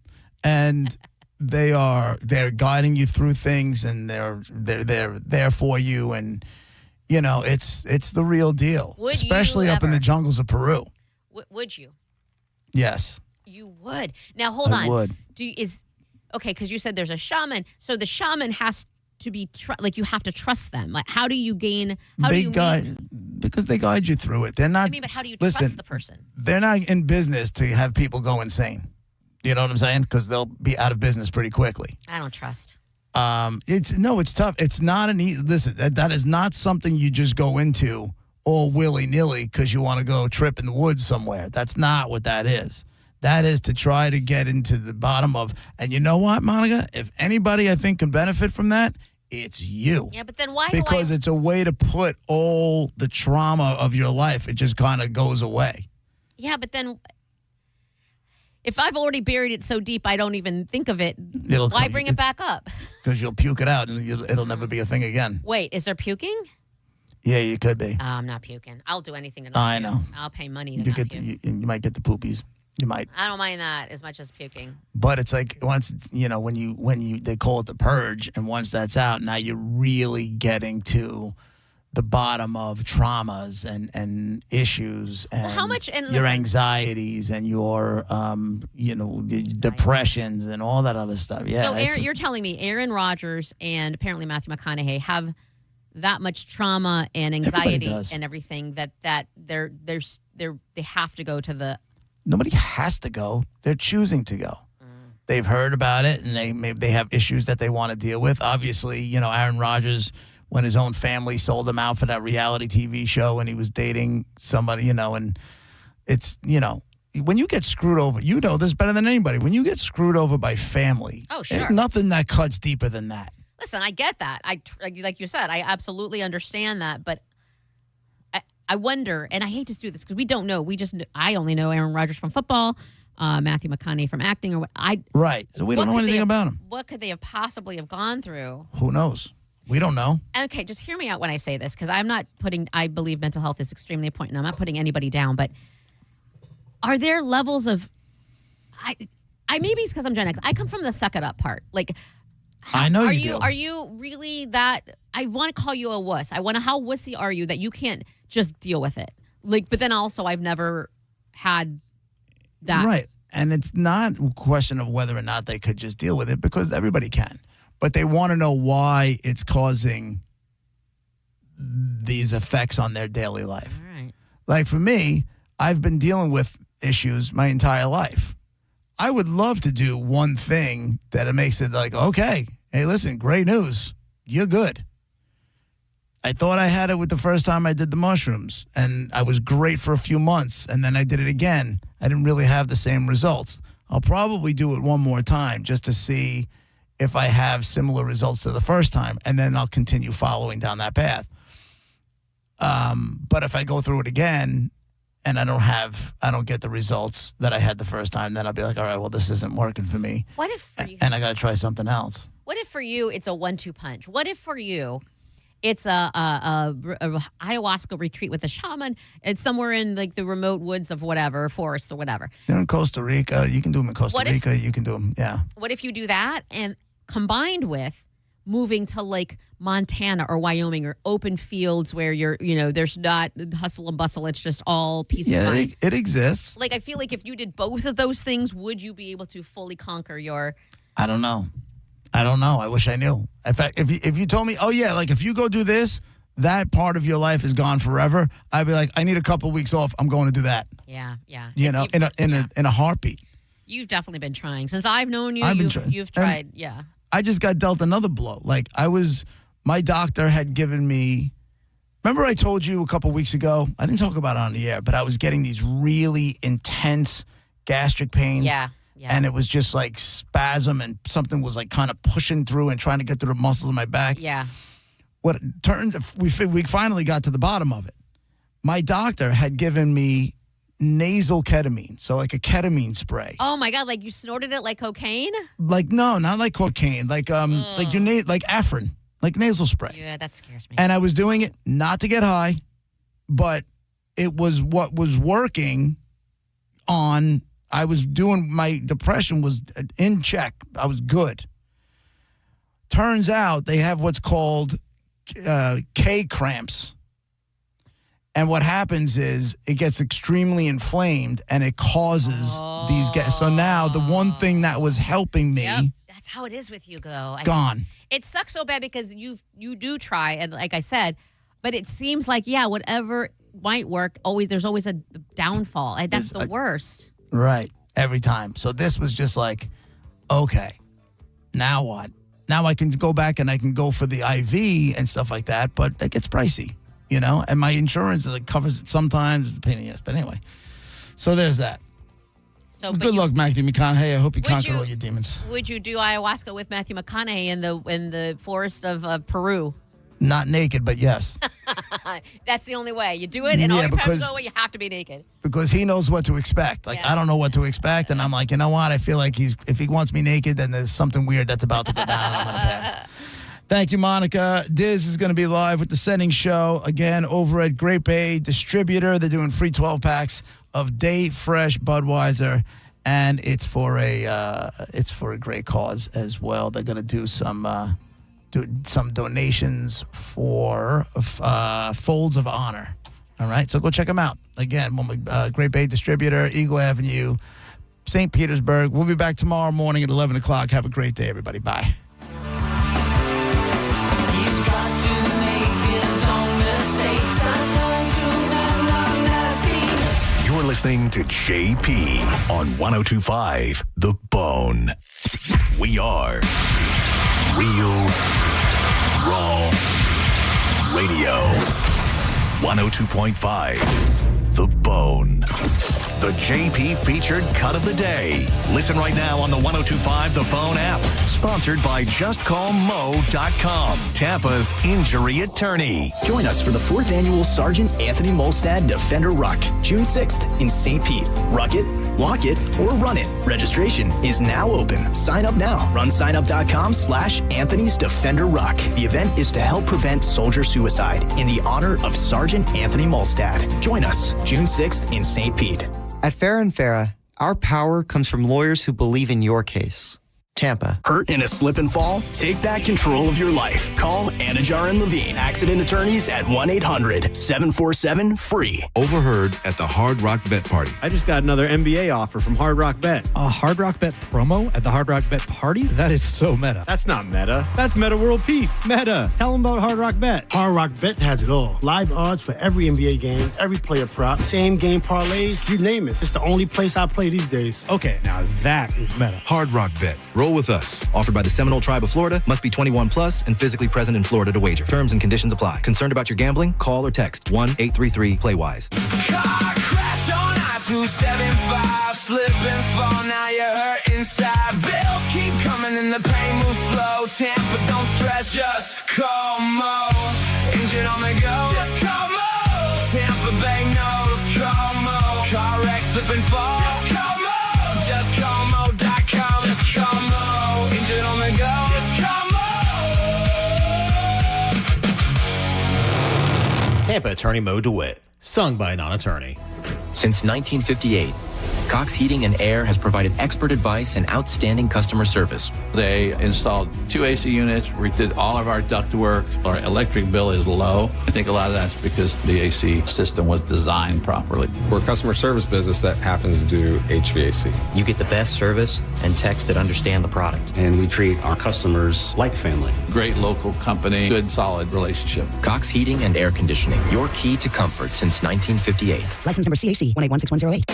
and they're guiding you through things, and they're there for you, and it's the real deal. Especially up in the jungles of Peru. Would you? Yes. You would. Now hold on. I would. Okay, because you said there's a shaman, so the shaman has to be you have to trust them. Like, how do you gain? Because they guide you through it. They're not. But how do you trust the person? They're not in business to have people go insane. You know what I'm saying? Because they'll be out of business pretty quickly. I don't trust. It's tough. It's not an easy. Listen, that is not something you just go into all willy nilly because you want to go trip in the woods somewhere. That's not what that is. That is to try to get into the bottom of. And you know what, Monica? If anybody I think can benefit from that, it's you. Yeah, but then why? Because it's a way to put all the trauma of your life. It just kind of goes away. Yeah, but then if I've already buried it so deep I don't even think of it, why bring it back up? Because you'll puke it out and it'll never be a thing again. Wait, is there puking? Yeah, you could be. I'm not puking. I'll do anything to not I know. I'll pay money to not puke. You might get the poopies. You might. I don't mind that as much as puking. But it's like once when they call it the purge, and once that's out, now you're really getting to the bottom of traumas and issues and your anxieties and your depressions and all that other stuff. Yeah. So you're telling me Aaron Rodgers and apparently Matthew McConaughey have that much trauma and anxiety and everything that they have to go to the. Nobody has to go. They're choosing to go. They've heard about it, and they have issues that they want to deal with. Obviously, Aaron Rodgers, when his own family sold him out for that reality TV show and he was dating somebody, and it's, when you get screwed over, this better than anybody. When you get screwed over by family, there's nothing that cuts deeper than that. Listen, I get that. Like you said, I absolutely understand that, but I wonder, and I hate to do this because we don't know. I only know Aaron Rodgers from football, Matthew McConaughey from acting, or what. Right. So we don't know anything about him. What could they have possibly have gone through? Who knows? We don't know. Okay, just hear me out when I say this because I believe mental health is extremely important. I'm not putting anybody down, but are there levels of, maybe it's because I'm Gen X. I come from the suck it up part. Like, I know you do. Are you really that? I want to call you a wuss. How wussy are you that you can't just deal with it? Like, but then also I've never had that. Right. And it's not a question of whether or not they could just deal with it because everybody can. But they want to know why it's causing these effects on their daily life. All right. Like for me, I've been dealing with issues my entire life. I would love to do one thing that it makes it like, okay, hey, listen, great news. You're good. I thought I had it with the first time I did the mushrooms, and I was great for a few months, and then I did it again. I didn't really have the same results. I'll probably do it one more time just to see if I have similar results to the first time, and then I'll continue following down that path. But if I go through it again and I don't get the results that I had the first time, then I'll be like, all right, well, this isn't working for me. What if for you, and I got to try something else. What if for you it's a 1-2 punch? What if for you it's a ayahuasca retreat with a shaman? It's somewhere in like the remote woods of whatever, forest or whatever. They're in Costa Rica. You can do them in Costa Rica. You can do them, yeah. What if you do that and combined with moving to like Montana or Wyoming or open fields where there's not hustle and bustle. It's just all peace of mind. It exists. Like, I feel like if you did both of those things, would you be able to fully conquer your... I don't know. I wish I knew. In fact, if you told me, oh yeah, like if you go do this, that part of your life is gone forever, I'd be like, I need a couple of weeks off. I'm going to do that. Yeah. In a heartbeat. You've definitely been trying. Since I've known you, I've been trying. you've tried, yeah. I just got dealt another blow. Like my doctor had given me, remember I told you a couple weeks ago, I didn't talk about it on the air, but I was getting these really intense gastric pains. Yeah. And it was just like spasm and something was like kind of pushing through and trying to get through the muscles in my back. Yeah. What it turned, we finally got to the bottom of it. My doctor had given me nasal ketamine, so like a ketamine spray. Oh my God! Like you snorted it like cocaine? Like no, not like cocaine. Like like your like Afrin, like nasal spray. Yeah, that scares me. And I was doing it not to get high, but it was what was working on. I was doing, my depression was in check. I was good. Turns out they have what's called K cramps. And what happens is it gets extremely inflamed and it causes these gas. So now the one thing that was helping me. Yep. That's how it is with you, though. Gone. It sucks so bad because you do try, and like I said, but it seems like, whatever might work, there's always a downfall. And that's the worst. Right. Every time. So this was just like, okay, now what? Now I can go back and I can go for the IV and stuff like that, but that gets pricey, and my insurance covers it sometimes. It's a pain in the ass. But anyway, so there's that. So good luck, Matthew McConaughey. I hope you conquer you- all your demons. Would you do ayahuasca with Matthew McConaughey in the forest of Peru? Not naked, but yes. That's the only way. You do it, and all your times go, you have to be naked. Because he knows what to expect. Like, I don't know what to expect, and I'm like, you know what? I feel like if he wants me naked, then there's something weird that's about to go down. I'm going to pass. Thank you, Monica. Diz is going to be live with the Setting Show again over at Grape Bay Distributor. They're doing free 12-packs of Day Fresh Budweiser, and it's for a great cause as well. They're going to do some donations for Folds of Honor. All right, so go check them out. Again, Great Bay Distributor, Eagle Avenue, St. Petersburg. We'll be back tomorrow morning at 11 o'clock. Have a great day, everybody. Bye. You're listening to JP on 102.5 The Bone. We are Real Raw Radio. 102.5 The Bone. The JP featured cut of the day. Listen right now on the 102.5 The Bone app. Sponsored by JustCallMo.com, Tampa's injury attorney. Join us for the 4th annual Sergeant Anthony Molstad Defender Ruck, June 6th in St. Pete. Ruck it, walk it, or run it. Registration is now open. Sign up now. RunSignup.com/Anthony's Defender Ruck. The event is to help prevent soldier suicide in the honor of Sergeant Anthony Molstad. Join us June 6th in St. Pete. At Farrah & Farrah, our power comes from lawyers who believe in your case. Tampa. Hurt in a slip and fall? Take back control of your life. Call Anajar and Levine, accident attorneys at 1-800-747-FREE. Overheard at the Hard Rock Bet Party. I just got another NBA offer from Hard Rock Bet. A Hard Rock Bet promo at the Hard Rock Bet Party? That is so meta. That's not meta. That's Meta World Peace. Meta. Tell them about Hard Rock Bet. Hard Rock Bet has it all. Live odds for every NBA game, every player prop, same game parlays, you name it. It's the only place I play these days. Okay, now that is meta. Hard Rock Bet. Roll with us. Offered by the Seminole Tribe of Florida. Must be 21 plus and physically present in Florida to wager. Terms and conditions apply. Concerned about your gambling? Call or text 1-833-PLAY-WISE. Car crash on I-275, slip and fall, now you're hurt inside. Bills keep coming and the pain moves slow. Tampa, don't stress, just call Mo. Injured on the go, just call Mo. Tampa Bay knows, call Mo. Car wreck, slip and fall, just call Mo. Just call Mo.com, just call Mo. Injured on the go, just call Mo. Tampa attorney Mo DeWitt, sung by a non-attorney. Since 1958, Cox Heating and Air has provided expert advice and outstanding customer service. They installed 2 AC units, redid all of our ductwork. Our electric bill is low. I think a lot of that's because the AC system was designed properly. We're a customer service business that happens to do HVAC. You get the best service and techs that understand the product. And we treat our customers like family. Great local company, good solid relationship. Cox Heating and Air Conditioning, your key to comfort since 1958. License number CAC 1816108.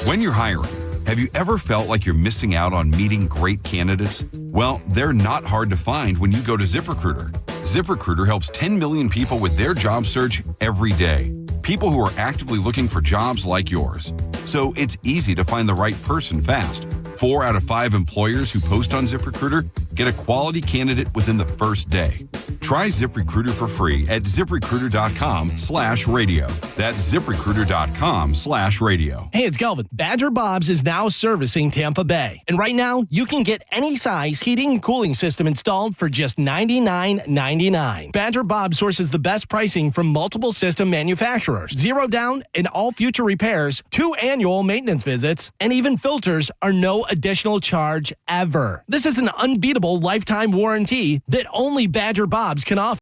When you're hiring, Have you ever felt like you're missing out on meeting great candidates? Well, they're not hard to find when you go to ZipRecruiter. ZipRecruiter helps 10 million people with their job search every day. People who are actively looking for jobs like yours. So it's easy to find the right person fast. 4 out of 5 employers who post on ZipRecruiter get a quality candidate within the first day. Try ZipRecruiter for free at ZipRecruiter.com/radio. That's ZipRecruiter.com/radio. Hey, it's Kelvin. Badger Bob's is now servicing Tampa Bay. And right now, you can get any size heating and cooling system installed for just $99.99. Badger Bob sources the best pricing from multiple system manufacturers. 0 down in all future repairs, 2 annual maintenance visits, and even filters are no additional charge ever. This is an unbeatable lifetime warranty that only Badger Bob's can offer.